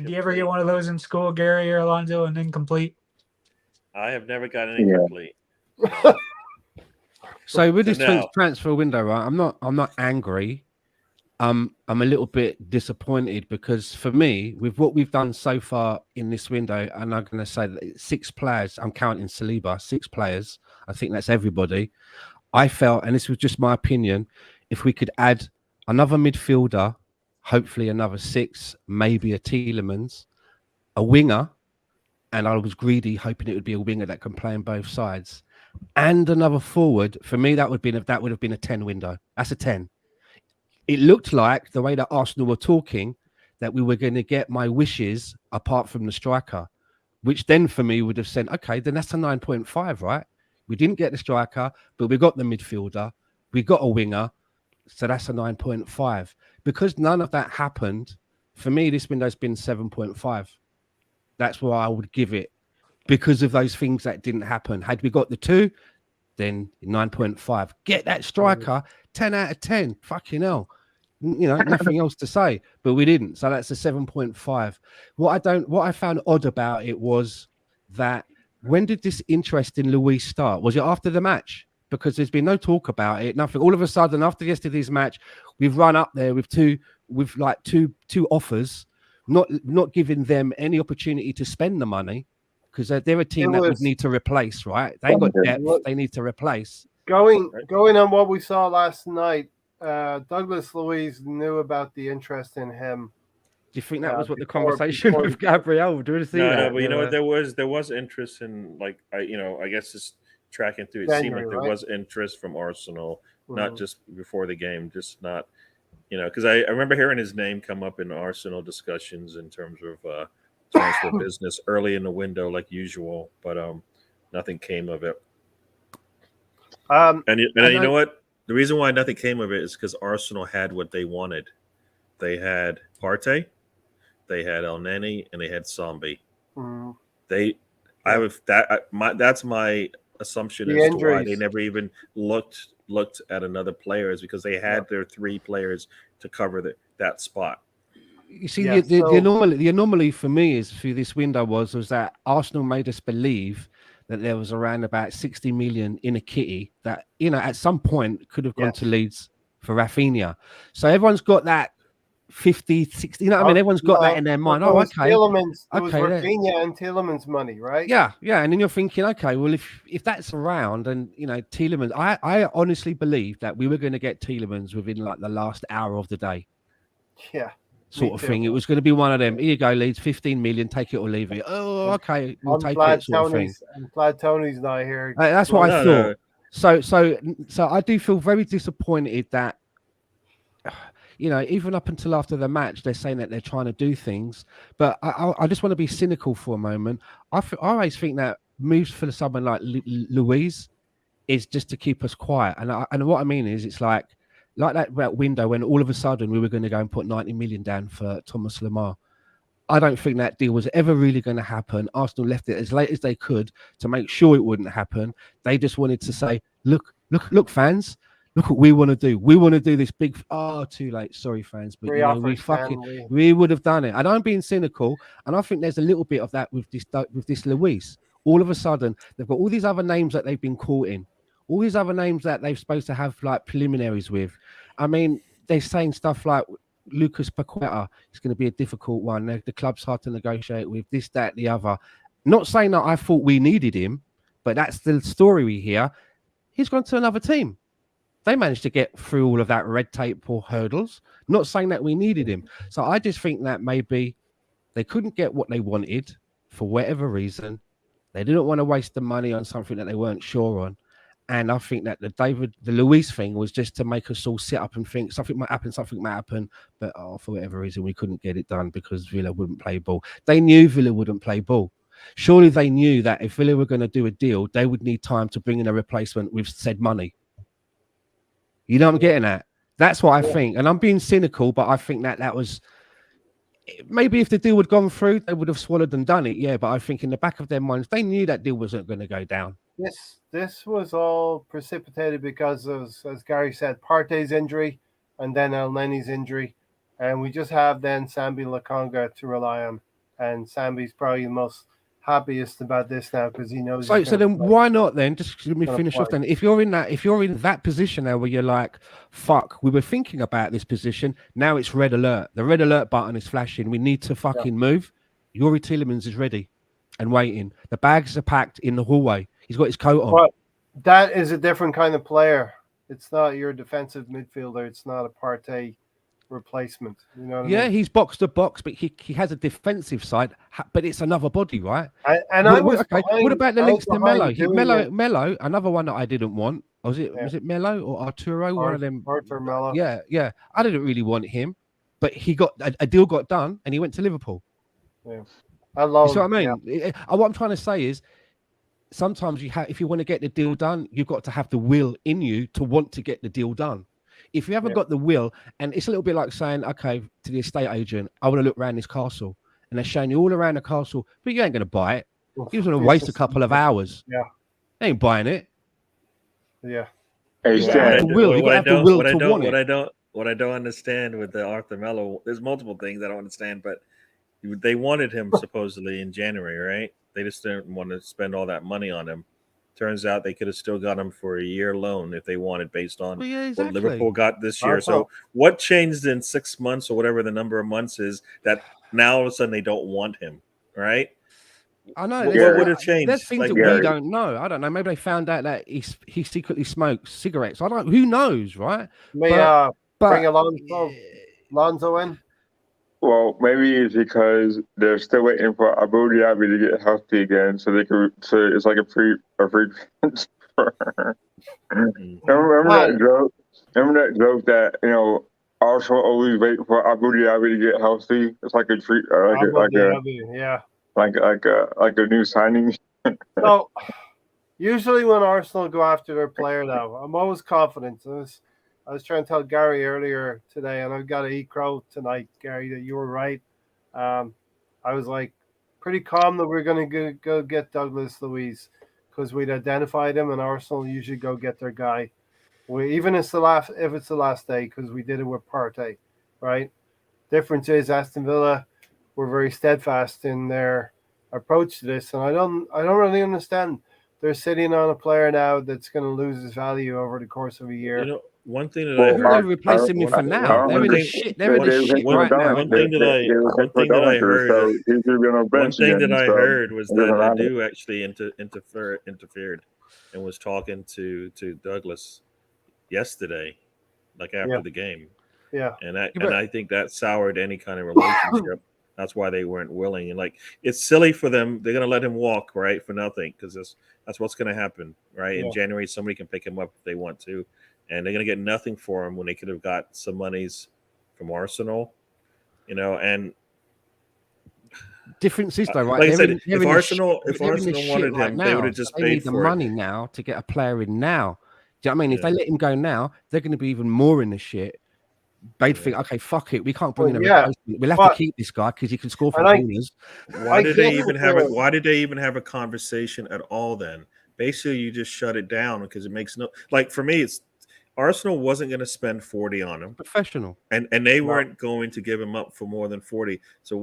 you ever get one of those in school, Gary or Alonso, and incomplete? I have never gotten an incomplete. So with this transfer window, right? I'm not angry. I'm a little bit disappointed because for me, with what we've done so far in this window, and I'm going to say that 6 players, I'm counting Saliba, 6 players. I think that's everybody. I felt, and this was just my opinion, if we could add another midfielder, hopefully another 6, maybe a Tielemans, a winger, and I was greedy, hoping it would be a winger that can play on both sides, and another forward. For me, that would have been a 10 window. That's a 10. It looked like the way that Arsenal were talking that we were going to get my wishes apart from the striker. which then for me would have said, okay, then that's a 9.5, right? We didn't get the striker, but we got the midfielder, we got a winger, so that's a 9.5. Because none of that happened, for me, this window's been 7.5. That's where I would give it, because of those things that didn't happen. Had we got the 2, then 9.5. Get that striker, 10 out of 10. Fucking hell. Nothing else to say, but we didn't. So that's a 7.5. What I found odd about it was that when did this interest in Luis start? Was it after the match? Because there's been no talk about it, nothing. All of a sudden, after yesterday's match, we've run up there with two offers, not giving them any opportunity to spend the money, because they're a team that would need to replace, right? They ain't got depth, they need to replace. Going on what we saw last night, Douglas Luiz knew about the interest in him. Do you think that was what the conversation with Gabriel? Do you see that? No, but you know what? There was interest in, like, I guess just tracking through. It seemed like there was interest from Arsenal, not just before the game, just not, because I remember hearing his name come up in Arsenal discussions in terms of transfer business early in the window, like usual, but nothing came of it. And you know what? The reason why nothing came of it is because Arsenal had what they wanted. They had Partey, they had El Neni, and they had Samba. That's my assumption as to why they never even looked at another player, is because they had their 3 players to cover that spot. You see, the anomaly for me is through this window was that Arsenal made us believe that there was around about 60 million in a kitty that, at some point could have gone to Leeds for Rafinha. So everyone's got that 50, 60, what I mean? Everyone's got that in their mind. Oh, okay. It was Rafinha and Tielemans' money, right? Yeah. And then you're thinking, okay, well, if that's around, and, Tielemans, I honestly believe that we were going to get Tielemans within like the last hour of the day. Yeah. Sort of thing. It was going to be one of them. Here you go, Leeds, 15 million, take it or leave it. Oh, okay, we'll take it, sort of thing. I'm glad Tony's not here. That's what I thought. So I do feel very disappointed that, even up until after the match, they're saying that they're trying to do things. But I just want to be cynical for a moment. I always think that moves for someone like Luiz is just to keep us quiet. And what I mean is, it's like that window when all of a sudden we were going to go and put 90 million down for Thomas Lemar. I don't think that deal was ever really going to happen. Arsenal left it as late as they could to make sure it wouldn't happen. They just wanted to say, look, fans, look what we want to do. We want to do this big. Oh, too late. Sorry, fans, but we would have done it. And I'm being cynical, and I think there's a little bit of that with this Luis. All of a sudden, they've got all these other names that they've been caught in. All these other names that they're supposed to have like preliminaries with. I mean, they're saying stuff like Lucas Paqueta is going to be a difficult one. The club's hard to negotiate with, this, that, the other. Not saying that I thought we needed him, but that's the story we hear. He's gone to another team. They managed to get through all of that red tape or hurdles. Not saying that we needed him. So I just think that maybe they couldn't get what they wanted for whatever reason. They didn't want to waste the money on something that they weren't sure on. And I think that the Luis thing was just to make us all sit up and think something might happen. But for whatever reason, we couldn't get it done because Villa wouldn't play ball. They knew Villa wouldn't play ball. Surely they knew that if Villa were going to do a deal, they would need time to bring in a replacement with said money. You know what I'm getting at? That's what I think. And I'm being cynical, but I think that was... Maybe if the deal had gone through, they would have swallowed and done it. Yeah, but I think in the back of their minds, they knew that deal wasn't going to go down. This was all precipitated because of, as Gary said, Partey's injury and then El Neni's injury. And we just have then Sambi Lokonga to rely on. And Sambi's probably the most happiest about this now because he knows. So then why not then? Just let me finish off then. If you're in that position now where you're like, fuck, we were thinking about this position. Now it's red alert. The red alert button is flashing. We need to fucking move. Youri Tielemans is ready and waiting. The bags are packed in the hallway. He's got his coat on. But that is a different kind of player. It's not your defensive midfielder. It's not a Partey replacement. You know what I mean? He's box to box, but he has a defensive side, but it's another body, right? What about the links to Mello? Mello, another one that I didn't want. Was it Mello or Arturo? One of them. Arthur Mello. Yeah. I didn't really want him, but he got a deal got done and he went to Liverpool. Yeah. I love. You see what I Yeah. mean? What I'm trying to say is, sometimes if you want to get the deal done, you've got to have the will in you to want to get the deal done. If you haven't got the will, and it's a little bit like saying, okay, to the estate agent, I want to look around this castle, and they're showing you all around the castle, but you ain't going to buy it. You're going to waste a couple of hours. Yeah. They ain't buying it. Yeah. Hey, You Stan, have the will. You got to have the will to want it. What I don't understand with the Arthur Mello, there's multiple things I don't understand, but they wanted him supposedly in January, right? They just didn't want to spend all that money on him. Turns out they could have still got him for a year loan if they wanted, based on what Liverpool got this year. So what changed in 6 months or whatever the number of months is that now all of a sudden they don't want him, right? I know. What would have changed? There's things that we don't know. I don't know. Maybe they found out that he secretly smokes cigarettes. I don't. Who knows, right? May bring Alonso in. Well, maybe it's because they're still waiting for Abu Dhabi to get healthy again, so they could. So it's like a free transfer. Remember that joke? Remember that joke that Arsenal always wait for Abu Dhabi to get healthy? It's like a treat, like a new signing. So usually when Arsenal go after their player, now I'm always confident. I was trying to tell Gary earlier today, and I've got to eat crow tonight, Gary, that you were right. I was like pretty calm that we're going to go get Douglas Luiz because we'd identified him, and Arsenal usually go get their guy. Even if it's the last day, because we did it with Partey, right? Difference is Aston Villa were very steadfast in their approach to this, and I don't really understand. They're sitting on a player now that's going to lose his value over the course of a year. One thing that I heard, replacing him for now. They're in the shit. They're in the shit right now. One thing that I heard was that Edu actually interfered and was talking to Douglas yesterday, like after the game. Yeah, and I think that soured any kind of relationship. That's why they weren't willing. And it's silly for them. They're going to let him walk, right, for nothing, because that's what's going to happen, right? In January, somebody can pick him up if they want to, and they're going to get nothing for him when they could have got some monies from Arsenal, and difference is though, right? Like I said, if Arsenal wanted him, they would have just paid need the money now to get a player in now. Do you know what I mean? If they let him go now, they're going to be even more in the shit. They'd think, okay, fuck it, we can't bring in a replacement. We'll have to keep this guy because he can score from corners. Why did they even have a conversation at all then? Basically, you just shut it down because it makes no, for me, it's Arsenal wasn't going to spend 40 on him. Professional. And they weren't going to give him up for more than 40. So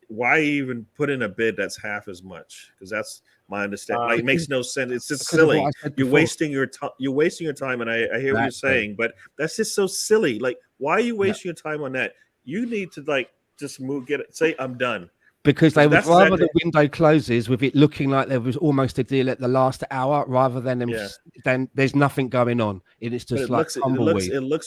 why even put in a bid that's half as much? Because that's my understanding. It makes no sense. It's just silly. You're wasting your time. And I hear what you're saying, but that's just so silly. Why are you wasting your time on that? You need to just move, say I'm done. Because they would rather the window closes with it looking like there was almost a deal at the last hour, rather than then there's nothing going on. It's just it looks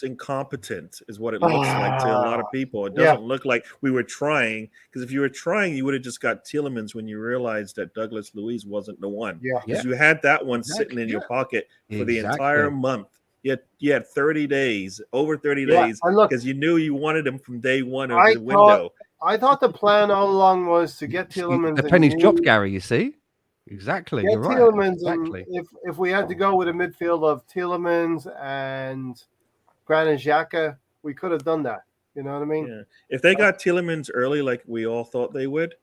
incompetent, is what it looks like to a lot of people. It doesn't look like we were trying. Because if you were trying, you would have just got Tielemans when you realized that Douglas Luiz wasn't the one. Because you had that one sitting in your pocket for the entire month. You had 30 days, over 30 days, because you knew you wanted him from day one of the window. I thought the plan all along was to get Tielemans. The penny's dropped, Gary. You see, exactly. You're right. Tielemans, exactly. If we had to go with a midfield of Tielemans and Granit Xhaka, we could have done that. You know what I mean? Yeah. If they got Tielemans early, like we all thought they would,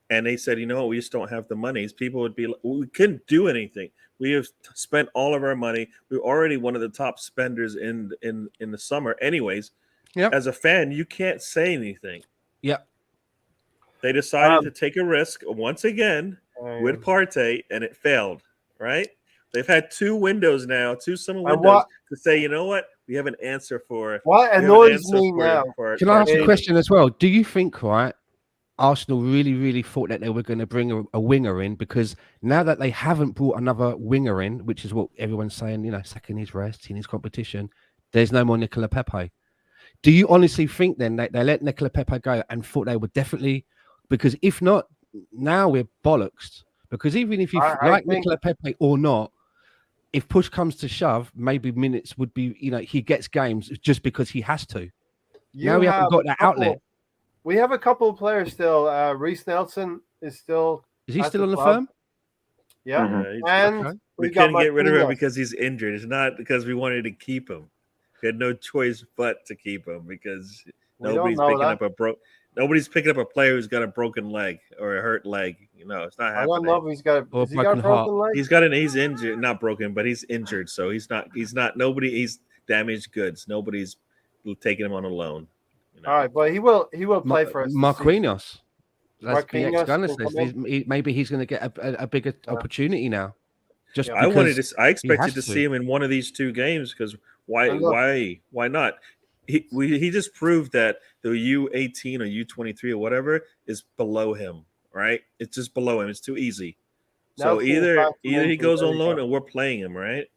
and they said, we just don't have the monies, people would be like, we couldn't do anything. We have spent all of our money. We're already one of the top spenders in the summer, anyways. Yep. As a fan, you can't say anything. Yep. They decided to take a risk once again with Partey, and it failed, right? They've had two summer windows to say, you know what? We have an answer for. What annoys me now? Can I ask a question as well? Do you think, Arsenal really, really thought that they were going to bring a winger in? Because now that they haven't brought another winger in, which is what everyone's saying, second his rest, in his competition, there's no more Nicola Pepe. Do you honestly think then that they let Nicola Pepe go and thought they would definitely? Because if not, now we're bollocks. Because even if you like Nicola Pepe or not, if push comes to shove, maybe minutes would be, he gets games just because he has to. Now we haven't got that outlet. we have a couple of players still. Reece Nelson is still. Is he at still on the club. firm? Yeah, Mhm. Yeah, he's- and Okay. we got couldn't get rid of him Marquinhos. because he's injured. It's not because we wanted to keep him. We had no choice but to keep him because We don't know that. nobody's picking up a player who's got a broken leg or a hurt leg. You know, it's not I don't happening. know if he's got. Or Has he got a broken heart. broken leg? He's injured, not broken, but he's injured. So he's he's damaged goods. Nobody's taking him on a loan. You know? All right, but he will play for us. this season. Marquinhos. That's Marquinhos BX can come in. Maybe he's going to get a bigger opportunity now. Just Yeah. because I expected to has to. see him in one of these two games because And look- why not? He just proved that the U18 or U23 or whatever is below him, right? It's just below him. It's too easy. Now So it's being either back from he injury. goes There on you loan go. or we're playing him, right?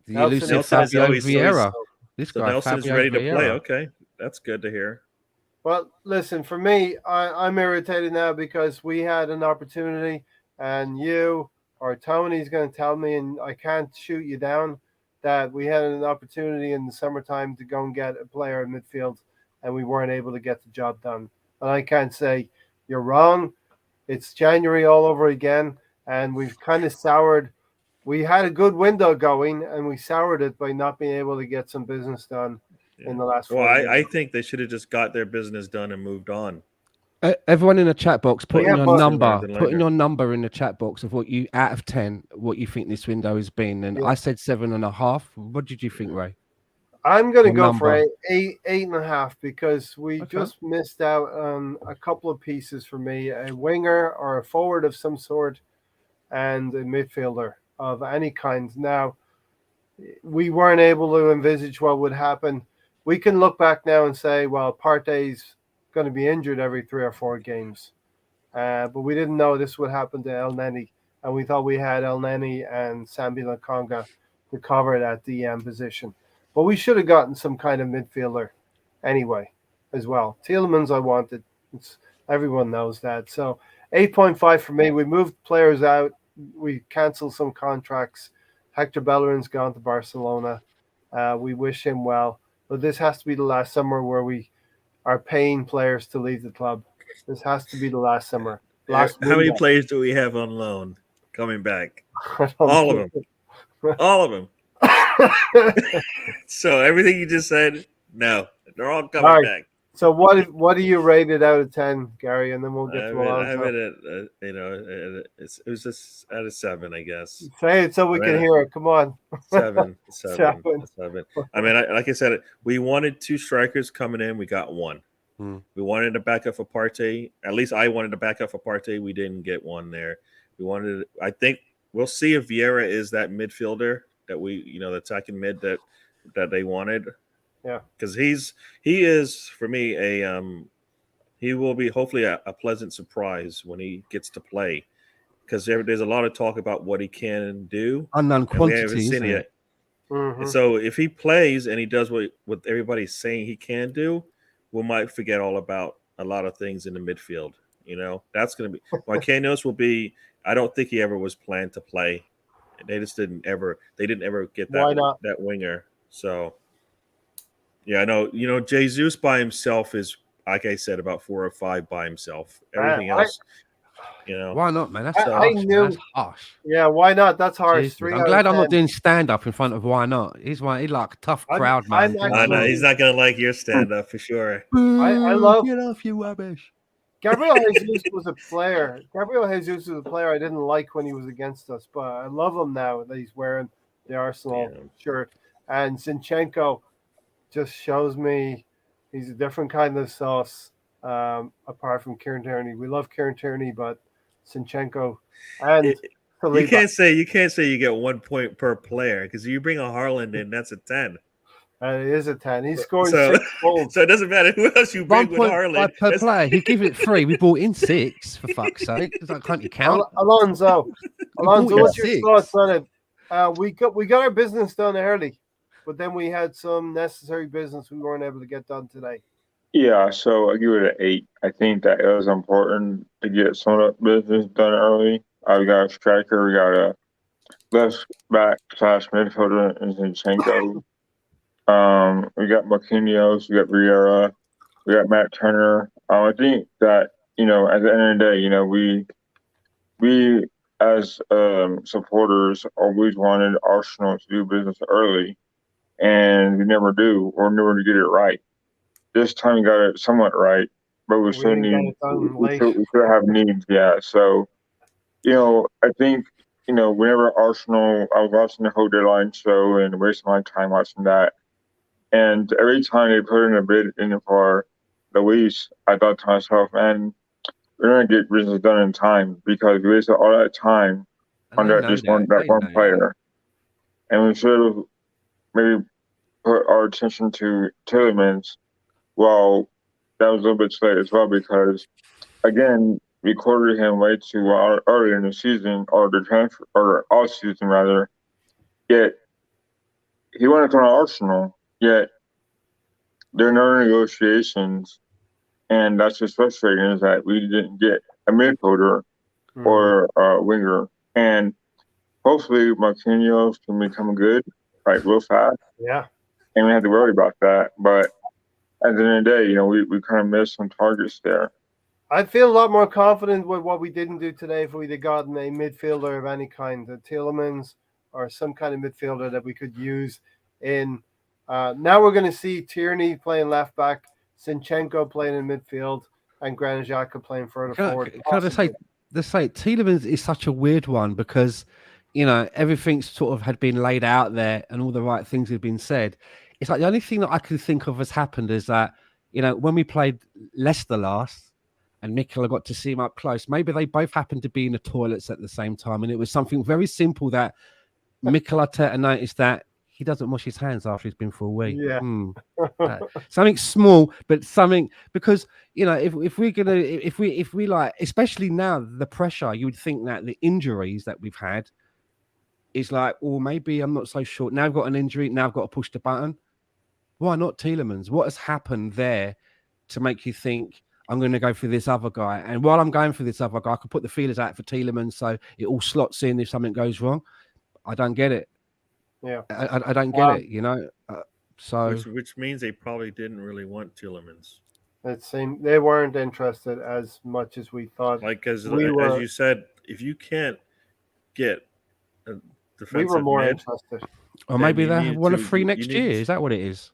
the Nelson elusive Nelson is Fabio always- so Vieira. This So guy, Nelson is Fabio ready to Vieira. play. Okay, that's good to hear. Well, listen, for me, I'm irritated now because we had an opportunity, and you or Tony's going to tell me, and I can't shoot you down, that we had an opportunity in the summertime to go and get a player in midfield, and we weren't able to get the job done. And I can't say you're wrong. It's January all over again, and we've kind of soured. We had a good window going, and we soured it by not being able to get some business done in the last 4 Well, days. I think they should have just got their business done and moved on. Everyone in the chat box, put in yeah, your but- number, Sooner than put in later. your number in the chat box of what you out of 10, what you think this window has been. And Yeah. I said 7.5. What did you think, Ray? I'm going to Your go for number. eight and a half because we Okay. just missed out on a couple of pieces for me: a winger or a forward of some sort, and a midfielder of any kind. Now, we weren't able to envisage what would happen. We can look back now and say, well, Partey's going to be injured every 3 or 4 games, but we didn't know this would happen to El Neni, and we thought we had El Neni and Sambi Lakonga to cover that DM position. But we should have gotten some kind of midfielder anyway as well. Tielemans I wanted. Everyone knows that. So 8.5 for me. We moved players out. We canceled some contracts. Hector Bellerin's gone to Barcelona. We wish him well. But this has to be the last summer where we are paying players to leave the club. This has to be the last summer. Last How many window. players do we have on loan coming back? I don't All of know. them. All of them. So everything you just said, no, they're all coming All right. back. So what do you rate it out of 10, Gary? And then we'll get to I have Alonso. it at it was just at a 7, I guess. Say it so we can hear it. Come on. 7. Seven. I mean, like I said, we wanted 2 strikers coming in. We got 1. We wanted a backup for Partey. At least I wanted a backup for Partey. We didn't get one there. I think we'll see if Vieira is that midfielder that the attacking mid that they wanted. Yeah, because he is for me he will be hopefully a pleasant surprise when he gets to play, because there's a lot of talk about what he can do. Unknown and we haven't quantities. seen it yet. Mhm. And so if he plays and he does what everybody's saying he can do, we might forget all about a lot of things in the midfield. That's going to be Marquinhos will be. I don't think he ever was planned to play. They just didn't ever get Why not? that winger. So yeah, I know. Jesus by himself is, like I said, about 4 or 5 by himself. Everything else, Why not, man? That's I harsh. knew- Man. That's harsh. Yeah, why not? That's harsh. Jesus. 3 I'm out glad of I'm not 10. doing stand up in front of Why Not. He's like a tough I'm- crowd, man. I'm I know actually- he's not going to like your stand up for sure. I love- Get off, you rubbish. Gabriel Jesus was a player. Gabriel Jesus was a player I didn't like when he was against us, but I love him now that he's wearing the Arsenal Yeah. shirt. And Zinchenko just shows me he's a different kind of sauce. Apart from Kieran Tierney, we love Kieran Tierney, but Zinchenko and You Saliba. can't say you get 1 point per player, because you bring a Haaland in, that's a 10. It is a 10. He's scoring So- 6 goals. So it doesn't matter who else you bring with 1.5 Haaland. per That's- player. He give it 3. We bought in 6, for fuck's sake. Can't you count? Alonso, bought what's you your 6. thoughts on it? We got our business done early, but then we had some necessary business we weren't able to get done today. Yeah, so I give it an 8. I think that it was important to get some of the business done early. We got a striker, we got a left back / midfielder in Zinchenko. We got Marquinhos, we got Vieira, we got Matt Turner. I think that at the end of the day, we as supporters always wanted Arsenal to do business early, and we never do, or never get it right. This time we got it somewhat right, but we still didn't get need it done we late. still have needs. Yeah, so I think whenever Arsenal, I was watching the whole deadline show and wasting my time watching that, and every time they put in a bid in for Luis, I thought to myself, man, we're gonna get business done in time because we wasted all that time And on they that know just that. one They know player, and we should have maybe put our attention to Tielemans. Well, that was a little bit late as well because again we quoted him way too early in the season or the transfer or all season rather. Yet he wanted to come to Arsenal. Yet there are no negotiations, and that's just frustrating. Is that we didn't get a midfielder or a winger, and hopefully Marquinhos can become good, real fast. Yeah. And we have to worry about that. But at the end of the day, we kind of missed some targets there. I'd feel a lot more confident with what we didn't do today if we'd have gotten a midfielder of any kind, a Tielemans or some kind of midfielder that we could use in. Now we're going to see Tierney playing left back, Zinchenko playing in midfield, and Granit Xhaka playing further forward. Can I just say Tielemans is such a weird one because everything sort of had been laid out there and all the right things had been said. It's like the only thing that I can think of has happened is that when we played Leicester last and Mikel got to see him up close, maybe they both happened to be in the toilets at the same time, and it was something very simple that Mikel Arteta noticed that he doesn't wash his hands after he's been for a week. Yeah. Something small, but something because if we like, especially now the pressure, you would think that the injuries that we've had is like, well, maybe I'm not so sure. Now I've got an injury. Now I've got to push the button. Why not Tielemans? What has happened there to make you think I'm going to go for this other guy? And while I'm going for this other guy, I can put the feelers out for Tielemans so it all slots in if something goes wrong. I don't get it. Yeah, I don't get it. So which means they probably didn't really want Tielemans. It seemed they weren't interested as much as we thought. Like as you said, if you can't get a defensive we were more mid, interested. or maybe they want a free next year. Is that what it is?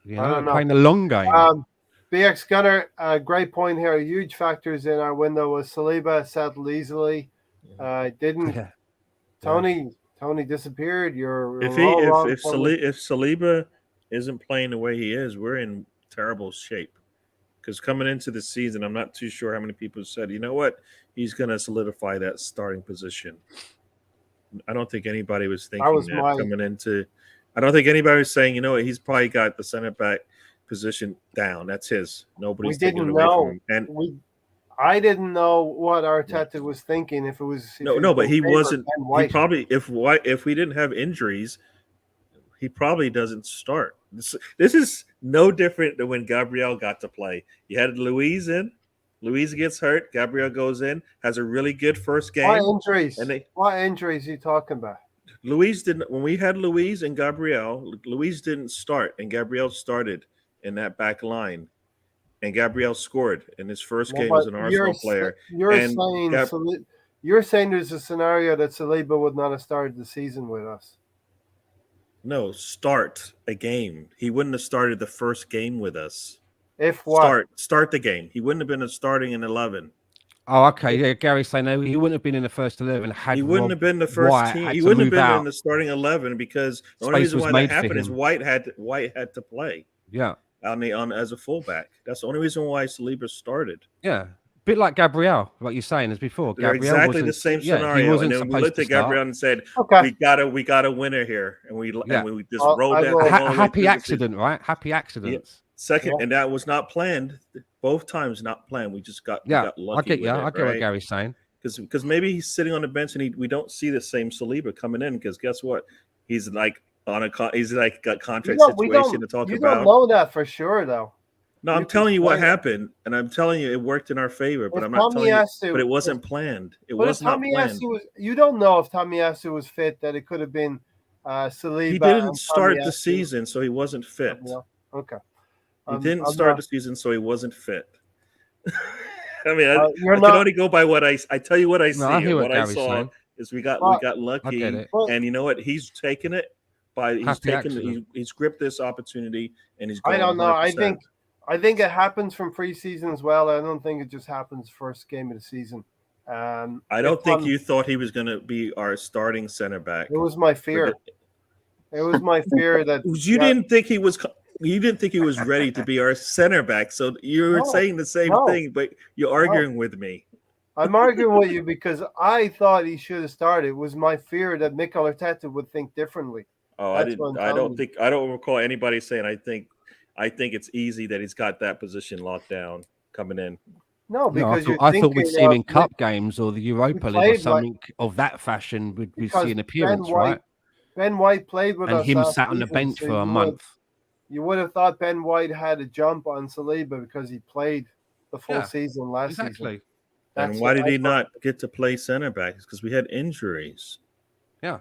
I don't know. Playing the long game. BX Gunner, great point here. Huge factors in our window was Saliba settled easily. Didn't Tony disappeared. If Saliba isn't playing the way he is, we're in terrible shape. Because coming into the season, I'm not too sure how many people said, you know what, he's going to solidify that starting position. I don't think anybody was thinking that coming into. I don't think anybody was saying, you know what, he's probably got the center back position down. That's his. Nobody's taking it away from him. And I didn't know what Arteta was thinking. If it was but he wasn't. He probably if we didn't have injuries, he probably doesn't start. This is no different than when Gabriel got to play. You had Luis in. Luis gets hurt. Gabriel goes in, has a really good first game. What injuries? What injuries are you talking about? Luis didn't. When we had Luis and Gabriel, Luis didn't start, and Gabriel started in that back line. And Gabriel scored in his first game as an Arsenal player. You're saying there's a scenario that Saliba would not have started the season with us. No, start a game. He wouldn't have started the first game with us. If what? Start the game. He wouldn't have been starting in 11. Oh, okay. Yeah, Gary's saying no, he wouldn't have been in the first 11. He wouldn't have been the first team. He wouldn't have been in the starting 11 because the only reason why that happened is White had to play. Yeah. On as a fullback. That's the only reason why Saliba started. Yeah. Bit like Gabriel, like you're saying as before. They're exactly the same scenario. And then we looked at Gabriel and said, we got a winner here. And we just rolled that. A happy accident, right? Happy accidents. Yeah. Second, and that was not planned. Both times not planned. We just got lucky. I get what Gary's saying. Because maybe he's sitting on the bench and we don't see the same Saliba coming in. Because guess what? He's like he's like got contract situation to talk about. You don't know that for sure, though. No, I'm telling you what happened, and I'm telling you it worked in our favor. But I'm not telling you. But it wasn't planned. It was not planned. You don't know if Tomiyasu was fit. That it could have been Saliba. He didn't start the season, so he wasn't fit. Okay. He I'm didn't I'm start not. the season, so he wasn't fit. I mean, You're I can not. only go by what I tell you what I No, I see, hear and what what I Gary's saw saying. is we Well, got I get lucky, it. well, and you know what? He's taken it by Happy accident. he's gripped this opportunity, and he's I going don't know. 100%. I think it happens from preseason as well. I don't think it just happens first game of the season. I If don't think I'm, you thought he was going to be our starting center back. it was my fear. It was my fear that You didn't think he was. You didn't think he was ready to be our center back. So you were no, saying the same no, thing, but you're no. arguing with me. I'm arguing with you because I thought he should have started. It was my fear that Mikel Arteta would think differently. Oh, I That's what didn't. I'm I telling don't you. think. I don't recall anybody saying. I think it's easy that he's got that position locked down coming in. No, No, because you're I thought we'd thinking see him of in cup games or the Europa League or played like something of that fashion. We'd see because an appearance, right? Ben White played with And us him last sat on the season, bench so for a month. you would have thought Ben White had a jump on Saliba because he played the full Yeah, season last season. exactly. And That's why did I he thought. not get to play center back? It's because we had injuries. Yeah.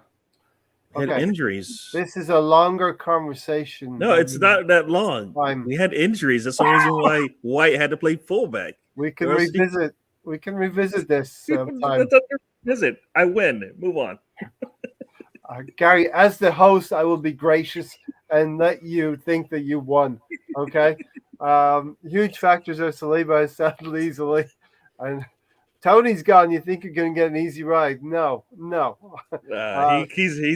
We had Okay. injuries. This is a longer conversation. No, it's not that long. Time. We had injuries. That's the reason why White had to play fullback. We can Or else he- revisit. We can revisit this sometime. That's a visit. I win. Move on. Gary, as the host, I will be gracious and let you think that you won. Okay. Huge factors are Saliba has settled easily, and Tony's gone. You think you're going to get an easy ride? No. He's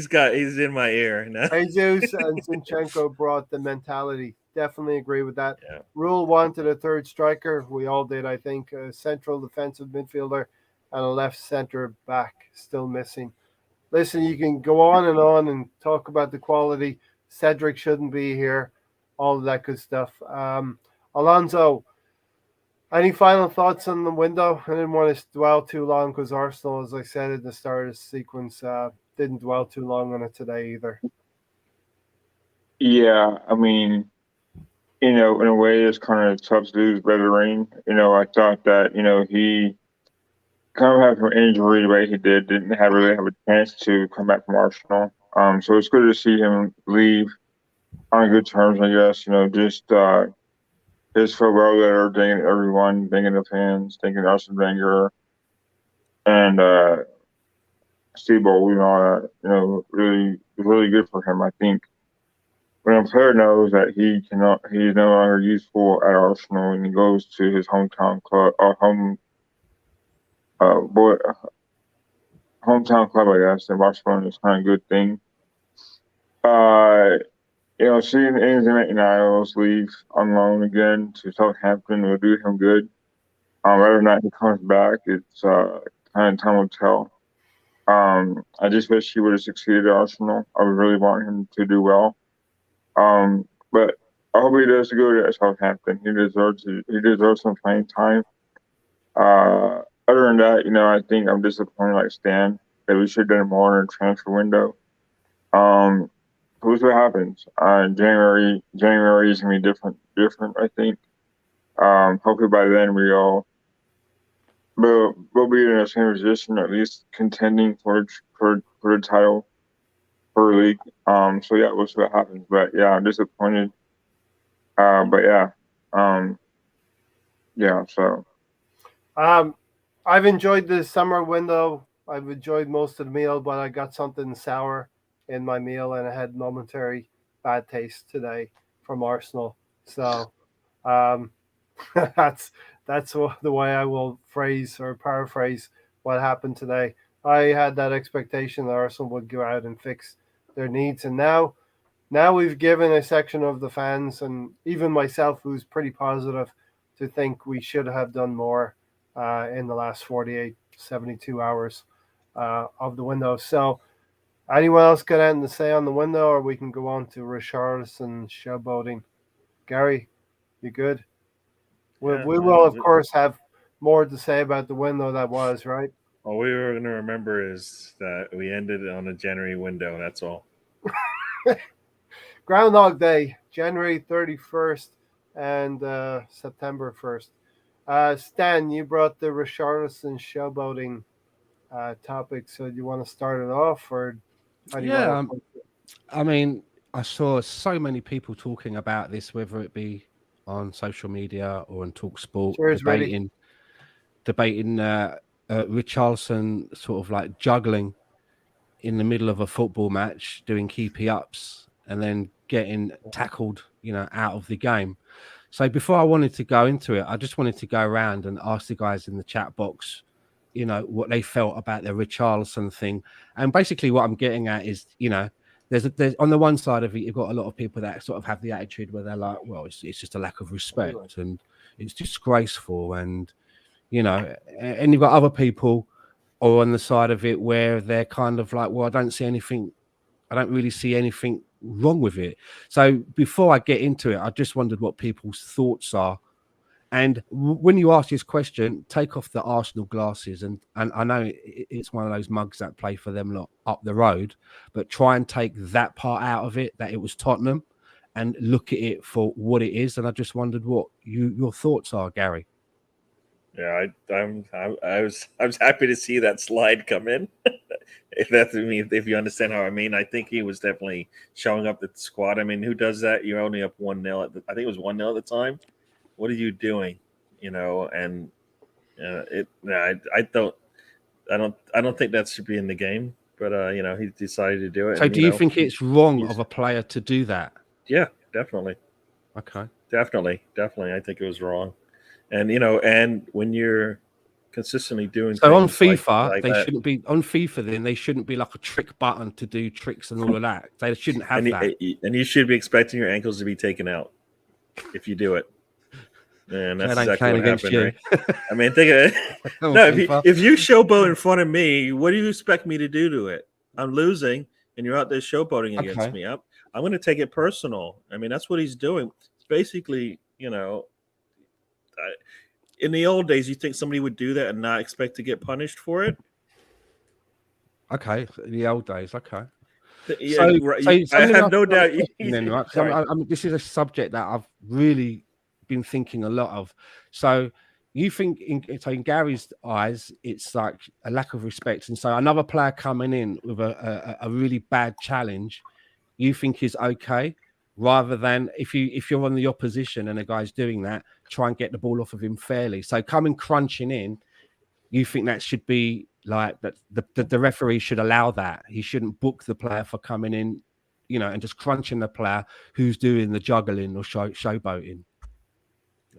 in my ear now. Jesus and Zinchenko brought the mentality. Definitely agree with that. Yeah. Rule wanted a third striker. We all did, I think. A central defensive midfielder and a left center back still missing. Listen, you can go on and talk about the quality. Cedric shouldn't be here. All of that good stuff. Alonso, any final thoughts on the window? I didn't want to dwell too long because Arsenal, as I said at the start of the sequence, didn't dwell too long on it today either. Yeah, I mean, in a way, it's kind of tough to lose Bellerin. I thought that, he kind of had an injury the way he didn't really have a chance to come back from Arsenal. So it's good to see him leave on good terms, I guess. Just his farewell letter, thanking everyone, thanking the fans, thanking Arsene Wenger, and Steve Bowles and all that. Really good for him. I think when a player knows that he's no longer useful at Arsenal and he goes to his hometown club or hometown club, I guess, in Barcelona is kind of a good thing. Seeing Anthony Niles leave on loan again to Southampton will do him good. Whether or not he comes back, it's kind of time will tell. I just wish he would have succeeded at Arsenal. I would really want him to do well. But I hope he does good at Southampton. He deserves some playing time. Other than that, I think I'm disappointed like Stan that we should have done more in the transfer window. We'll see what happens. January is gonna be different. I think. Hopefully by then we'll be in the same position, at least contending for the title for the league. So yeah, we'll see what happens. But yeah, I'm disappointed. But yeah, yeah. So. I've enjoyed the summer window. I've enjoyed most of the meal, but I got something sour in my meal, and I had momentary bad taste today from Arsenal. So that's the way I will phrase or paraphrase what happened today. I had that expectation that Arsenal would go out and fix their needs, and now we've given a section of the fans and even myself, who's pretty positive, to think we should have done more in the last 48, 72 hours of the window. So anyone else got anything to say on the window, or we can go on to Richarlison showboating? Gary, you good? We will, of course, have more to say about the window that was, right? All we were going to remember is that we ended on a January window. That's all. Groundhog Day, January 31st and September 1st. Stan, you brought the Richarlison showboating topic, so do you want to start it off, or how do you want to? I mean, I saw so many people talking about this, whether it be on social media or on TalkSport Cheers, ready. debating Richarlison sort of like juggling in the middle of a football match, doing keepy ups, and then getting tackled, out of the game. So before I wanted to go into it, I just wanted to go around and ask the guys in the chat box, what they felt about the Richarlison thing. And basically what I'm getting at is, there's on the one side of it, you've got a lot of people that sort of have the attitude where they're like, well, it's just a lack of respect and it's disgraceful. And, and you've got other people or on the side of it where they're kind of like, well, I don't really see anything wrong with it. So before I get into it, I just wondered what people's thoughts are. And when you ask this question, take off the Arsenal glasses. And I know it's one of those mugs that play for them lot up the road, but try and take that part out of it, that it was Tottenham, and look at it for what it is. And I just wondered what your thoughts are, Gary. Yeah, I was happy to see that slide come in. If you understand how I mean, I think he was definitely showing up at the squad. I mean, who does that? You're only up 1-0 I think it was 1-0 at the time. What are you doing? And I don't think that should be in the game. But he decided to do it. So, do you think it's wrong of a player to do that? Yeah, definitely. Okay, definitely. I think it was wrong. And and when you're consistently doing so things on FIFA, like they that, shouldn't be on FIFA. Then they shouldn't be like a trick button to do tricks and all of that. They shouldn't have that. And you should be expecting your ankles to be taken out if you do it. And that's exactly what happened, right? I mean, think of it. No, if you showboat in front of me, what do you expect me to do to it? I'm losing, and you're out there showboating against me. I'm going to take it personal. I mean, that's what he's doing. It's basically, in the old days, you think somebody would do that and not expect to get punished for it? Okay, in the old days, okay. Yeah, I have no doubt. Then, right? This is a subject that I've really been thinking a lot of. So you think in Gary's eyes, it's like a lack of respect, and so another player coming in with a really bad challenge, you think is okay, rather than if you're on the opposition and a guy's doing that, try and get the ball off of him fairly. So coming crunching in, you think that should be like that the referee should allow that. He shouldn't book the player for coming in, and just crunching the player who's doing the juggling or showboating.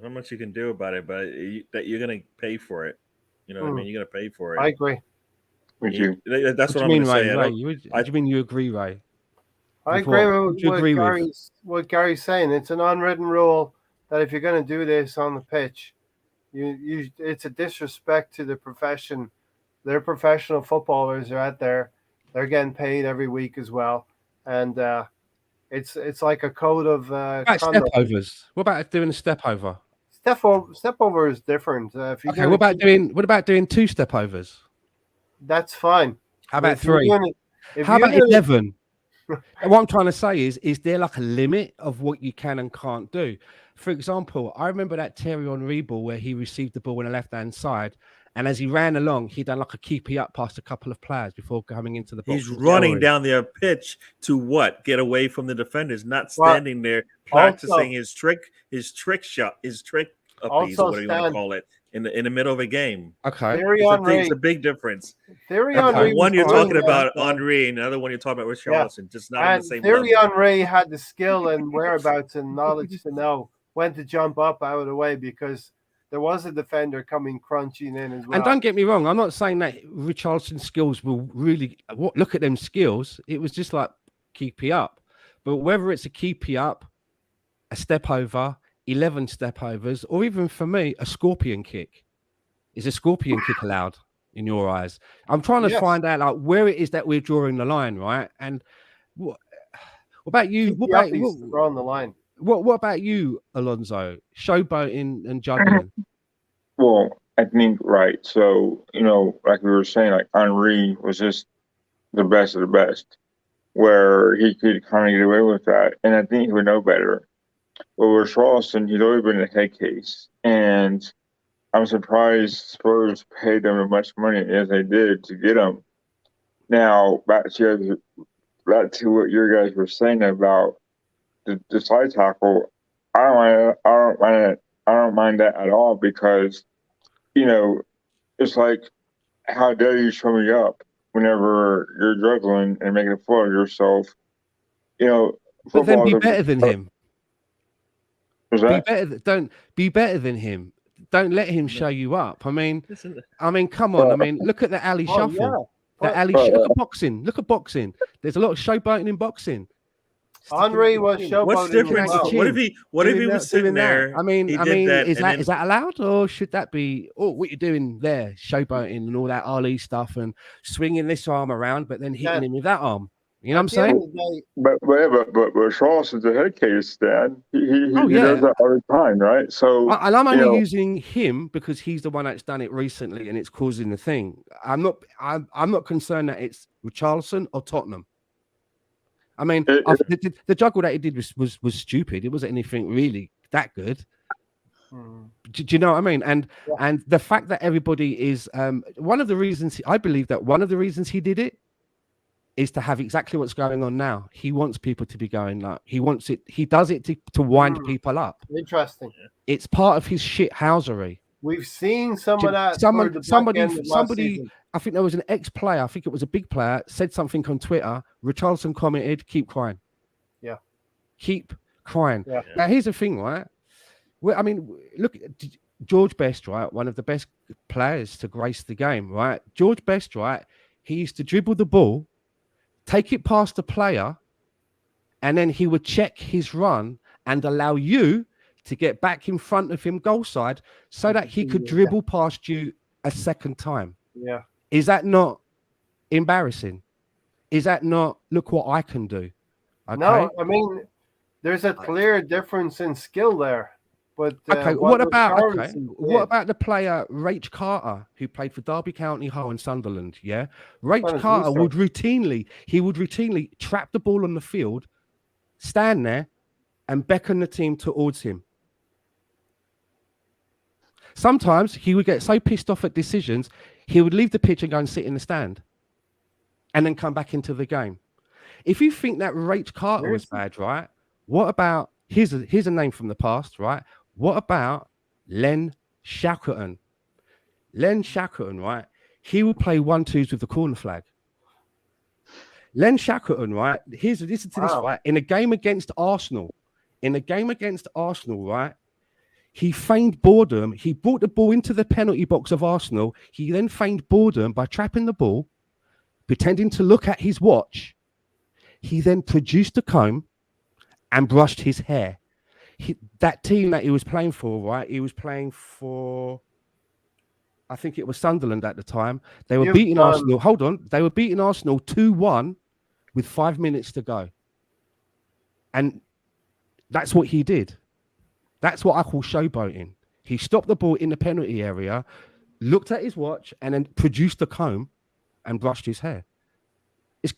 Not much you can do about it, but that you're going to pay for it. You know what I mean? You're going to pay for it. I agree. Would you? That's what I'm going to say. Ray, what do you mean you agree, Ray? I agree with what Gary's saying. It's an unwritten rule that if you're going to do this on the pitch, it's a disrespect to the profession. They're professional footballers. They're out there. They're getting paid every week as well, and it's like a code of conduct. Stepovers. What about doing a step over? Step over is different. What about doing 2 stepovers? That's fine. How about 3? How about 11? What I'm trying to say is there like a limit of what you can and can't do? For example, I remember that Thierry Henry ball where he received the ball on the left-hand side, and as he ran along, he done like a keepy up past a couple of players before coming into the box. He's running down their pitch to what? Get away from the defenders, not standing there practicing his trick shot, his trick uppies, or whatever you want to call it, in the middle of a game. Okay, it's a big difference. One you're talking about Henry, and the other one you're talking about Richarlison, just not on the same level. Thierry Henry had the skill and whereabouts and knowledge to know when to jump up out of the way because there was a defender coming crunching in as well. And don't get me wrong, I'm not saying that Richarlison's skills will really look at them skills. It was just like keepy up. But whether it's a keepy up, a step over, 11 step overs, or even for me, a scorpion kick. Is a scorpion kick allowed in your eyes? I'm trying to find out like where it is that we're drawing the line, right? And what about you? Drawing the line. What about you, Alonso? Showboating and juggling. Well, I think right. So like we were saying, like Henry was just the best of the best, where he could kind of get away with that, and I think he would know better. But with Richarlison, he's always been a head case, and I'm surprised Spurs paid them as much money as they did to get him. Now back to what your guys were saying about the side tackle. I don't mind that at all because, it's like, how dare you show me up whenever you're juggling and making a fool of yourself? But then Football. be better than him. Was Be that? better. Don't be better than him. Don't let him show you up. I mean, Listen, come on. I mean, look at the alley Oh, shuffle. yeah. The alley. Look at boxing. Look at boxing. There's a lot of showboating in boxing. Henri was showboating. what's different? as well. What if he was sitting there? I mean, he did that, is and that then- allowed, or should that be? Oh, what you doing there? Showboating and all that Ali stuff, and swinging this arm around, but then hitting him with that arm. You know what I'm saying? But Charles is the head case, Dad. He Oh, yeah. does that all the time, right? So And I'm only using him because he's the one that's done it recently, and it's causing the thing. I'm not concerned that it's Richarlison or Tottenham. I mean, the juggle that he did was stupid. It wasn't anything really that good. Do you know what I mean? And the fact that everybody is one of the reasons I believe that one of the reasons he did it is to have exactly what's going on now. He wants people to be going like he wants it. He does it to wind people up. Interesting. It's part of his shit housery. We've seen some of that. Somebody. I think there was an ex-player. I think it was a big player. Said something on Twitter. Richarlison commented, "Keep crying." Yeah. Keep crying. Yeah. Now here's the thing, right? Well, I mean, look, George Best, right? One of the best players to grace the game, right? George Best, right? He used to dribble the ball, take it past the player, and then he would check his run and allow you to get back in front of him goal side so that he could dribble past you a second time. Yeah. Is that not embarrassing? Is that not, look what I can do? Okay? No, I mean, there's a clear difference in skill there. But what about the player Rach Carter, who played for Derby County, Hull, and Sunderland? Yeah, Rach Carter would routinely trap the ball on the field, stand there, and beckon the team towards him. Sometimes he would get so pissed off at decisions, he would leave the pitch and go and sit in the stand, and then come back into the game. If you think that Rach Carter was bad, right? What about here's a name from the past, right? What about Len Shackleton? Len Shackleton, right? He would play 1-2s with the corner flag. Len Shackleton, right? Listen to this, right? In a game against Arsenal, right? He feigned boredom. He brought the ball into the penalty box of Arsenal. He then feigned boredom by trapping the ball, pretending to look at his watch. He then produced a comb and brushed his hair. That team that he was playing for, right? He was playing for, I think it was Sunderland at the time. They were beating Arsenal. Hold on. They were beating Arsenal 2-1 with 5 minutes to go. And that's what he did. That's what I call showboating. He stopped the ball in the penalty area, looked at his watch, and then produced a comb and brushed his hair.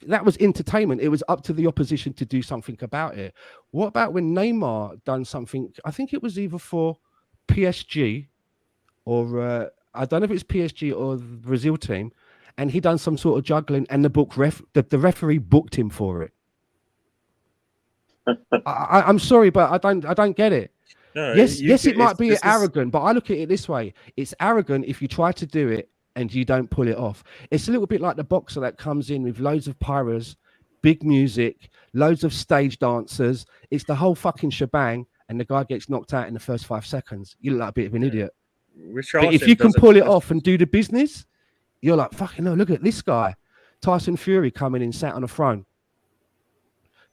That was entertainment. It was up to the opposition to do something about it. What about when Neymar done something? I think it was either for PSG or I don't know if it's PSG or the Brazil team, and he done some sort of juggling, and the referee booked him for it. I'm sorry, but I don't get it. No, yes, it might be arrogant, but I look at it this way: it's arrogant if you try to do it and you don't pull it off. It's a little bit like the boxer that comes in with loads of pyros, big music, loads of stage dancers. It's the whole fucking shebang, and the guy gets knocked out in the first 5 seconds. You look like a bit of an idiot. But if you can pull it off and do the business, you're like, fucking no, look at this guy. Tyson Fury coming in, sat on a throne.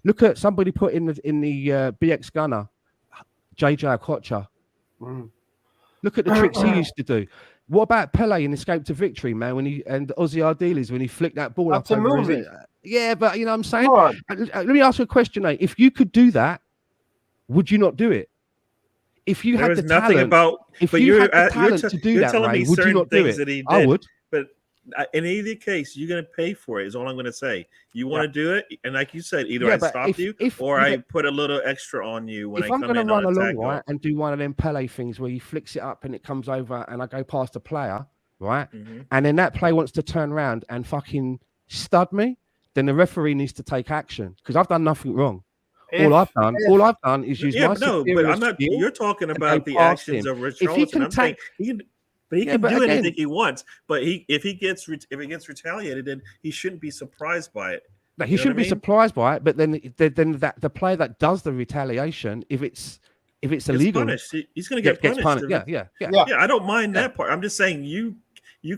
Look at somebody put in the BX Gunner, JJ Okocha. Look at the tricks he used to do. What about Pele in Escape to Victory, man? And Ozzy Ardiles when he flicked that ball up over his head? Yeah, but you know what I'm saying? Let me ask you a question, mate. If you could do that, would you not do it? If you had the talent, to do that, Ray, would you not do it? I would. But in either case, you're going to pay for it. Is all I'm going to say. You want to do it, and like you said, either I stop you or I put a little extra on you when I come in. If I'm going to run along, right, and do one of them Pele things where he flicks it up and it comes over, and I go past a player, right, and then that player wants to turn around and fucking stud me, then the referee needs to take action because I've done nothing wrong. All I've done is use Yeah, my but no, but superior I'm not. skill You're talking to about go the past actions him. of If he Richarlison. can I'm saying he can but do again, anything he wants. But if he gets retaliated, then he shouldn't be surprised by it. he You know shouldn't what I be mean? surprised by it. But then that the player that does the retaliation, if it's It's illegal, punished. He's going to get gets punished. punished. Yeah. Yeah. Yeah, I don't mind Yeah. that part. I'm just saying you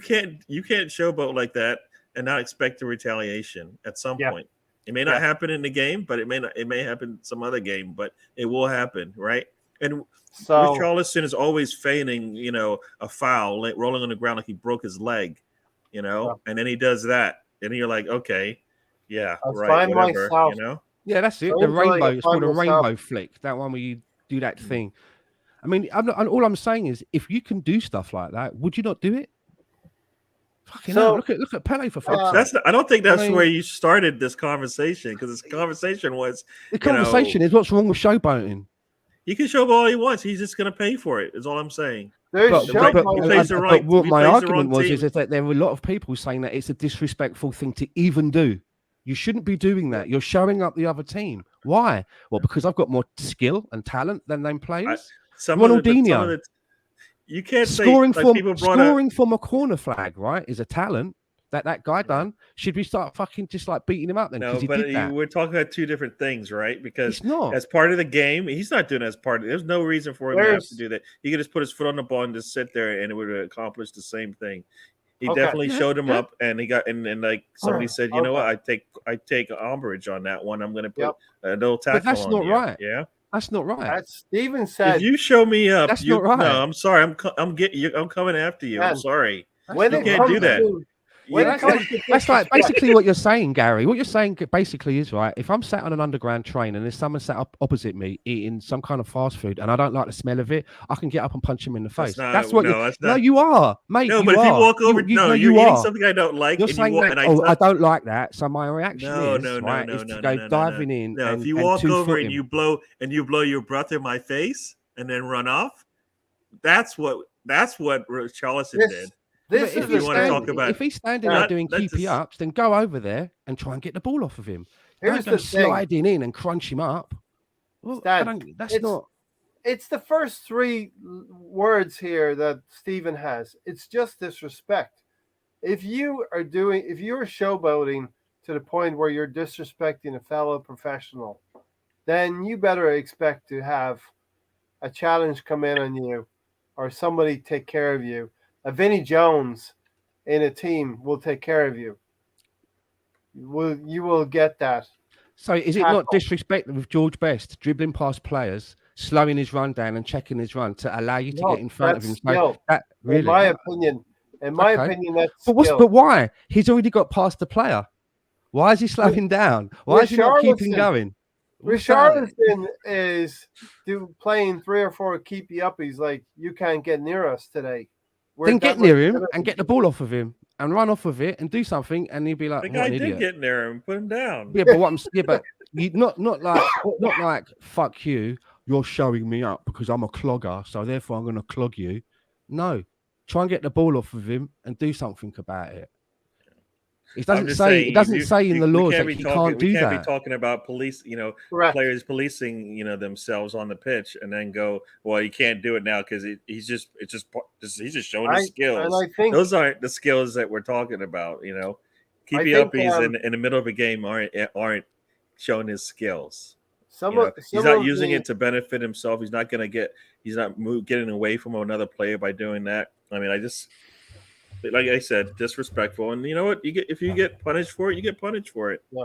can't showboat like that and not expect a retaliation at some Yeah. point. It may not happen in the game, but it may happen some other game, but it will happen, right? And So Richarlison is always feigning, a foul, like rolling on the ground like he broke his leg, and then he does that, and you're like, okay, yeah, I right, find whatever, myself- Yeah, that's it. The Strangely, rainbow. I It's called a find myself- rainbow flick. That one where you do that thing. I mean, all I'm saying is, if you can do stuff like that, would you not do it? Fucking hell, look at Pele for fuck's sake. I don't think that's I mean- where you started this conversation, because this conversation was The conversation is what's wrong with showboating. he can show all he wants. He's just going to pay for it. Is all I'm saying. there's But showboating. what my plays the argument wrong was team. is that there were a lot of people saying that it's a disrespectful thing to even do. You shouldn't be doing that. You're showing up the other team. Why? Well, because I've got more skill and talent than them players. Ronaldinho. You can't Scoring say like people brought up. from a corner flag, right, is a talent that guy done. Should we start fucking just like beating him up then? No, He but did that. we're talking about two different things, right? Because It's not. as part of the game, he's not doing it as part of. There's no reason for him to have to do that. He could just put his foot on the ball and just sit there, and it would accomplish the same thing. He definitely showed him up, and he got and like somebody said, you know what? I take umbrage on that one. I'm going to put a little tackle. But that's on not you. right. Yeah, that's not right. That's Steven said. If you show me up, That's not right. No, I'm sorry. I'm coming after you. I'm sorry. When You it can't comes do that. to- when it comes to That's like disrespect- basically what you're saying, Gary. What you're saying basically is right. If I'm sat on an underground train and there's someone sat up opposite me eating some kind of fast food and I don't like the smell of it, I can get up and punch him in the face. That's what you are, mate. No, but if you walk over, you're eating are. something I don't like. You're and saying you walk, that, and I don't like that. So my reaction is no, to go diving in. No, and, if you and walk over him. and you blow your breath in my face and then run off, that's what Richarlison did. This if is he's want to talk about- if he's standing there doing keepy ups, then go over there and try and get the ball off of him. Here's Don't go the thing. sliding in and crunch him up. Well, Stan, that's not. It's the first three words here that Stephen has. It's just disrespect. If you're showboating to the point where you're disrespecting a fellow professional, then you better expect to have a challenge come in on you or somebody take care of you. A Vinnie Jones in a team will take care of you. You will get that. So is it not disrespect with George Best dribbling past players, slowing his run down and checking his run to allow you to get in front of him? Skill. Really, in my opinion, that's skill. But why? He's already got past the player. Why is he slowing down? Why is he not keeping going? Richarlison is playing 3 or 4 keepy uppies like you can't get near us today. Then get near him and get the ball off of him and run off of it and do something, and he'll be like, The "What guy an did idiot!" get near him, put him down. Yeah, but you not like fuck you. You're showing me up because I'm a clogger, so therefore I'm going to clog you. No, try and get the ball off of him and do something about it. It doesn't say in the laws that he can't do that. We can't be talking about police, players policing, themselves on the pitch, and then go, well, you can't do it now because he's just showing his skills. And I think those aren't the skills that we're talking about. Keepy uppies in the middle of a game aren't showing his skills. He's not using it to benefit himself. He's not getting away from another player by doing that. I mean, like I said, disrespectful. And you know what? If you get punished for it, you get punished for it. Yeah.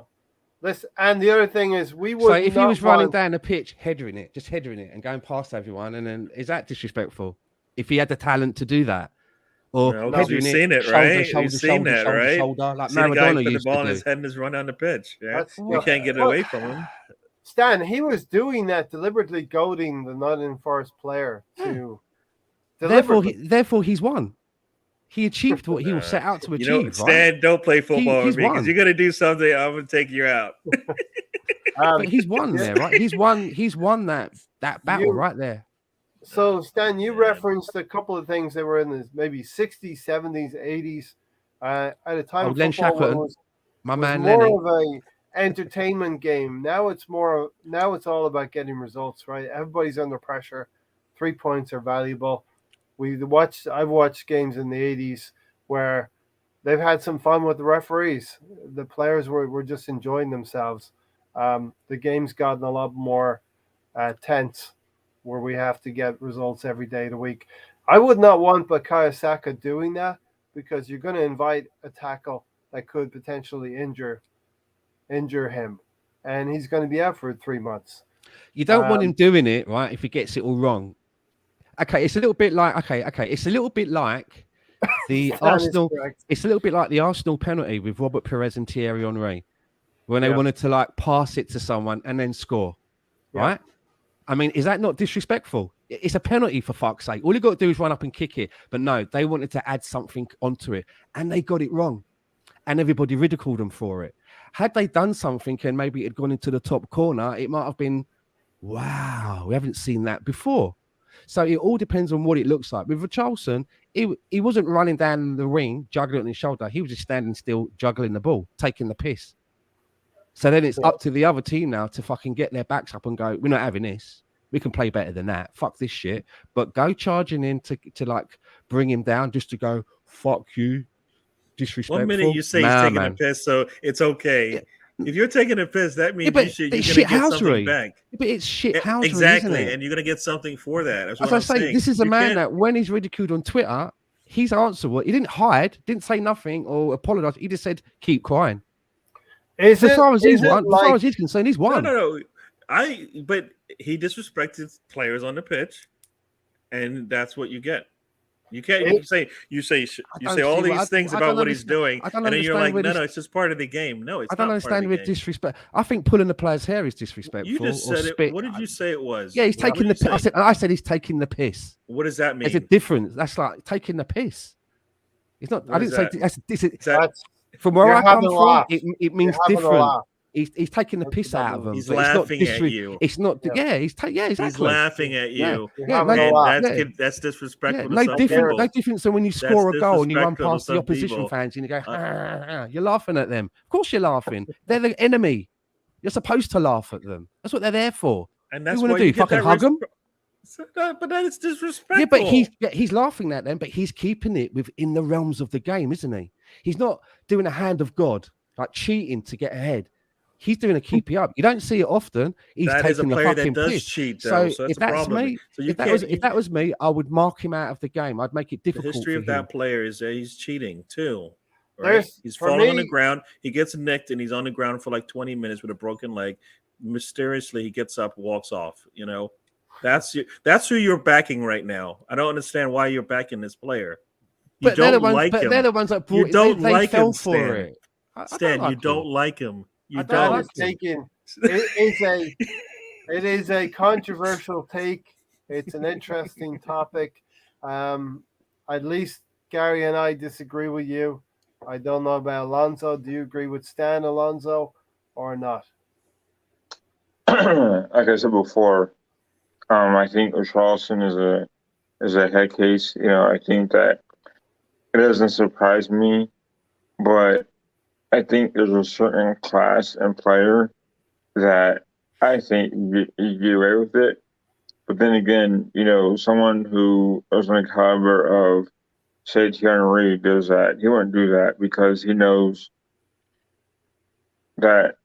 Listen, and the other thing is, we would. So if he was running down the pitch, headering it, and going past everyone, and then is that disrespectful? If he had the talent to do that, or you've seen it, right? You've seen that, right? Shoulder, like Maradona Maradona put the used ball to in do. his head and just run down the pitch. Yeah, you can't get away from him. Stan, he was doing that deliberately, goading the Nottingham player to. Therefore, he's won. He achieved what he was set out to achieve. Stan, don't play football with me because you're gonna do something. I'm gonna take you out. But he's won there, right? He's won that battle right there. So, Stan, you referenced a couple of things that were in the maybe 60s, 70s, 80s. At a time, Len Shackleton, was my man more Lenny. of entertainment game. Now it's all about getting results, right? Everybody's under pressure. 3 points are valuable. I've watched games in the 80s where they've had some fun with the referees. The players were just enjoying themselves. The game's gotten a lot more tense, where we have to get results every day of the week. I would not want Bukayo Saka doing that, because you're going to invite a tackle that could potentially injure him, and he's going to be out for 3 months. You don't want him doing it, right? If he gets it all wrong. Okay, it's a little bit like it's a little bit like the Arsenal. It's a little bit like the Arsenal penalty with Robert Perez and Thierry Henry, when they wanted to like pass it to someone and then score, right? I mean, is that not disrespectful? It's a penalty, for fuck's sake. All you got to do is run up and kick it. But no, they wanted to add something onto it, and they got it wrong, and everybody ridiculed them for it. Had they done something and maybe it had gone into the top corner, it might have been, wow, we haven't seen that before. So it all depends on what it looks like. With Richarlison, he wasn't running down the ring, juggling on his shoulder. He was just standing still, juggling the ball, taking the piss. So then it's up to the other team now to fucking get their backs up and go, we're not having this. We can play better than that. Fuck this shit. But go charging in to like bring him down just to go, fuck you, disrespectful. 1 minute you say he's taking a piss, so it's okay. Yeah. If you're taking a piss, that means you're going to get something back. But it's shit housery, exactly, isn't it? And you're going to get something for that. That's As I say, this is a man that when he's ridiculed on Twitter, his answer was, he didn't hide, didn't say nothing or apologize. He just said, keep crying. As far as he's concerned, he's won. No. But he disrespected players on the pitch, and that's what you get. You can't. You say all these things about what he's doing, and then you're like, no, it's just part of the game. No, it's. I don't understand with disrespect. I think pulling the player's hair is disrespectful. You just said it. What did you say it was? Yeah, he's taking the piss. I said he's taking the piss. What does that mean? There's a difference. That's like taking the piss. It's not. I didn't say that's from where I come from. It means different. He's taking the piss out of them. He's laughing at you. It's not. Yeah, exactly. He's laughing at you. That's disrespectful. No difference than when you score a goal and you run past the opposition fans and you go, you're laughing at them. Of course you're laughing. They're the enemy. You're supposed to laugh at them. That's what they're there for. And that's what you want to do. Fucking hug them. But then it's disrespectful. Yeah, but he's laughing at them, but he's keeping it within the realms of the game, isn't he? He's not doing a hand of God, like cheating to get ahead. He's doing a keep you up. You don't see it often. He's taking the fucking piss. Cheat, though, so if that's me, if that was me, I would mark him out of the game. I'd make it difficult. The history of that player is that he's cheating too. Right? He's falling on the ground. He gets nicked, and he's on the ground for like 20 minutes with a broken leg. Mysteriously, he gets up, walks off. You know, that's who you're backing right now. I don't understand why you're backing this player. They're the ones that brought. You don't like him, for it. Stan, you don't like him. It is a controversial take. It's an interesting topic. At least Gary and I disagree with you. I don't know about Alonso. Do you agree with Stan, Alonso, or not? Like I said before, I think Richarlison is a head case. You know, I think that it doesn't surprise me, but I think there's a certain class and player that I think you get away with it. But then again, you know, someone who is on the caliber of, say, Thierry Henry does that. He wouldn't do that because he knows that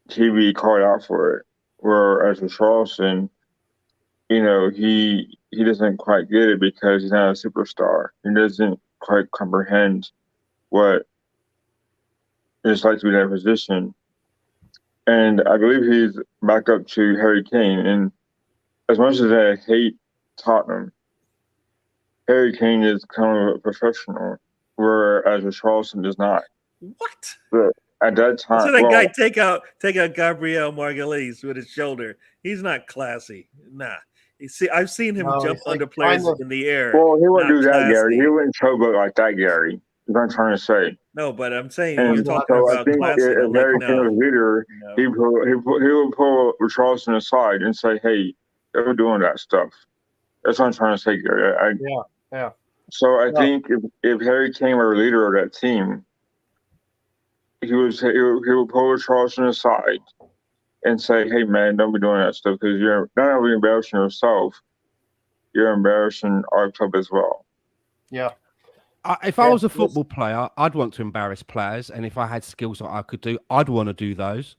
he'd be called out for it. Whereas with Charleston, you know, he doesn't quite get it because he's not a superstar. He doesn't quite comprehend what it's like to be in that position. And I believe he's back up to Harry Kane. And as much as I hate Tottenham, Harry Kane is kind of a professional, whereas Richarlison does not. What? But at that time, so that guy take out Gabriel Jesus with his shoulder. He's not classy. Nah. You see, I've seen him jump under players in the air. Well, he wouldn't do that, classy. Gary. He wouldn't showboat like that, Gary. That's what I'm trying to say. No, but I'm saying you're talking about classy. If Harry Kane was leader, he would pull Richarlison aside and say, "Hey, they're doing that stuff." That's what I'm trying to say, Gary. So I think if Harry Kane were a leader of that team, he would pull Charleston aside and say, "Hey, man, don't be doing that stuff because you're not only embarrassing yourself, you're embarrassing our club as well." Yeah. If I was a football player, I'd want to embarrass players, and if I had skills that I could do, I'd want to do those.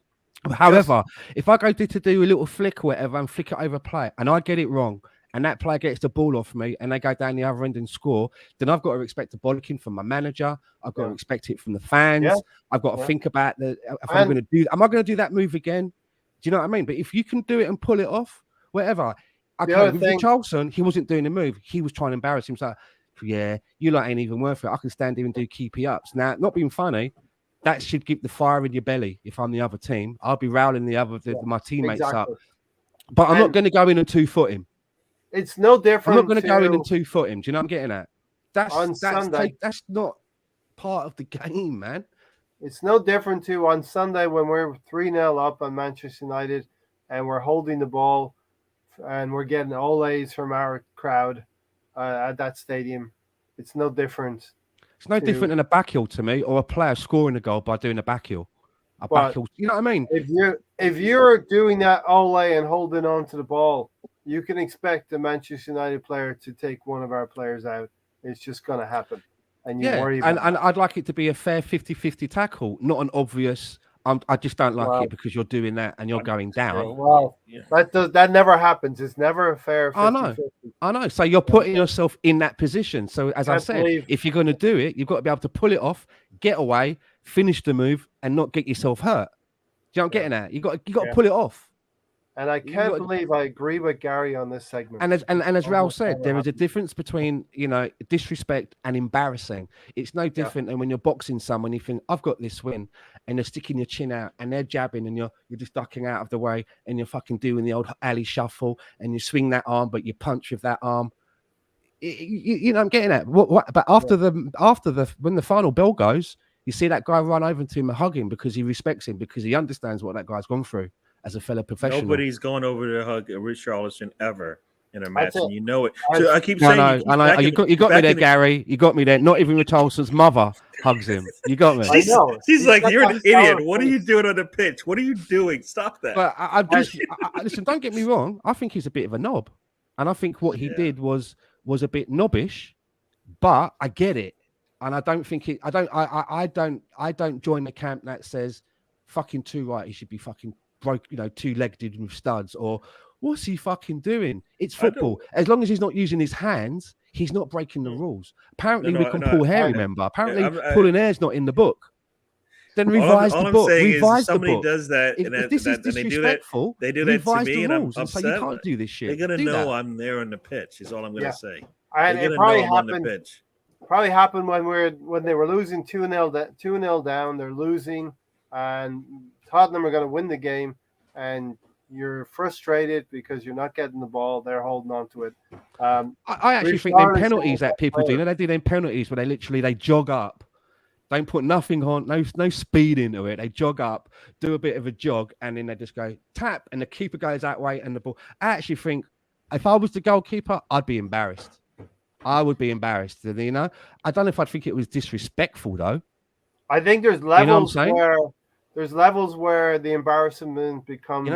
However, if I go to do a little flick or whatever and flick it over a play, and I get it wrong, and that player gets the ball off me, and they go down the other end and score, then I've got to expect a bollocking from my manager. I've got to expect it from the fans. Yeah. I've got to think about if I'm going to do. Am I going to do that move again? Do you know what I mean? But if you can do it and pull it off, whatever. Okay, with Richarlison, he wasn't doing the move. He was trying to embarrass himself. Yeah, you lot ain't even worth it. I can stand here and do keepy ups. Now, not being funny, that should keep the fire in your belly. If I'm the other team, I'll be rowling my teammates up. But I'm not going to go in and 2-foot him. It's no different. I'm not going to go in and 2-foot him. Do you know what I'm getting at? That's not part of the game, man. It's no different to on Sunday when we're 3-0 up on Manchester United and we're holding the ball and we're getting olays from our crowd at that stadium. It's no different. It's no different than a backheel to me, or a player scoring a goal by doing a backheel. Backheel, you know what I mean? If you're doing that olay and holding on to the ball, you can expect the Manchester United player to take one of our players out. It's just going to happen. And you worry about and I'd like it to be a fair 50-50 tackle, not an obvious. I just don't like it because you're doing that and you're going down. Well, that never happens. It's never a fair 50-50. I know. So you're putting yourself in that position. So as I said, if you're going to do it, you've got to be able to pull it off, get away, finish the move, and not get yourself hurt. Do you know what I'm getting at? You got to pull it off. And I can't believe I agree with Gary on this segment. And as Raul said, there is a difference between disrespect and embarrassing. It's no different than when you're boxing someone. You think, I've got this win, and they're sticking your chin out, and they're jabbing, and you're just ducking out of the way, and you're fucking doing the old alley shuffle, and you swing that arm, but you punch with that arm. You know, I'm getting at. But after when the final bell goes, you see that guy run over to him and hug him because he respects him, because he understands what that guy's gone through as a fellow professional. Nobody's going over to hug Richarlison ever in a match, and you know it. So I keep saying, I know. You got me there, Gary. You got me there. Not even Richarlison's mother hugs him. You got me. She's like, you're an idiot. What are you doing on the pitch? What are you doing? Stop that. But listen, don't get me wrong. I think he's a bit of a knob, and I think what he did was a bit knobbish. But I get it, and I don't think it. I don't join the camp that says fucking too right. He should be fucking broke, two-legged with studs, or what's he fucking doing? It's football. As long as he's not using his hands, he's not breaking the rules. Apparently, we can pull hair. Remember, apparently, pulling hair's not in the book. Then revise the book. Revise the book. Somebody does that, if this is disrespectful, they do that to me, and I'm upset. So you can't do this shit. They're gonna know I'm there on the pitch. Is all I'm gonna say. And it probably happened when they were losing 2-0 down. They're losing, and Tottenham are going to win the game, and you're frustrated because you're not getting the ball. They're holding on to it. I actually think them penalties that people do. They do them penalties where they jog up, don't put nothing on, no speed into it. They jog up, do a bit of a jog, and then they just go tap, and the keeper goes that way, and the ball. I actually think if I was the goalkeeper, I'd be embarrassed. I would be embarrassed. I don't know if I'd think it was disrespectful though. I think there's levels where the embarrassment becomes.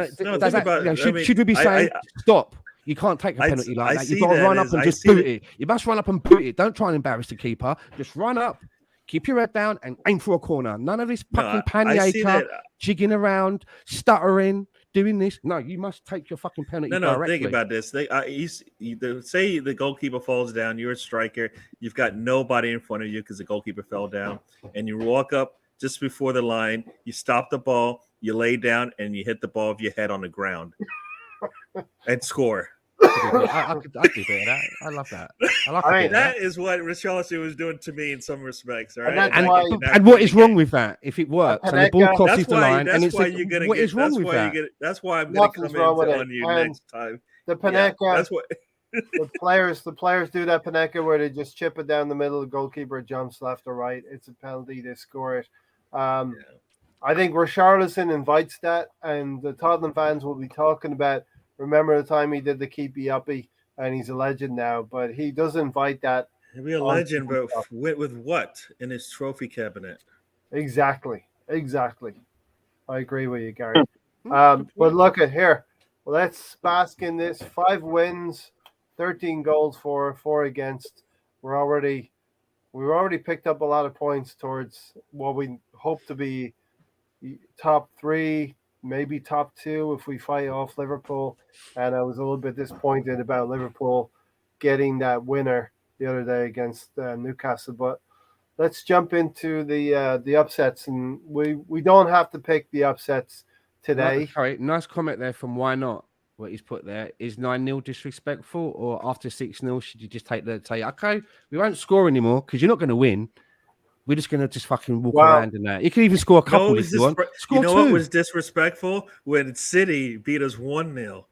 Should we be saying stop? You can't take a penalty like that. You've got to run up and just boot it. You must run up and boot it. Don't try and embarrass the keeper. Just run up, keep your head down, and aim for a corner. None of this fucking panyaker, jigging around, stuttering, doing this. No, you must take your fucking penalty directly. Think about this. Say the goalkeeper falls down. You're a striker. You've got nobody in front of you because the goalkeeper fell down, and you walk up just before the line. You stop the ball. You lay down, and you hit the ball with your head on the ground and score. I'd do that. I love that. That is what Richarlison was doing to me in some respects. All right? And what is wrong with that if it works and the ball crosses the line? And what is wrong with that? That's why I'm going to come in on you next time. The Panenka. That's what the players do that Panenka where they just chip it down the middle. The goalkeeper jumps left or right. It's a penalty. They score it. I think Richarlison invites that, and the Tottenham fans will be talking about. Remember the time he did the keepy uppy, and he's a legend now. But he does invite that. He'll be a legend, but with what in his trophy cabinet? Exactly. Exactly. I agree with you, Gary. But look at here. Let's bask in this. 5 wins, 13 goals for, 4 against. We've already picked up a lot of points towards what we hope to be top 3, maybe top 2 if we fight off Liverpool. And I was a little bit disappointed about Liverpool getting that winner the other day against Newcastle. But let's jump into the upsets, and we don't have to pick the upsets today. Sorry, nice comment there from Why Not? What he's put there is 9-0 disrespectful, or after 6-0 should you just say, okay, we won't score anymore because you're not going to win. We're just going to just fucking walk around in that. You can even score a couple if you want. Score you know 2. what was disrespectful? When City beat us 1-0.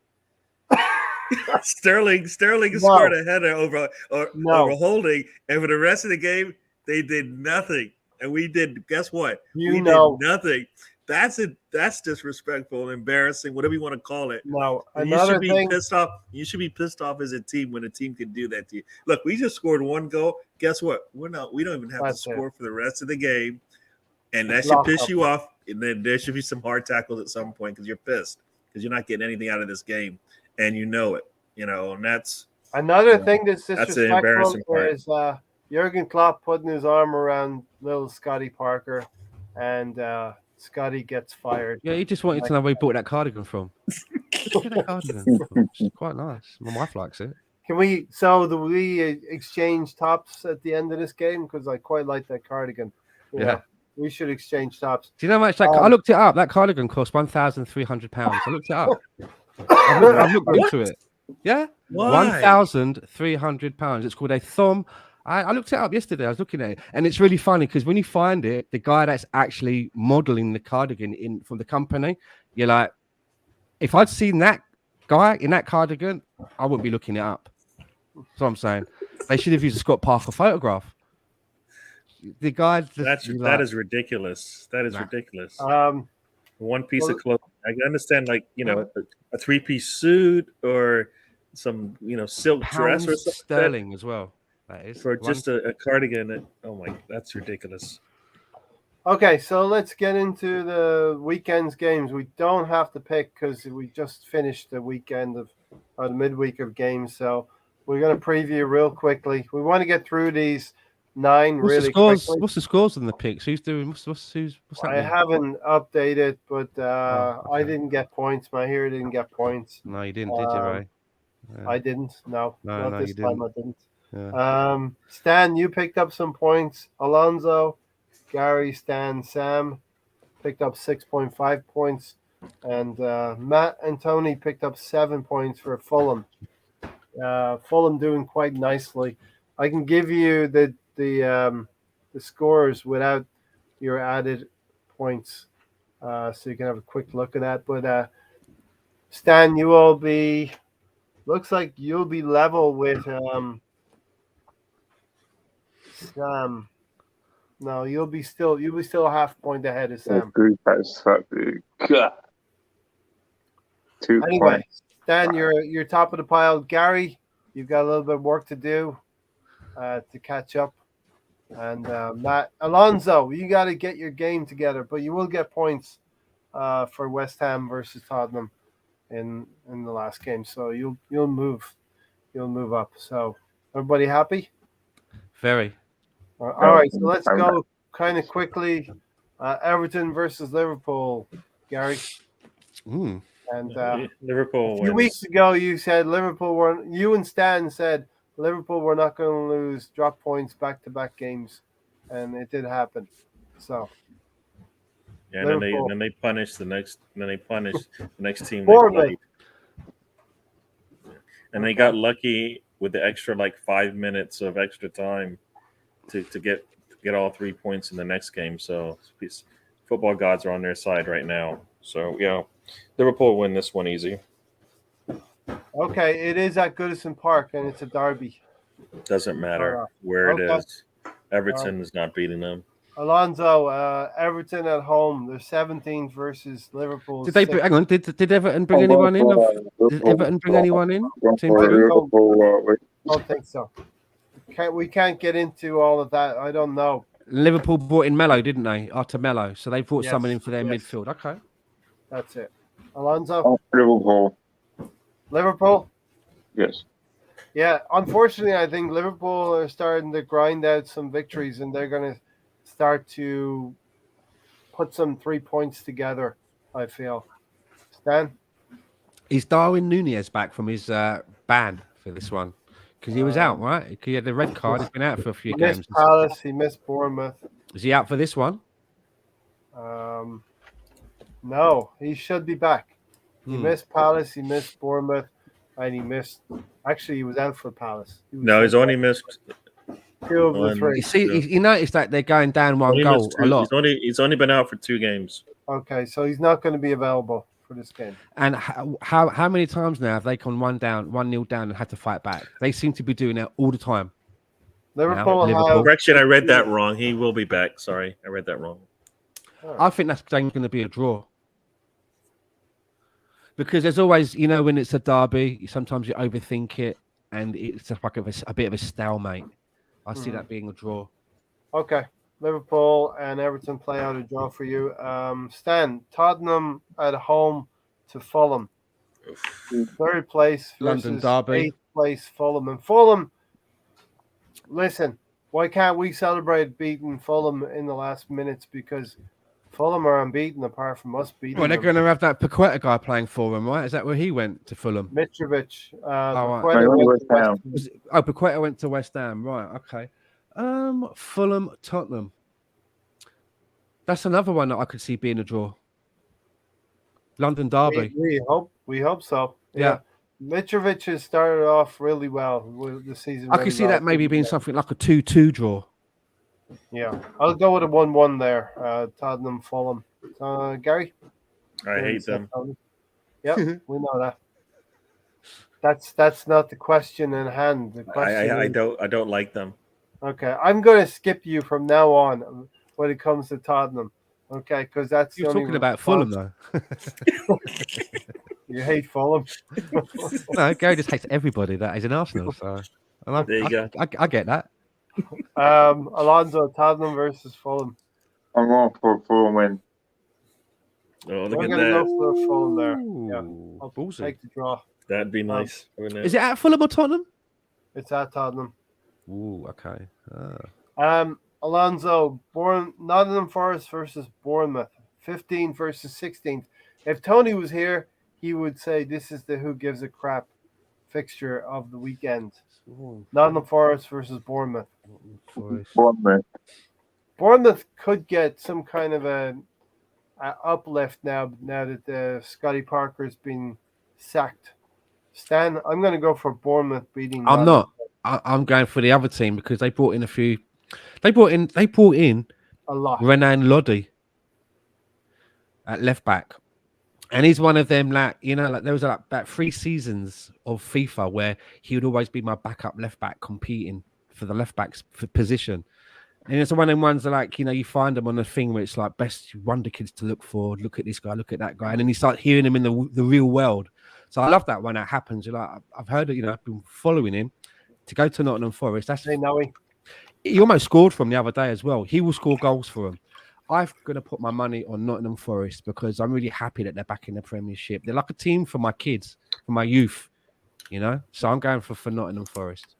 Sterling scored a header over Holding, and for the rest of the game, they did nothing. And we did, guess what? We did nothing. That's disrespectful and embarrassing, whatever you want to call it. No, you should be pissed off. You should be pissed off as a team when a team can do that to you. Look, we just scored 1 goal. Guess what? We don't even have to score for the rest of the game, and that should piss you off. And then there should be some hard tackles at some point because you're pissed because you're not getting anything out of this game, and you know it. And that's another thing that's an disrespectful embarrassing part. is Jurgen Klopp putting his arm around little Scotty Parker, and Scotty gets fired. Yeah, he just wanted to know where he bought that cardigan from. That cardigan. It's quite nice. My wife likes it. Do we exchange tops at the end of this game? Because I quite like that cardigan. Yeah. We should exchange tops. Do you know how much I looked it up? That cardigan cost £1,300. I looked it up. I've looked into it. Yeah? £1,300. It's called a thumb. I looked it up yesterday. I was looking at it, and it's really funny because when you find it, the guy that's actually modeling the cardigan from the company, you're like, if I'd seen that guy in that cardigan, I wouldn't be looking it up. That's what I'm saying. They should have used a Scott Parker photograph. The guy that is ridiculous. That is ridiculous. One piece of clothing. I can understand, like, a 3-piece suit or some silk dress or something. Sterling as well. That is for just a cardigan. That's ridiculous. Okay, so let's get into the weekend's games. We don't have to pick because we just finished the weekend of the midweek of games. So we're going to preview real quickly. We want to get through these 9 really quickly. What's the scores on the picks? Who's doing? What's I haven't updated, but I didn't get points. My hero didn't get points. No, you didn't, did you, Ray? Yeah. I didn't. No, not this time. I didn't. Yeah. Stan, you picked up some points. Alonso, Gary, Stan, Sam picked up 6.5 points, and Matt and Tony picked up 7 points for Fulham. Fulham doing quite nicely. I can give you the scores without your added points, so you can have a quick look at that. But Stan, looks like you'll be level with Sam. No, you'll be still a half point ahead of Sam. Anyway, Stan, you're top of the pile. Gary, you've got a little bit of work to do to catch up. And Matt, Alonso, you got to get your game together, but you will get points for West Ham versus Tottenham in the last game. So you'll move up. So everybody happy? Very. All right, so let's go kind of quickly. Everton versus Liverpool, Gary. And Liverpool. A few weeks ago, you said you and Stan said Liverpool were not going to lose drop points back-to-back games, and it did happen. So. Yeah, and then they punished the next. Then they punished the next team. And they got lucky with the extra 5 minutes of extra time to get all 3 points in the next game. So football gods are on their side right now. So yeah, Liverpool win this one easy. Okay, it is at Goodison Park and it's a derby. Doesn't matter where it is. Everton is not beating them. Alonso, Everton at home. They're 17th versus Liverpool. Did Everton bring anyone in? Did Everton bring anyone in? I don't think so. We can't get into all of that. I don't know. Liverpool brought in Mello, didn't they? After Mello, so they brought Yes, someone in for their yes. midfield. Okay. That's it. Alonso, Oh, Liverpool. Liverpool. Yes. Yeah, unfortunately, I think Liverpool are starting to grind out some victories, and they're going to start to put some 3 points together. I feel. Stan, Is Darwin Nunez back from his ban for this one? Because he was out, right? He had the red card. He's been out for a few he missed games. Palace. He missed Bournemouth. Is he out for this one? No, he should be back. He Hmm. missed Palace. He missed Bournemouth, and he missed. Actually, he was out for Palace. No, he's only missed. 2 of the one. 3. You see, Yeah. you notice that they're going down one Only goal missed a two. lot. He's only been out for 2 games. Okay, so he's not going to be available for this game. And how many times now have they gone 1-0 down, and had to fight back? They seem to be doing that all the time. Liverpool Liverpool. have. Correction, I read that wrong. He will be back. Sorry, I read that wrong. I think that's going to be a draw. Because there's always, when it's a derby, sometimes you overthink it, and it's just like a bit of a stalemate. I see that being a draw. Okay, Liverpool and Everton play out a draw for you. Stan, Tottenham at home to Fulham. 3rd place London versus derby. 8th place Fulham. And Fulham, listen, why can't we celebrate beating Fulham in the last minutes? Because Fulham are unbeaten apart from us beating Well, they're them. going to have that Paqueta guy playing for them, right? Is that where he went to Fulham? Mitrovic. right. Paqueta went to West Ham. Paqueta went to West Ham, right? Okay. Fulham, Tottenham. That's another one that I could see being a draw. London derby. We hope so. Yeah. Mitrovic has started off really well with the season. I could see that maybe being something like a 2-2 draw. Yeah, I'll go with a 1-1 there. Tottenham, Fulham. Gary? I hate them. Yeah, we know that. That's not the question in hand. The question I don't like them. Okay, I'm going to skip you from now on when it comes to Tottenham. Okay, because that's You're the only talking about response. Fulham, though. You hate Fulham. No, Gary just hates everybody that is in Arsenal. So There you go. I get that. Alonso, Tottenham versus Fulham. I'm going for a full win. Oh, look We're at going to go that. for Fulham there. Yeah, Ooh, I'll ballsy. take the draw. That'd be nice. wouldn't it? Is it at Fulham or Tottenham? It's at Tottenham. Ooh, okay. Alonso, Nottingham Forest versus Bournemouth, 15th versus 16th. If Tony was here, he would say this is the who gives a crap fixture of the weekend. Nottingham Forest versus Bournemouth. Bournemouth could get some kind of a uplift now that Scotty Parker's been sacked. Stan, I'm going to go for Bournemouth beating. I'm not. I'm going for the other team because they brought in a few. They brought in a lot. Renan Lodi at left back, and he's one of them. Like there was about 3 seasons of FIFA where he would always be my backup left back, competing for the left back's position. And it's one of them ones that, you find them on a thing where it's like best wonder kids to look for. Look at this guy, look at that guy, and then you start hearing him in the real world. So I love that when that happens. You're like, I've heard it. I've been following him to go to Nottingham Forest. He almost scored from the other day as well. He will score goals for him. I'm going to put my money on Nottingham Forest because I'm really happy that they're back in the Premiership. They're like a team for my kids, for my youth, So I'm going for Nottingham Forest.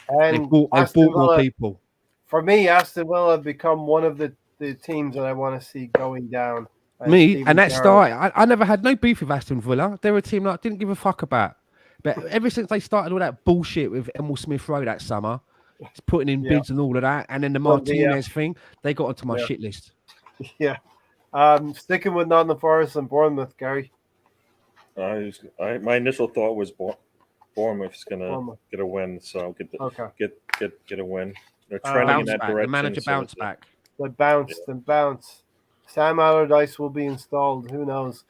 And they've bought more people. For me, Aston Villa have become one of the teams that I want to see going down. And that started. I never had no beef with Aston Villa. They're a team that I didn't give a fuck about. But ever since they started all that bullshit with Emil Smith Rowe that summer, putting in bids and all of that, and then the Martinez thing, they got onto my shit list. Yeah. Sticking with Nottingham Forest and Bournemouth, Gary. My initial thought was Bournemouth's gonna get a win, so get a win. They're trending in that direction. The manager bounced back. They bounced. Sam Allardyce will be installed. Who knows?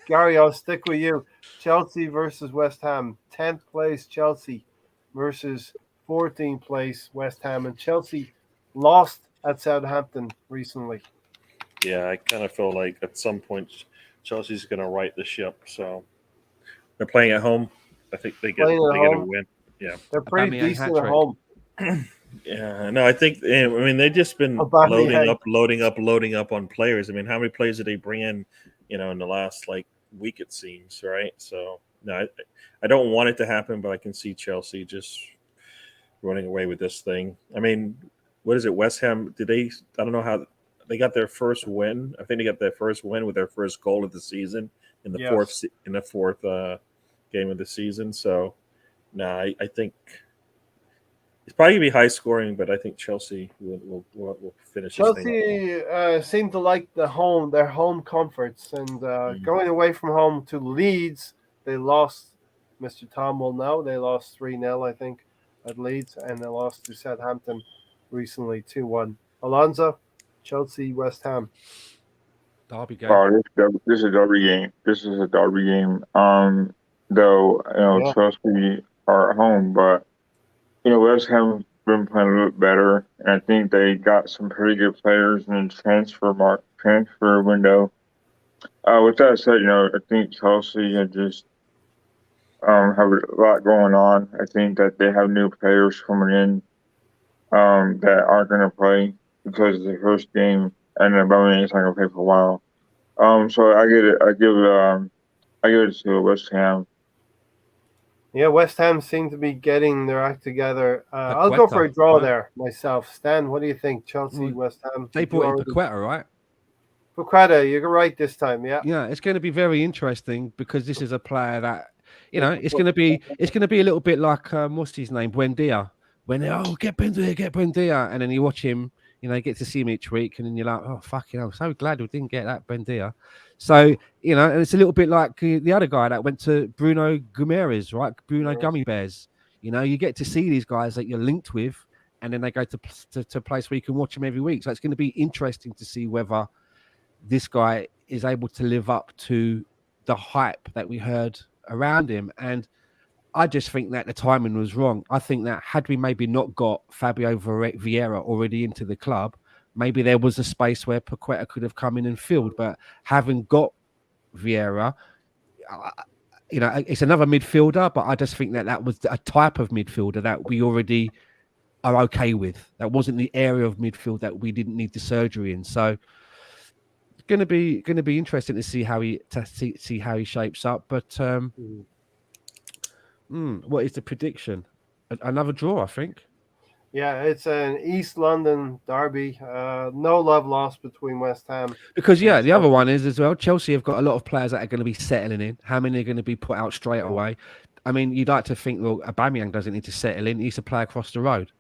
Gary, I'll stick with you. Chelsea versus West Ham. 10th place Chelsea versus 14th place West Ham. And Chelsea lost at Southampton recently. Yeah, I kind of feel like at some point Chelsea's going to right the ship. So they're playing at home. I think they get a win. Yeah, they're pretty decent at home. Yeah, no, I think. I mean, they've just been Aubameyang. loading up on players. I mean, how many players did they bring in? In the last week, it seems, right? So no, I don't want it to happen, but I can see Chelsea just running away with this thing. I mean, what is it? West Ham? Did they? I don't know how they got their first win. I think they got their first win with their first goal of the season in the Yes. fourth game of the season. So no, I think. It's probably gonna be high scoring, but I think Chelsea will finish this thing up. Chelsea seem to like their home comforts, and Mm. going away from home to Leeds, they lost. Mr. Tom will know they lost 3-0, I think, at Leeds, and they lost to Southampton recently 2-1. Alonso, Chelsea, West Ham. Derby game. Oh, this is a derby game. This is a derby game. Though Yeah. Chelsea are at home, but West Ham's been playing a little bit better, and I think they got some pretty good players in the transfer window. With that said, I think Chelsea just have a lot going on. I think that they have new players coming in that aren't going to play because it's the first game, and Aubameyang is not going to play for a while. So I get it. I give it to West Ham. Yeah, West Ham seem to be getting their act together. I'll go for a draw there myself. Stan, what do you think? Chelsea, West Ham. They brought in Paqueta, right? Paqueta, you're right this time. Yeah. Yeah, it's going to be very interesting because this is a player that it's going to be a little bit like what's his name, Buendia. When get Buendia, and then you watch him, you get to see him each week, and then you're like, oh fucking hell, I'm so glad we didn't get that Buendia. So and it's a little bit like the other guy that went to Bruno Guimaraes, right? Bruno Gummy Bears. You get to see these guys that you're linked with, and then they go to a place where you can watch them every week. So it's going to be interesting to see whether this guy is able to live up to the hype that we heard around him. And I just think that the timing was wrong. I think that had we maybe not got Fabio Vieira already into the club, maybe there was a space where Paqueta could have come in and filled. But having got Vieira, it's another midfielder, but I just think that was a type of midfielder that we already are okay with. That wasn't the area of midfield that we didn't need the surgery in. So going to be interesting to see how he shapes up. But what is the prediction? Another draw, I think. Yeah, it's an East London derby. No love lost between West Ham. Because the other one is as well. Chelsea have got a lot of players that are going to be settling in. How many are going to be put out straight away? I mean, you'd like to think, well, Aubameyang doesn't need to settle in. He's a player across the road,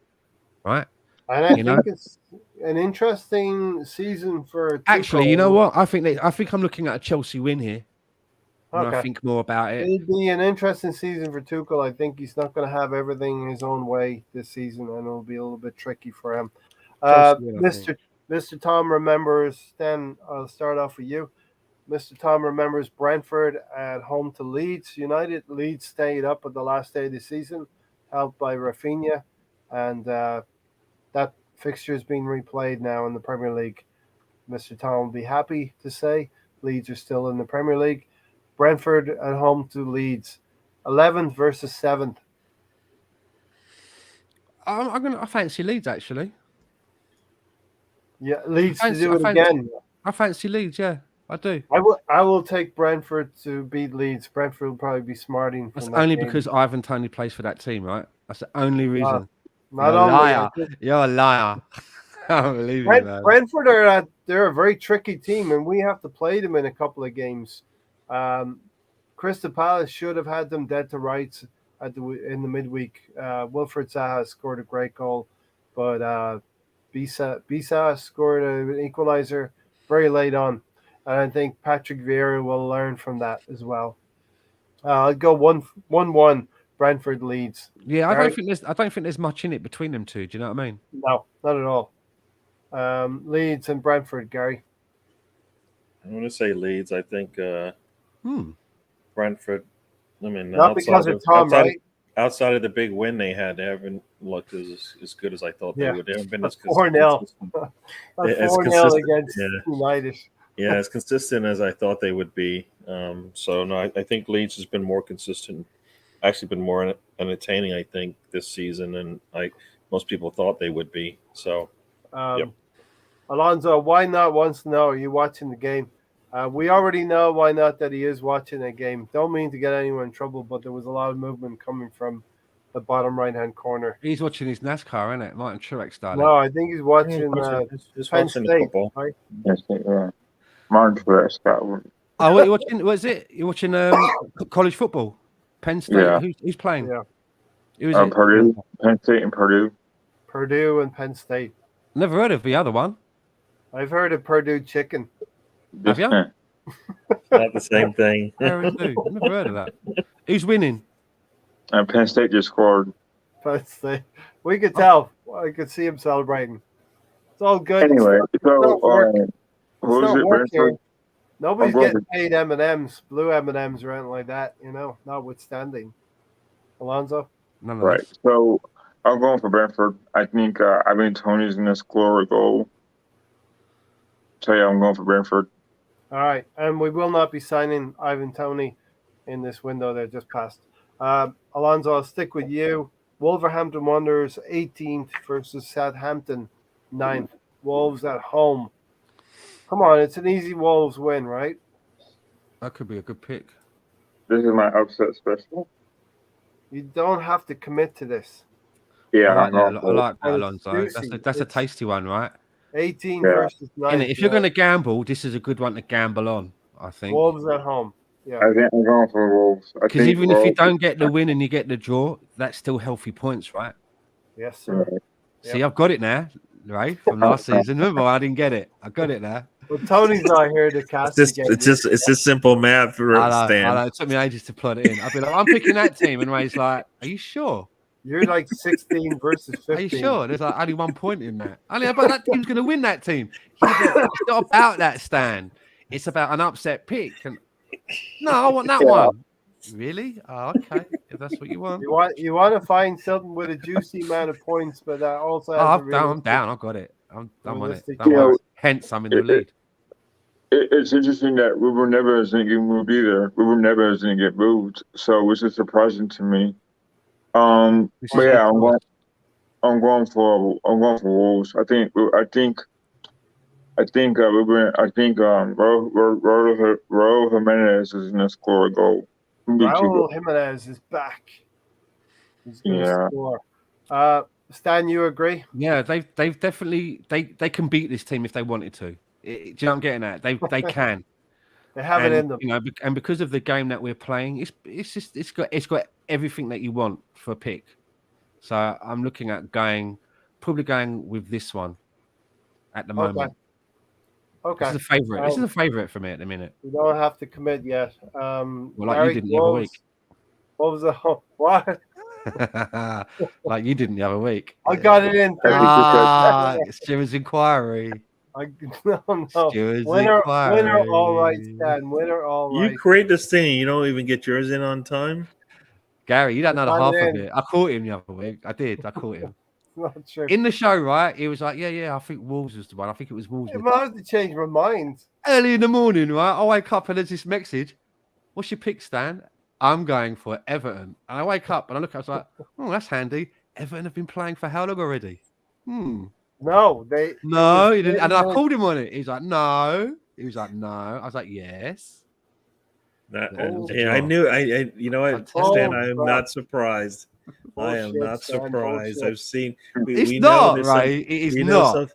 right? And I think it's an interesting season for Tuchel. Actually, you know what? I think I'm looking at a Chelsea win here. When I think more about it. It'll be an interesting season for Tuchel. I think he's not going to have everything his own way this season, and it'll be a little bit tricky for him. Mr. Tom remembers, then I'll start off with you. Mr. Tom remembers Brentford at home to Leeds United. Leeds stayed up at the last day of the season, helped by Rafinha, and that fixture is being replayed now in the Premier League. Mr. Tom will be happy to say Leeds are still in the Premier League. Brentford at home to Leeds, 11th versus 7th. I fancy Leeds actually. Yeah, Leeds to do it again. I fancy Leeds. Yeah, I do. I will take Brentford to beat Leeds. Brentford will probably be smarting. That's only because Ivan Toney plays for that team, right? That's the only reason. Not only. You're a liar. I don't believe you, man. Brentford they're a very tricky team, and we have to play them in a couple of games. Crystal Palace should have had them dead to rights in the midweek. Wilfred Zaha scored a great goal, but Bisa scored an equalizer very late on, and I think Patrick Vieira will learn from that as well. I'll go 1-1 Brentford Leeds. Yeah, I don't think there's much in it between them two. Do you know what I mean? No, not at all. Leeds and Brentford, Gary. I'm going to say Leeds. I think Brentford. I mean, not because of Tom, right? Outside of the big win they haven't looked as good as I thought they would. They haven't been as 4-0. 4-0 against United. Yeah, as consistent as I thought they would be. So no, I think Leeds has been more consistent. Actually, been more entertaining. I think this season, and most people thought they would be. So Yep. Alonso, why not wants to know, are you watching the game? We already know why not that he is watching the game. Don't mean to get anyone in trouble, but there was a lot of movement coming from the bottom right-hand corner. He's watching his NASCAR, isn't it? Martin Truex style. No, I think he's watching just Penn watching the State, football. right? Yes, Martin Truex got one. Oh, what are you watching? What is it? You're watching college football? Penn State? Yeah. Who's playing? Yeah. Who is it? Purdue, Penn State and Purdue. Purdue and Penn State. Never heard of the other one. I've heard of Purdue chicken. Have you? Not the same thing. Never heard of that. Who's winning? And Penn State just scored. Penn State. We could tell. I could see him celebrating. It's all good. Anyway, so work. who is not it? work here. Brentford? Nobody's I'm going getting paid M&Ms, blue M&Ms or anything like that, notwithstanding. Alonso? None of Right. this. So I'm going for Brentford. I think Tony's going to score a goal. So yeah, I'm going for Brentford. All right. And we will not be signing Ivan Toney in this window that just passed. Alonso, I'll stick with you. Wolverhampton Wanderers 18th versus Southampton 9th. Wolves at home. Come on, it's an easy Wolves win, right? That could be a good pick. This is my upset special. You don't have to commit to this. Yeah, I I'm like going that, for it. Alonso. Juicy. That's a It's- tasty one, right? 18 Yeah. versus 9. If you're going to gamble, this is a good one to gamble on, I think. Wolves at home. Yeah. I think I'm going for Wolves. Because even if you don't get the win and you get the draw, that's still healthy points, right? Yes, sir. See, I've got it now, right? From last season. Remember, I didn't get it. I got it now. Well, Tony's not here to cast It's just simple math, Stan. It took me ages to plot it in. I've been like, I'm picking that team, and Ray's like, "Are you sure? You're like 16 versus 15. Are you sure?" There's like only 1 point in that. Only but that team's going to win that team. It's not about that, Stan. It's about an upset pick. And no, I want that one. Really? Oh, okay. If that's what you want. You want to find something with a juicy amount of points, but that also has I'm down. I've got it. I'm on it. Realistic. Don't worry. Hence, I'm in the lead. It's interesting that we were never as going to get moved either. We were never as going to get moved, so which is surprising to me. But yeah, I'm going for Wolves. I think Raul Jimenez is going to score a goal. Raul Jimenez is back. He's going to score. Stan, you agree? Yeah, they've definitely they can beat this team if they wanted to. Do you know what I'm getting at? They can. They have it in them. You know, and because of the game that we're playing, it's got everything that you want for a pick. So I'm looking at probably going with this one at the moment. Okay. This is a favorite. This is a favorite for me at the minute. You don't have to commit yet. Well, like you didn't the other week. What was the what? Like you didn't the other week. I got it in. Stewards inquiry. No. Stewards Winner, inquiry. all right, Stan. Winner, all right. You create this thing. You don't even get yours in on time. Gary, you don't know the I'm half in. of it. I caught him the other week. I caught him. Not true. In the show, right? He was like, yeah, I think Wolves was the one. I think it was Wolves. I might have to change my mind. Early in the morning, right? I wake up and there's this message. What's your pick, Stan? I'm going for Everton. And I wake up and I look, I was like, oh, that's handy. Everton have been playing for how long already? No, No, he didn't. And I called him on it. He's like, no. He was like, no. I was like, yes. I knew. I you know what, Stan? I am not surprised. I am not surprised. I've seen. We know right? It is not.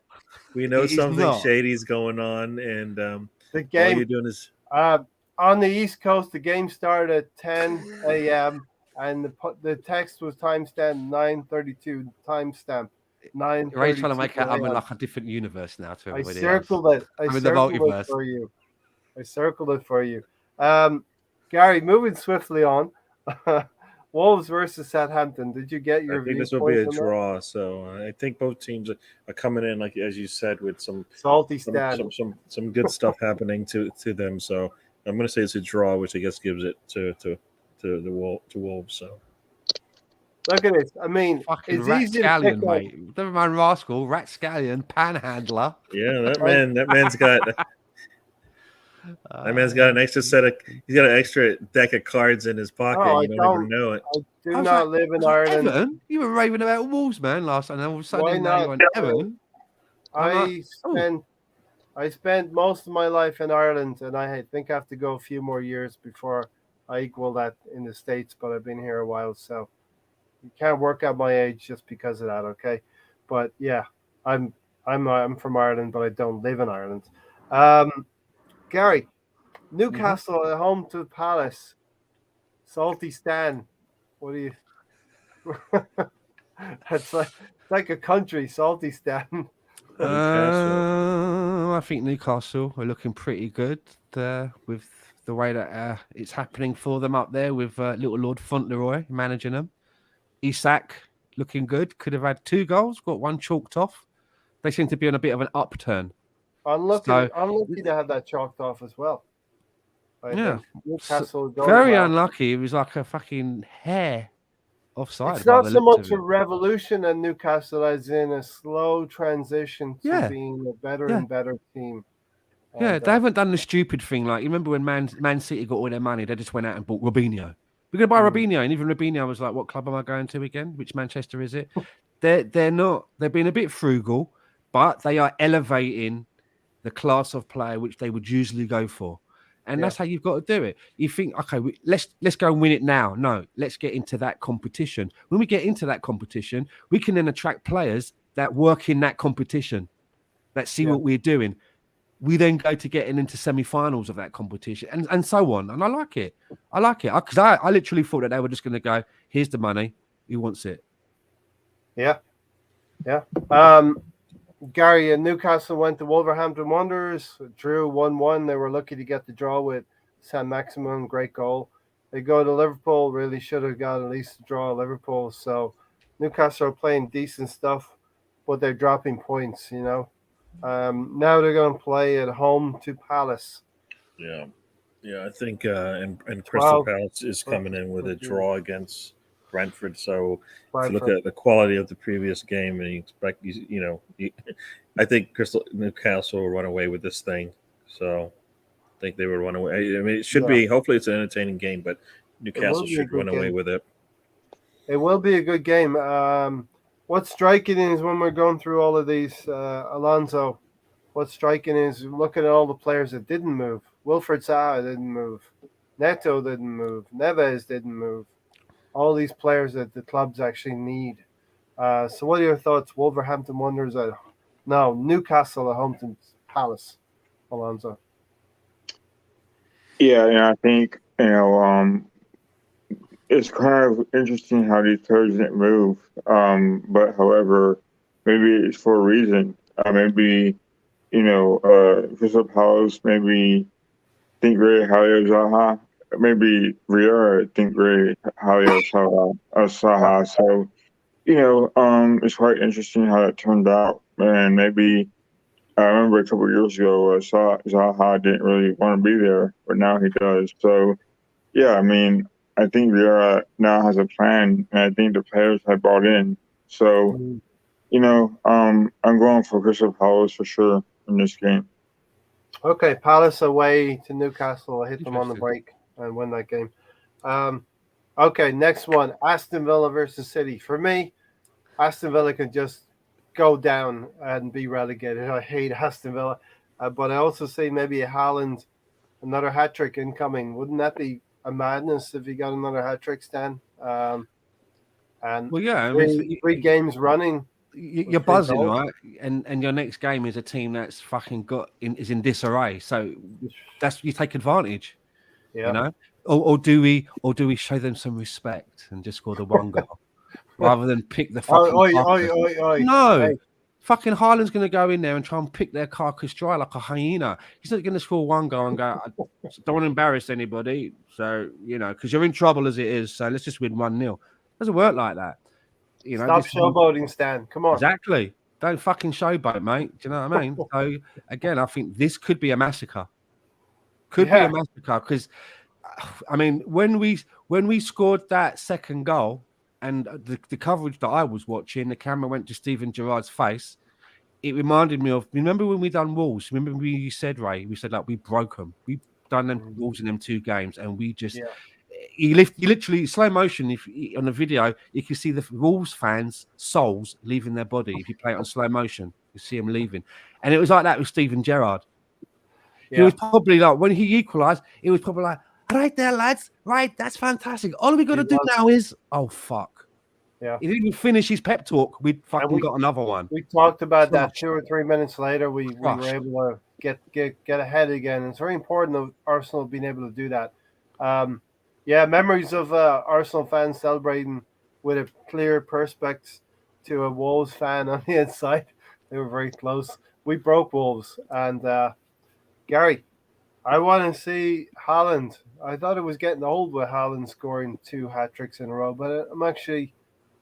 We know something shady's going on, and the game. All you're doing is on the East Coast. The game started at 10 a.m. and the text was timestamp 9:32. Timestamp 9:32. Ray's trying to make it. I'm in like a different universe now. To I circled it. I'm in the multiverse for you. I circled it for you. Gary, moving swiftly on. Wolves versus Southampton. Did you get your? I think this will be a draw. So I think both teams are coming in, like as you said, with some salty some good stuff happening to them. So I'm going to say it's a draw, which I guess gives it to Wolves. So look at this. I mean, fucking it's rat easy scallion, to mate. Never mind rascal, rat scallion, panhandler. Yeah, that man's got. That man's got an extra set of. He's got an extra deck of cards in his pocket. Oh, You don't even know it. I do I was not like- live I in was like, Ireland. Everton? You were raving about Wolves, man, last night. And all of a Why sudden now not? you're on Everton. I spent most of my life in Ireland, and I think I have to go a few more years before I equal that in the States. But I've been here a while, so you can't work out my age just because of that. Okay, but yeah, I'm from Ireland, but I don't live in Ireland. Gary, Newcastle at home to Palace. Salty Stan. What do you? It's like a country, Salty Stan. I think Newcastle are looking pretty good with the way that it's happening for them up there with little Lord Fauntleroy managing them. Isak looking good. Could have had 2 goals, got 1 chalked off. They seem to be on a bit of an upturn. Unlucky So- to have that chalked off as well. I Yeah. think Newcastle going Very well. unlucky. It was like a fucking hair offside. It's by not the so looks much of a it. revolution in Newcastle as in a slow transition to Yeah. being a better Yeah. and better team. Yeah, And, they haven't done the stupid thing. Like, you remember when Man City got all their money, they just went out and bought Robinho. We're going to buy Robinho. And even Robinho was like, what club am I going to again? Which Manchester is it? They're not. They're being a bit frugal, but they are elevating the class of player which they would usually go for. And that's how you've got to do it. You think, okay, let's go and win it now. No, let's get into that competition. When we get into that competition, we can then attract players that work in that competition, that see what we're doing. We then go to getting into semi-finals of that competition and so on. And I like it. Because I literally thought that they were just going to go, here's the money. Who wants it? Yeah. Gary, Newcastle went to Wolverhampton Wanderers, drew 1-1. They were lucky to get the draw with San Maximin, great goal. They go to Liverpool, really should have got at least a draw at Liverpool. So Newcastle are playing decent stuff, but they're dropping points, you know. Now they're going to play at home to Palace. Yeah, I think and Crystal 12. Palace is coming in with a draw against Brentford. So if you look Brentford. at the quality of the previous game, and you expect I think Newcastle will run away with this thing. So I think they would run away. I mean, it should be. Hopefully, it's an entertaining game, but Newcastle should run away with it. It will be a good game. What's striking is when we're going through all of these, Alonso, what's striking is looking at all the players that didn't move. Wilfred Zaha didn't move. Neto didn't move. Neves didn't move. All these players that the clubs actually need. So what are your thoughts? Wolverhampton Wanderers Newcastle at home to Palace, Alonso. Yeah, I think, it's kind of interesting how these players didn't move. But however, maybe it's for a reason. Maybe, Crystal Palace maybe think very highly of Zaha. Maybe Vieira think very highly of Zaha. So, it's quite interesting how that turned out. And maybe I remember a couple of years ago, Zaha didn't really want to be there, but now he does. So, yeah, I mean, I think Vieira now has a plan, and I think the players have bought in. So, I'm going for Crystal Palace for sure in this game. Okay, Palace away to Newcastle. I hit them on the break and win that game. Okay, next one, Aston Villa versus City. For me, Aston Villa can just go down and be relegated. I hate Aston Villa, but I also see maybe a Haaland, another hat trick incoming. Wouldn't that be a madness if he got another hat trick, Stan? And well, yeah, three games running. You're buzzing, right? And your next game is a team that's fucking is in disarray. So you take advantage. Yeah. Or do we show them some respect and just score the 1 goal rather than pick the fucking No. Hey. Fucking Haaland's going to go in there and try and pick their carcass dry like a hyena. He's not going to score 1 goal and go, I don't want to embarrass anybody. So, because you're in trouble as it is. So let's just win 1-0. Doesn't work like that. Stop showboating, Stan. Come on. Exactly. Don't fucking showboat, mate. Do you know what I mean? So, again, I think this could be a massacre. Be a massacre because, I mean, when we scored that second goal and the coverage that I was watching, the camera went to Steven Gerrard's face. it reminded me of. Remember when we done Wolves? Remember when you said, Ray? We said like we broke them. We done them Wolves in them 2 games, and we just. Yeah. You literally slow motion. If on the video, you can see the Wolves fans' souls leaving their body. If you play it on slow motion, you see them leaving, and it was like that with Steven Gerrard. He was probably like when he equalised, it was probably like, right there, lads, right, that's fantastic. All we got to do now is, oh fuck, Yeah. If he didn't finish his pep talk, we'd fucking got another one. We talked about that Crushed. 2 or 3 minutes later. We were able to get ahead again. It's very important of Arsenal being able to do that. Memories of Arsenal fans celebrating with a clear perspex to a Wolves fan on the inside. They were very close. We broke Wolves. And Gary, I want to see Haaland. I thought it was getting old with Haaland scoring 2 hat-tricks in a row, but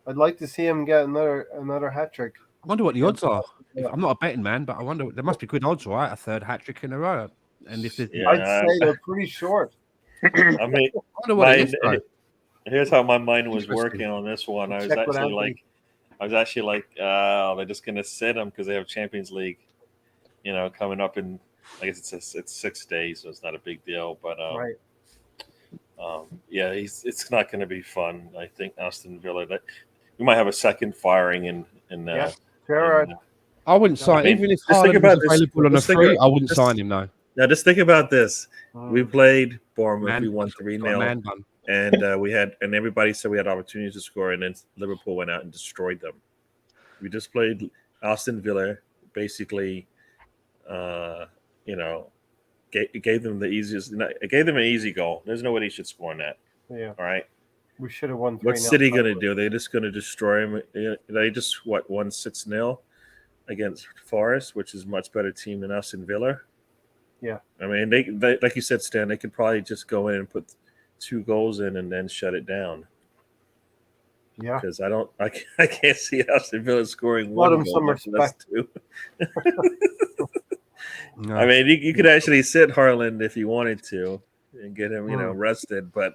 I'd like to see him get another hat-trick. I wonder what the odds are. I'm not a betting man, but I wonder, there must be good odds, right? A 3rd hat-trick in a row. And if I'd say they're pretty short. I mean, I wonder what it is, here's how my mind was working on this one. I was actually like, they're just going to sit him because they have Champions League, coming up in, I guess it's 6 days, so it's not a big deal. But right. It's not going to be fun. I think Aston Villa, we might have a second firing in Gerrard. I wouldn't sign even if Haaland was available on a free. I wouldn't sign him though. Now, just think about this. We played Bournemouth. We won 3-0. And everybody said we had opportunities to score, and then Liverpool went out and destroyed them. We just played Aston Villa, basically, gave them the easiest. It gave them an easy goal. There's no way they should score on that. Yeah. All right. We should have won 3-0. What's City going to do? They're just going to destroy them. They just won 6-0 against Forest, which is a much better team than Aston Villa. Yeah. I mean, they like you said, Stan, they could probably just go in and put 2 goals in and then shut it down. Yeah. Because I can't see Aston Villa scoring 1 goal. Some respect. 2. No. I mean, you could actually sit Haaland if you wanted to and get him, rested. But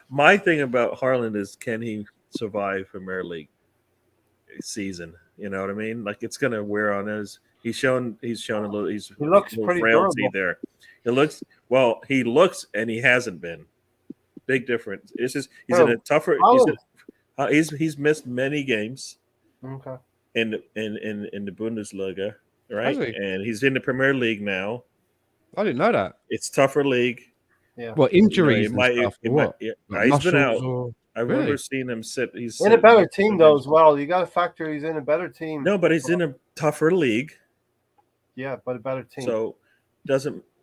my thing about Haaland is, can he survive Premier League season? You know what I mean? Like, it's going to wear on his. He's shown a little. He looks pretty frailty durable there. He looks, and he hasn't been. Big difference. It's just he's in a tougher. He's missed many games. Okay. In the Bundesliga, right? And he's in the Premier League now. I didn't know that. It's tougher league. Yeah. What injuries? He's been out. I remember seeing him sit. He's in a better team though as well. You got to factor he's in a better team. No, but he's in a tougher league. Yeah, but a better team. So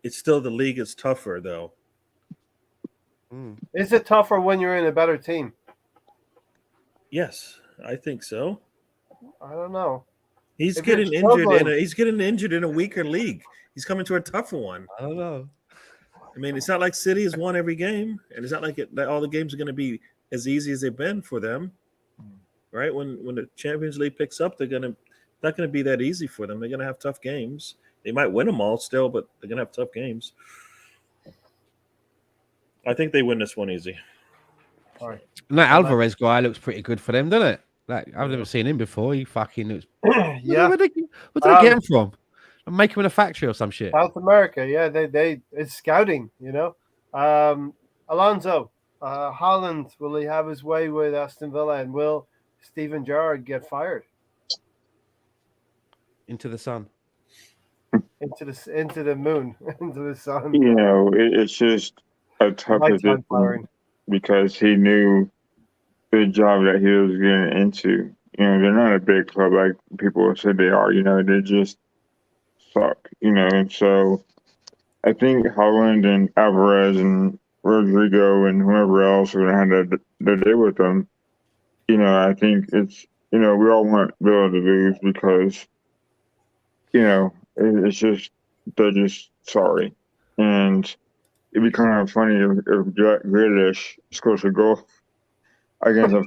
it's still the league is tougher though. Is it tougher when you're in a better team? Yes, I think so. I don't know. He's getting injured in a weaker league. He's coming to a tougher one. I don't know. I mean, it's not like City has won every game, and it's not like that all the games are going to be as easy as they've been for them, right? When the Champions League picks up, not going to be that easy for them. They're going to have tough games. They might win them all still, but they're going to have tough games. I think they win this one easy. All right. And that Alvarez guy looks pretty good for them, doesn't it? Like, I've never seen him before. He fucking looks. Yeah. Where did they get him from? And make him in a factory or some shit. South America, yeah. It's scouting, Alonso, Haaland, will he have his way with Aston Villa, and will Steven Gerrard get fired? Into the sun. Into the moon, into the sun. It's just a tough position because he knew the job that he was getting into. They're not a big club like people said they are. They just suck. And so I think Haaland and Alvarez and Rodrigo and whoever else are going to have to deal with them. I think it's, we all want Villa to lose because, it's just, they're just sorry. And it'd be kind of funny if Grealish scores a goal against a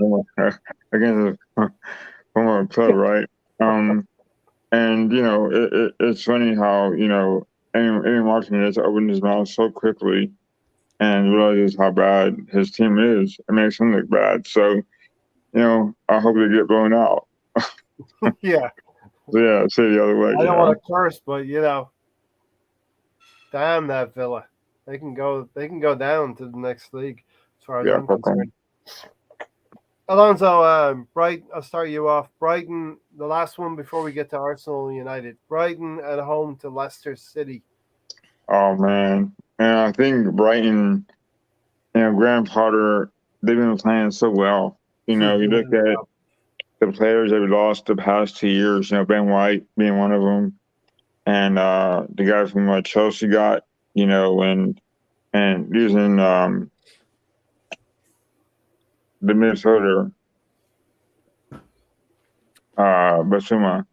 former club, right? And it's funny how Amy Martinez opened his mouth so quickly and realizes how bad his team is. It makes him look bad. So, I hope they get blown out. Yeah, So yeah, say the other way. I don't want to curse, but damn that Villa. They can go down to the next league as far as I'm concerned. Alonso, Brighton, I'll start you off. Brighton, the last one before we get to Arsenal United. Brighton at home to Leicester City. Oh man, and I think Brighton, Graham Potter, they've been playing so well. You look at the players they've lost the past 2 years. Ben White being one of them, and the guy from Chelsea got, and using the midfielder, Basuma,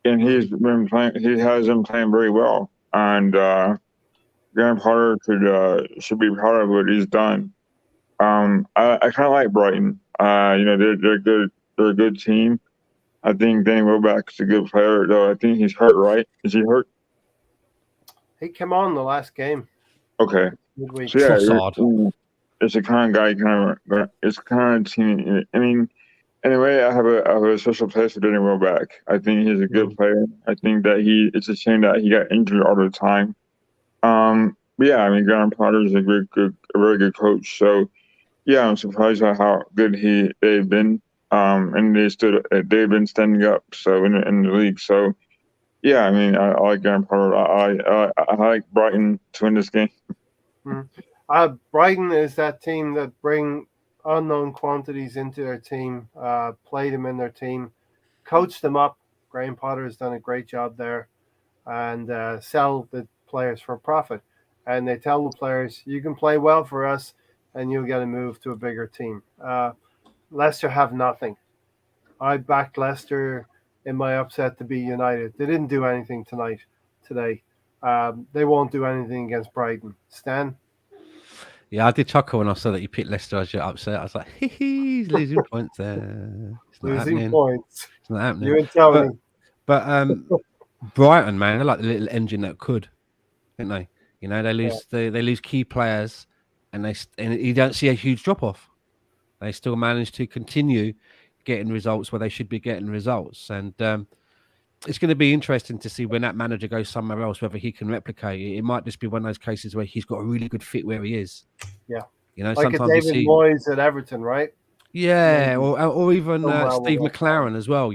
and he's been playing. He has been playing very well, and Graham Potter should be proud of what he's done. I kind of like Brighton. They're good. They're a good team. I think Danny Welbeck's a good player, though. I think he's hurt, right? Is he hurt? He came on the last game. Okay. Midweek. So yeah, it's the kind of guy. It's kind of team. I mean, anyway, I have a special place for Danny Welbeck. I think he's a good player. I think that it's a shame that he got injured all the time. But yeah, I mean, Graham Potter is a very good coach. So yeah, I'm surprised by how good they've been. And they've been standing up. So in the league. So yeah, I mean, I like Graham Potter. I like Brighton to win this game. Brighton is that team that bring unknown quantities into their team, play them in their team, coach them up. Graham Potter has done a great job there, and sell the players for profit. And they tell the players, you can play well for us, and you'll get a move to a bigger team. Leicester have nothing. I backed Leicester in my upset to beat United. They didn't do anything today. They won't do anything against Brighton. Stan? Yeah, I did chuckle when I saw that you picked Leicester as your upset. I was like, he's losing points there. Losing points. It's not happening. You and Tony. But Brighton, man, they're like the little engine that could, don't they? They lose they lose key players, and you don't see a huge drop off. They still manage to continue getting results where they should be getting results, and it's going to be interesting to see when that manager goes somewhere else whether he can replicate it. It might just be one of those cases where he's got a really good fit where he is. Yeah, like sometimes a David Moyes at Everton, right? Yeah, or even Steve McLaren as well.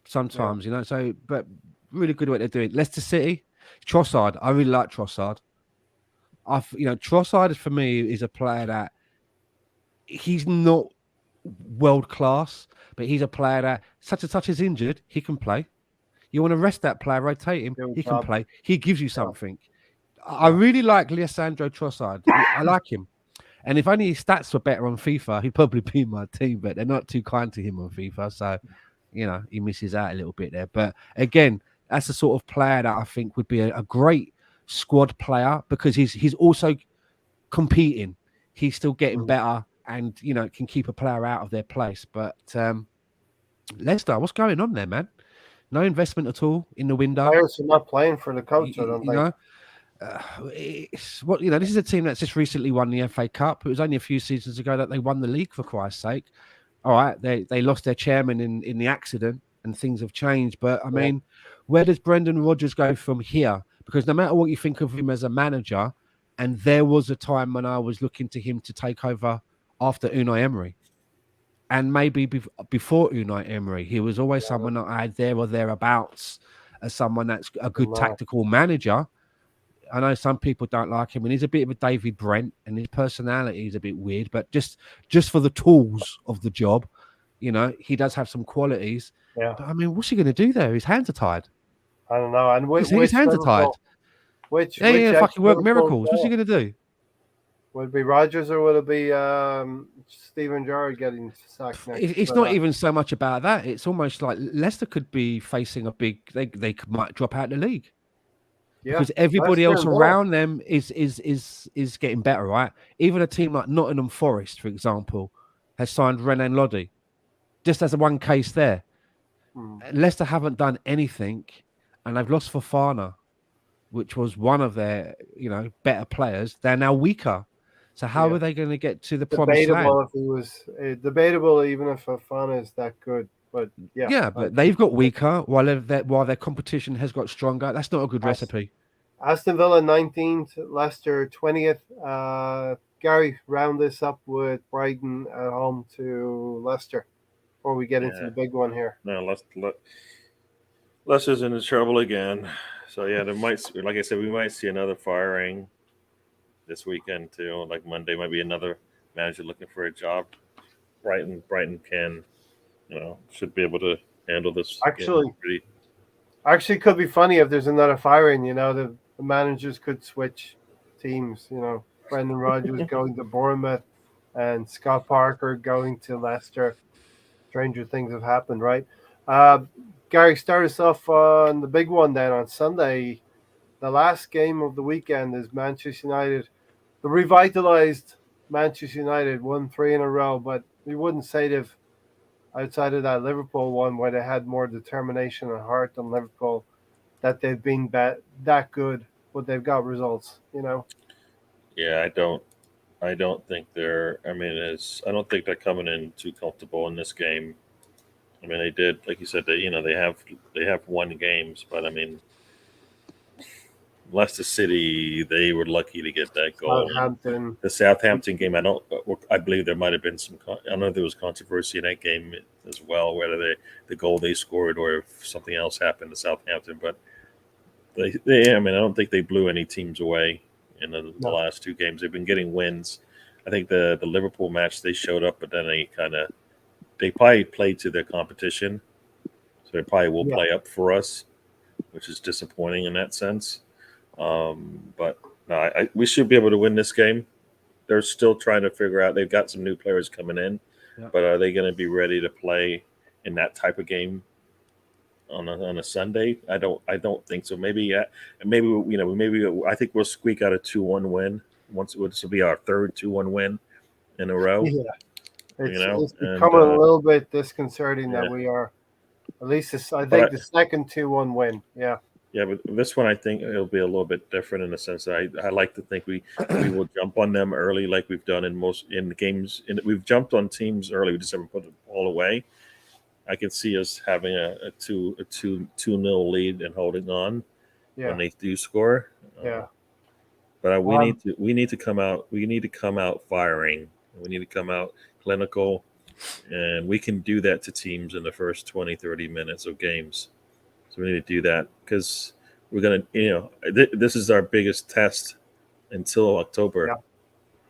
Sometimes So, but really good what they're doing. Leicester City, Trossard. I really like Trossard. Trossard for me is a player that he's not world class, but he's a player that such and such is injured, he can play. You want to rest that player, rotate him, he can play. He gives you something. I really like Leandro Trossard. I like him. And if only his stats were better on FIFA, he'd probably be in my team, but they're not too kind to him on FIFA. So, he misses out a little bit there. But again, that's the sort of player that I think would be a great squad player because he's also competing. He's still getting better and, can keep a player out of their place. But Leicester, what's going on there, man? No investment at all in the window. Players are not playing for the coach, I don't think. This is a team that's just recently won the FA Cup. It was only a few seasons ago that they won the league, for Christ's sake. All right, they lost their chairman in the accident and things have changed. But, I mean, where does Brendan Rodgers go from here? Because no matter what you think of him as a manager, and there was a time when I was looking to him to take over after Unai Emery. And maybe before Unai Emery, he was always someone that I had there or thereabouts as someone that's a good tactical manager. I know some people don't like him, and he's a bit of a David Brent, and his personality is a bit weird. But just for the tools of the job, he does have some qualities. Yeah. But, I mean, what's he going to do there? His hands are tied. I don't know. And his hands are tied. Which fucking work miracles. What's he going to do? Would it be Rodgers or would it be Steven Gerrard getting sacked next? It's not even so much about that. It's almost like Leicester could be facing a big. They might drop out of the league. Yeah, because everybody else around them is getting better, right? Even a team like Nottingham Forest, for example, has signed Renan Lodi. Just as one case there. Leicester haven't done anything, and they've lost Fofana, which was one of their better players. They're now weaker. So how are they going to get to the promised land? If he was debatable, even if Fofana is that good. But yeah, Yeah, but they've got weaker while their competition has got stronger. That's not a good recipe. Aston Villa 19th, Leicester 20th. Gary, round this up with Brighton at home to Leicester before we get into the big one here. No, Leicester's in trouble again. So yeah, there might, like I said, we might see another firing this weekend too. Like Monday might be another manager looking for a job. Brighton can, should be able to handle this. Actually, could be funny if there's another firing. The managers could switch teams. Brendan Rodgers going to Bournemouth and Scott Parker going to Leicester. Stranger things have happened, right? Gary, start us off on the big one then on Sunday. The last game of the weekend is Manchester United. The revitalized Manchester United won 3 in a row, but we wouldn't say they've, outside of that Liverpool one where they had more determination and heart than Liverpool, that they've been that good, but they've got results, Yeah, I don't think they're. I don't think they're coming in too comfortable in this game. They did, like you said, they have won games, but Leicester City, they were lucky to get that goal. Southampton. The Southampton game, I believe there might have been I know there was controversy in that game as well, whether the goal they scored or if something else happened to Southampton. But I don't think they blew any teams away in the last 2 games. They've been getting wins. I think the Liverpool match, they showed up, but then they probably played to their competition. So they probably will play up for us, which is disappointing in that sense. But no, we should be able to win this game. They're still trying to figure out. They've got some new players coming in, but are they going to be ready to play in that type of game on a Sunday? I don't think so. Maybe I think we'll squeak out a 2-1 win. This will be our third 2-1 win in a row. Yeah, it's becoming a little bit disconcerting that we are. At least the second 2-1 win. Yeah. Yeah, but this one I think it'll be a little bit different in the sense that I like to think we will jump on them early, like we've done in the games. We've jumped on teams early. We just haven't put it all away. I can see us having a 2-0 lead and holding on when they do score. But we need to come out. We need to come out firing. We need to come out clinical, and we can do that to teams in the first 20, 30 minutes of games. So we need to do that because we're going to, this is our biggest test until October.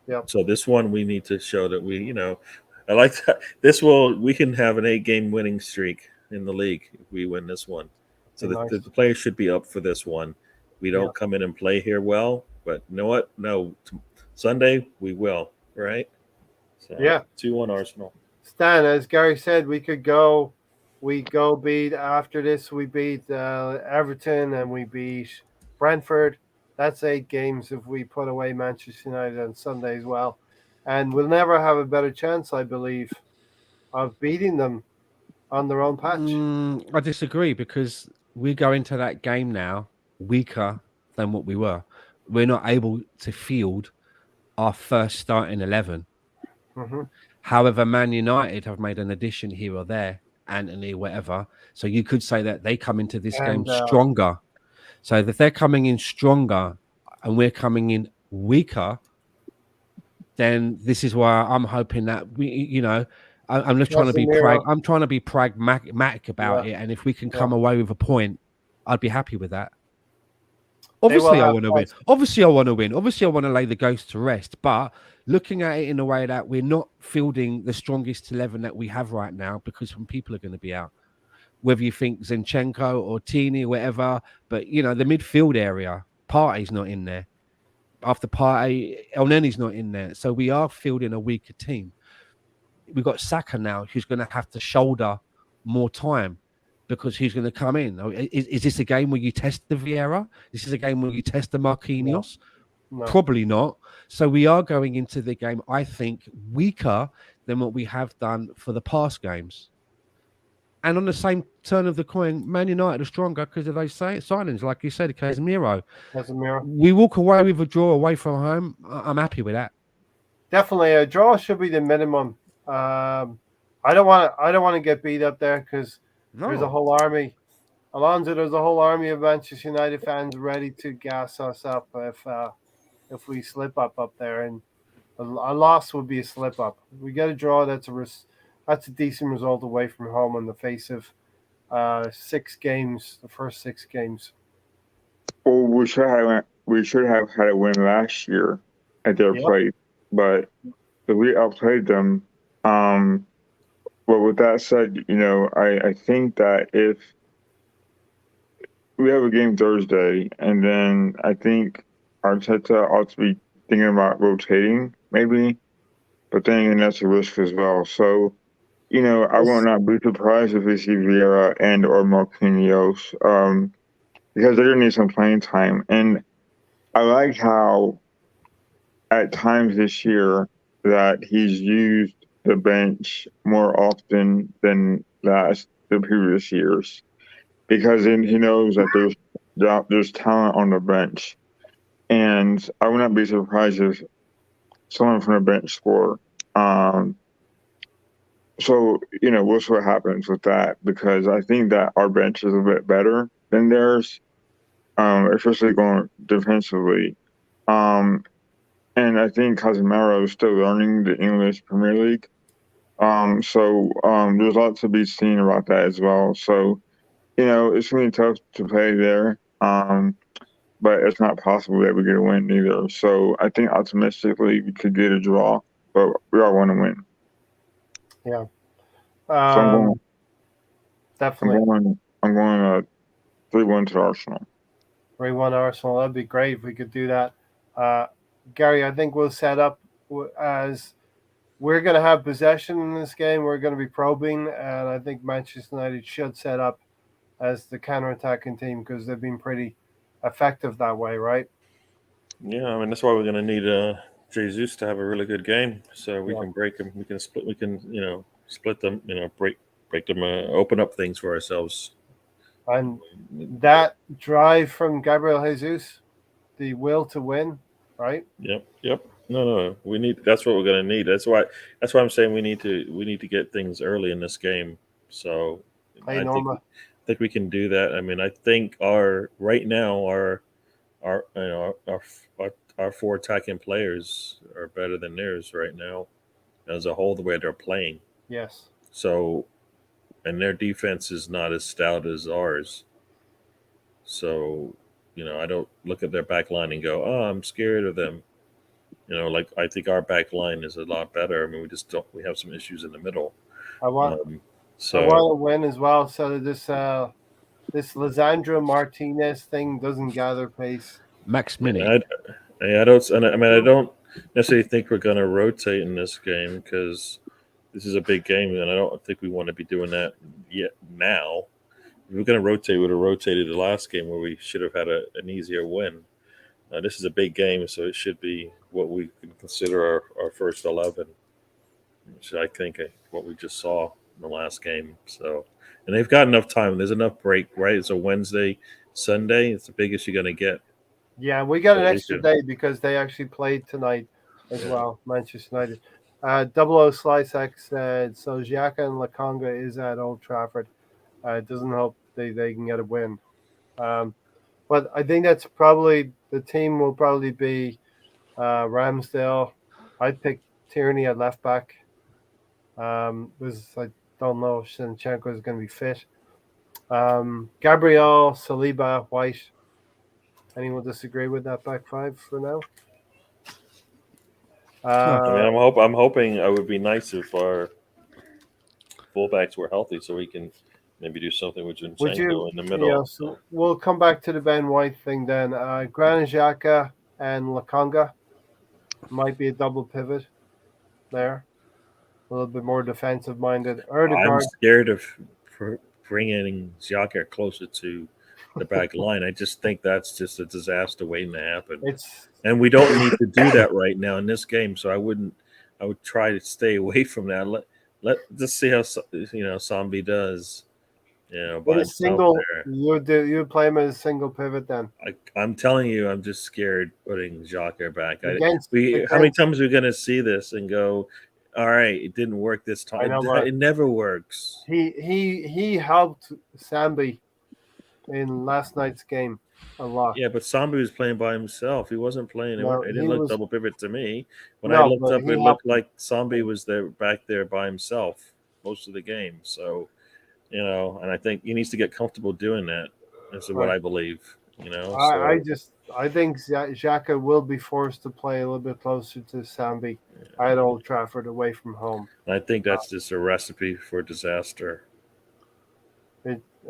Yeah. So this one, we need to show that I like that. We can have an 8-game winning streak in the league if we win this one. So the players should be up for this one. We don't come in and play here well, but you know what? No, Sunday we will, right? So 2-1 Arsenal. Stan, as Gary said, we go beat after this. We beat Everton and we beat Brentford. That's 8 games if we put away Manchester United on Sunday as well. And we'll never have a better chance, I believe, of beating them on their own patch. I disagree because we go into that game now weaker than what we were. We're not able to field our first starting 11. Mm-hmm. However, Man United have made an addition here or there, Anthony, whatever. So you could say that they come into this game stronger. So if they're coming in stronger and we're coming in weaker, then this is why I'm hoping that I'm just trying to be I'm trying to be pragmatic about it. And if we can come away with a point, I'd be happy with that. Obviously, I want to win. Obviously, I want to win. Obviously, I want to lay the ghost to rest. But looking at it in a way that we're not fielding the strongest 11 that we have right now because some people are going to be out. Whether you think Zinchenko or Tini or whatever, but, the midfield area, Partey's not in there. After Partey, El Neni's not in there. So we are fielding a weaker team. We've got Saka now who's going to have to shoulder more time. Because he's going to come in. Is this a game where you test the Vieira? This is a game where you test the Marquinhos? No. Probably not. So we are going into the game, I think, weaker than what we have done for the past games. And on the same turn of the coin, Man United are stronger because of those signings, like you said, Casemiro. We walk away with a draw away from home. I'm happy with that. Definitely. A draw should be the minimum. I don't want to get beat up there because there's a No. whole army. Alonso, there's a whole army of Manchester United fans ready to gas us up if we slip up there, and a loss would be a slip up. We get a draw. That's a decent result away from home in the face of 6 games, the first 6 games. Well, we should have had a win last year at their Yep. place, but we outplayed them. But with that said, I think that if we have a game Thursday, and then I think Arteta ought to be thinking about rotating, maybe, but then that's a risk as well. So, I will not be surprised if we see Vieira and or Marquinhos, because they're gonna need some playing time. And I like how at times this year that he's used the bench more often than the previous years, because he knows that there's talent on the bench, and I would not be surprised if someone from the bench score. So we'll see what happens with that, because I think that our bench is a bit better than theirs, especially going defensively. And I think Casemiro is still learning the English Premier League. So there's a lot to be seen about that as well. So, it's really tough to play there. But it's not possible that we get a win either. So I think optimistically we could get a draw, but we all want to win. Yeah. So I'm Definitely. going 3-1 to Arsenal. 3-1 Arsenal. That'd be great if we could do that. Gary, I think we'll set up as we're going to have possession in this game. We're going to be probing, and I think Manchester United should set up as the counter-attacking team because they've been pretty effective that way, right? Yeah, I mean that's why we're going to need Jesus to have a really good game, so we can break them. We can split. We can split them. Break them. Open up things for ourselves. And that drive from Gabriel Jesus, the will to win, right? Yep. No. We need. That's what we're going to need. That's why I'm saying we need to get things early in this game. So Hey, Norma. I think we can do that. I mean, I think our 4 attacking players are better than theirs right now as a whole, the way they're playing. Yes. So, and their defense is not as stout as ours. So, I don't look at their back line and go, "Oh, I'm scared of them." Like I think our back line is a lot better. I mean, we have some issues in the middle. I want to win as well, so that this Lisandro Martinez thing doesn't gather pace. Max Mini. I don't necessarily think we're going to rotate in this game because this is a big game, and I don't think we want to be doing that yet now. If we're going to rotate, we would have rotated the last game where we should have had an easier win. This is a big game, so it should be what we can consider our first 11, which I think what we just saw in the last game. So, and they've got enough time. There's enough break, right? It's a Wednesday, Sunday. It's the biggest you're going to get. Yeah, we got an extra day because they actually played tonight as well, Manchester United. 00 Slice X said, so Xhaka and Lokonga is at Old Trafford. It doesn't help they can get a win. But I think that's probably, the team will probably be Ramsdale. I'd pick Tierney at left back. Because I don't know if Zinchenko is going to be fit. Gabriel, Saliba, White. Anyone disagree with that back 5 for now? I mean, I'm hoping it would be nice if our fullbacks were healthy, so we can maybe do something with Zinchenko in the middle. Yeah, so we'll come back to the Ben White thing then. Granit Xhaka and Lokonga might be a double pivot there. A little bit more defensive minded. I'm scared of bringing Xhaka closer to the back line. I just think that's just a disaster waiting to happen. And we don't need to do that right now in this game. So I would try to stay away from that. Let just see how Samba does. By a single, you play him as a single pivot then. I'm telling you, I'm just scared putting Xhaka back. How many times are we going to see this and go? All right, it didn't work this time. I know, but It never works. he helped Samba in last night's game a lot. Yeah, but Samba was playing by himself. He wasn't playing. No, It he didn't look was double pivot to me. When I no, looked but up, he it helped looked like Samba was there back there by himself most of the game. So, and I think he needs to get comfortable doing that. This is what Right. I believe. I think Xhaka will be forced to play a little bit closer to Samba at Old Trafford away from home. I think that's just a recipe for disaster.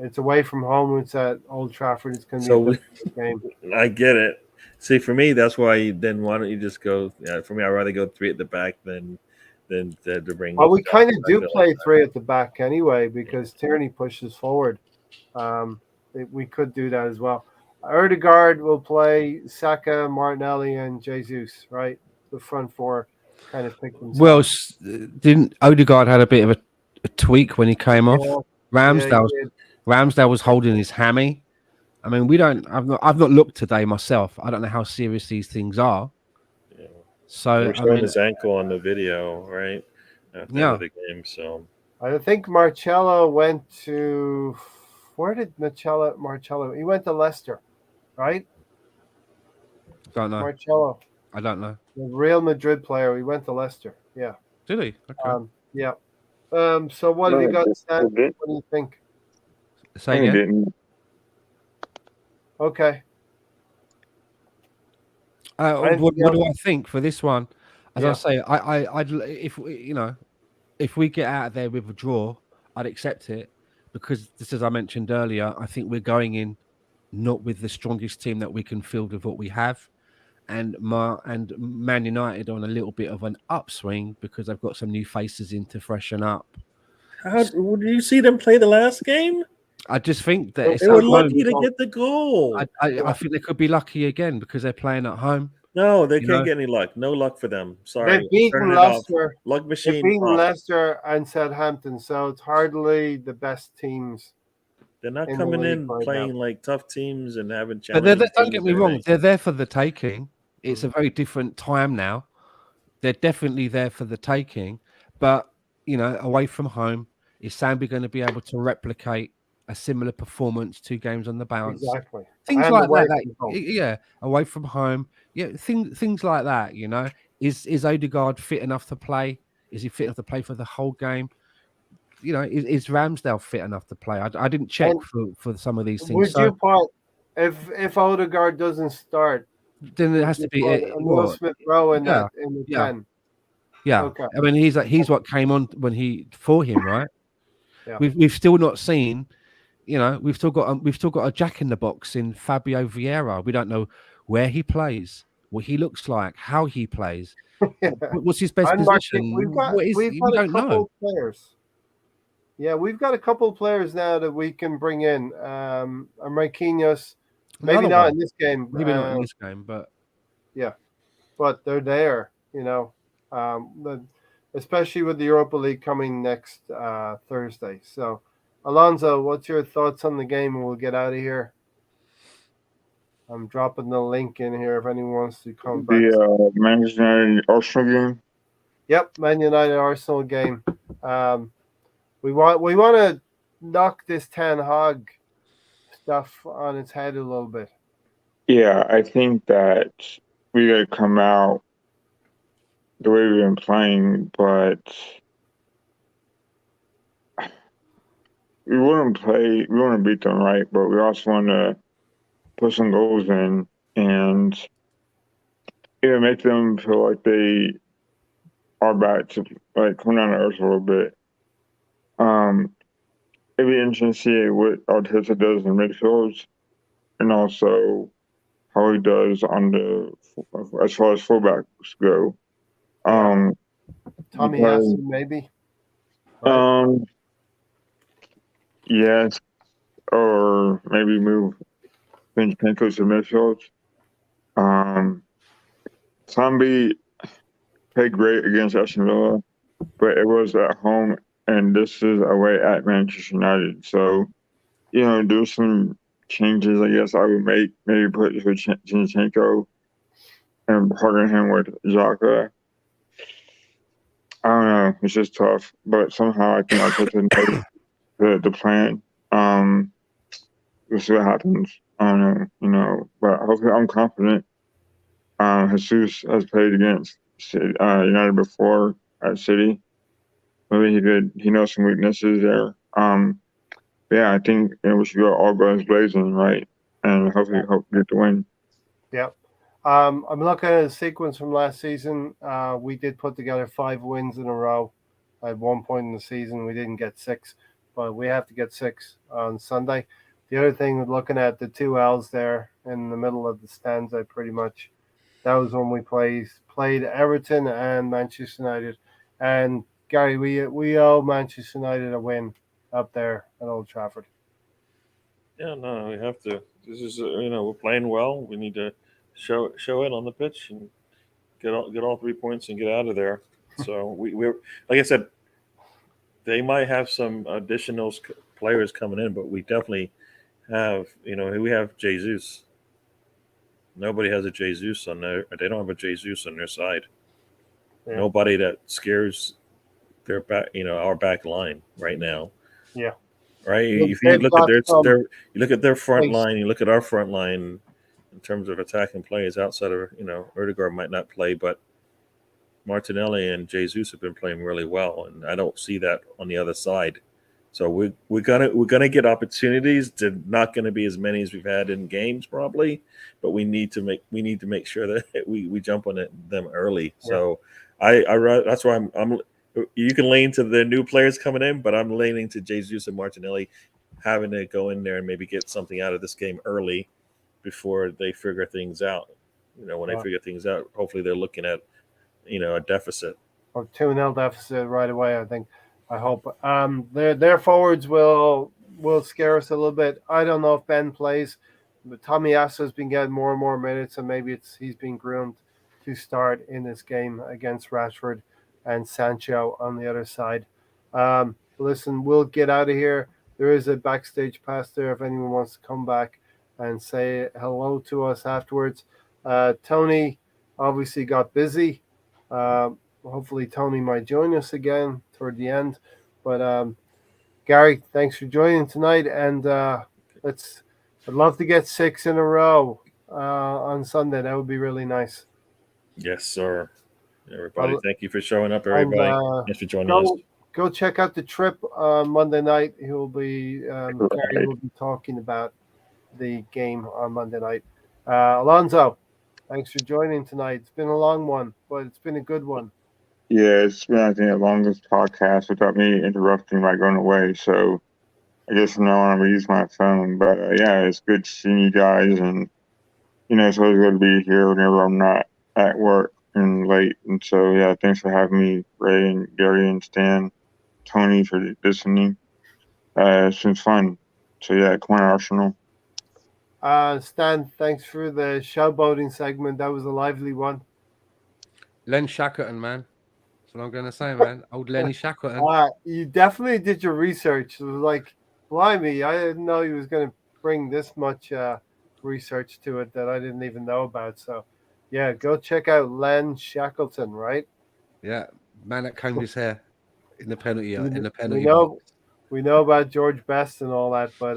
It's away from home. It's at Old Trafford. It's going to be a difficult game. I get it. See, for me, that's why. Then why don't you just go? For me, I'd rather go 3 at the back than to bring. Well, we kind of do play 3 at the back anyway because Tierney pushes forward. We could do that as well. Odegaard will play Saka, Martinelli, and Jesus, right? The front four kind of pick themselves. Well, didn't Odegaard had a bit of a tweak when he came off? Yeah, Ramsdale was holding his hammy. I mean, I've not looked today myself. I don't know how serious these things are. Yeah. So they're showing his ankle on the video, right? At the end of the game. So I think Marcello went to where did Marcello? He went to Leicester, right? Don't know. Marcello. I don't know. The Real Madrid player. He went to Leicester. Yeah. Did he? Okay. Yeah. So what have you got, Stan? What do you think? Say again. Okay. What do I think for this one? As I say, I'd if we get out of there with a draw, I'd accept it because just as I mentioned earlier, I think we're going in not with the strongest team that we can field with what we have, and Man United on a little bit of an upswing because they've got some new faces in to freshen up. Did you see them play the last game? I just think that they were lucky to get the goal. I think they could be lucky again because they're playing at home. No, they can't get any luck. No luck for them. Sorry. They've beaten Leicester. Luck machine. They've beaten Leicester and Southampton, so it's hardly the best teams. They're not coming in playing like tough teams and having challenges. Don't get me wrong. They're there for the taking. It's a very different time now. They're definitely there for the taking. But, away from home, is Samba going to be able to replicate a similar performance 2 games on the bounce? Exactly. Things like that. Away from home. Yeah, things like that, Is Odegaard fit enough to play? Is he fit enough to play for the whole game? Is Ramsdale fit enough to play? I didn't check for some of these things. Would you put if Odegaard doesn't start, then it has to be Will Smith Rowe in the 10. Yeah. Okay. I mean, he's what came on for him, right? Yeah. We've still not seen, we've still got a jack in the box in Fabio Vieira. We don't know where he plays, what he looks like, how he plays, what's his best position. We've got a couple of players. Yeah, we've got a couple of players now that we can bring in. Marquinhos, maybe not in this game. Maybe not in this game, but yeah, but they're there. Especially with the Europa League coming next Thursday. So, Alonso, what's your thoughts on the game? And we'll get out of here. I'm dropping the link in here if anyone wants to come back. The Man United Arsenal game. Yep, Man United Arsenal game. We want to knock this Ten Hag stuff on its head a little bit. Yeah, I think that we got to come out the way we've been playing, but we want to beat them, right? But we also want to put some goals in and make them feel like they are back to come down to earth a little bit. It'd be interesting to see what Arteta does in midfield and also how he does as far as fullbacks go. Tommy Hassel, maybe. Right? Yes, or maybe move Zinchenko to midfield. Samba played great against Aston Villa, but it was at home, and this is away at Manchester United. So, do some changes. I guess I would make. Maybe put Zinchenko and partner him with Xhaka. I don't know. It's just tough, but somehow I think Arteta knows the plan. We'll see what happens. I don't know, but hopefully I'm confident. Jesus has played against United before at City. Maybe he knows some weaknesses there. Yeah, I think we should go all guns blazing, right? And hopefully get the win. Yep. I'm looking at a sequence from last season. We did put together 5 wins in a row. At one point in the season, we didn't get 6, but we have to get 6 on Sunday. The other thing, looking at the 2 L's there in the middle of the stanza, pretty much, that was when we played Everton and Manchester United. And Gary, we owe Manchester United a win up there at Old Trafford. Yeah, no, we have to. This is we're playing well. We need to show it on the pitch and get all 3 points and get out of there. So we're like I said, they might have some additional players coming in, but we definitely have we have Jesus. Nobody has a Jesus on there. They don't have a Jesus on their side. Yeah. Nobody that scares their back, our back line right now. Yeah. Right. If you look at their front pace. line, you look at our front line in terms of attacking players outside of Odegaard might not play, but Martinelli and Jesus have been playing really well, and I don't see that on the other side. So we're gonna get opportunities. They're not gonna be as many as we've had in games probably, but we need to make sure that we jump on them early. Yeah. So that's why I'm. You can lean to the new players coming in, but I'm leaning to Jesus and Martinelli having to go in there and maybe get something out of this game early before they figure things out. When they figure things out, hopefully they're looking at a deficit or 2-0 deficit right away. I hope their forwards will scare us a little bit. I don't know if Ben plays, but Tommy Asa's been getting more and more minutes, and maybe he's been groomed to start in this game against Rashford and Sancho on the other side. Listen, we'll get out of here. There is a backstage pass there if anyone wants to come back and say hello to us afterwards. Tony obviously got busy. Hopefully Tony might join us again toward the end. But Gary, thanks for joining tonight, and I'd love to get 6 in a row on Sunday. That would be really nice. Yes, sir. Everybody, thank you for showing up. Everybody, thanks for joining us. Go check out the trip on Monday night. Gary will be talking about the game on Monday night. Alonso, thanks for joining tonight. It's been a long one, but it's been a good one. Yeah, it's been, I think, the longest podcast without me interrupting by going away. So I guess from now on, I'm going to use my phone. But yeah, it's good seeing you guys. And, it's always good to be here whenever I'm not at work and late. And so, yeah, thanks for having me, Ray and Gary and Stan, Tony, for listening. It's been fun. So, yeah, come on, Arsenal. Stan, thanks for the showboating segment. That was a lively one. Len Shackleton, man. That's what I'm going to say, man. Old Lenny Shackleton. You definitely did your research. It was like, blimey, I didn't know he was going to bring this much research to it that I didn't even know about. So, yeah, go check out Len Shackleton, right? Yeah, man that combed his hair in the penalty box. We know about George Best and all that, but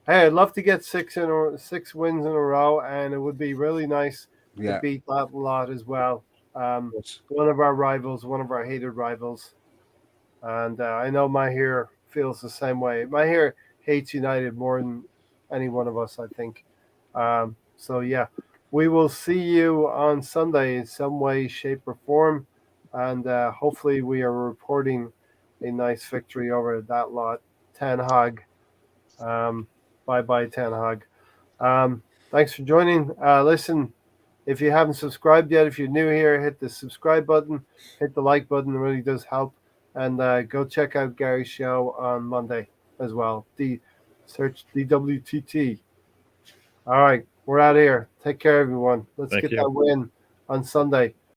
hey, I'd love to get 6 wins in a row, and it would be really nice to beat that lot as well. One of our rivals, one of our hated rivals, and I know Mahir feels the same way. Mahir hates United more than any one of us, I think. So yeah, we will see you on Sunday in some way, shape, or form, and hopefully we are reporting a nice victory over that lot. Ten Hag. Bye, Ten Hag. Thanks for joining. Listen, if you haven't subscribed yet, if you're new here, hit the subscribe button, hit the like button. It really does help. And go check out Gary's show on Monday as well. Search DWTT. All right, we're out of here. Take care, everyone. Let's get that win on Sunday.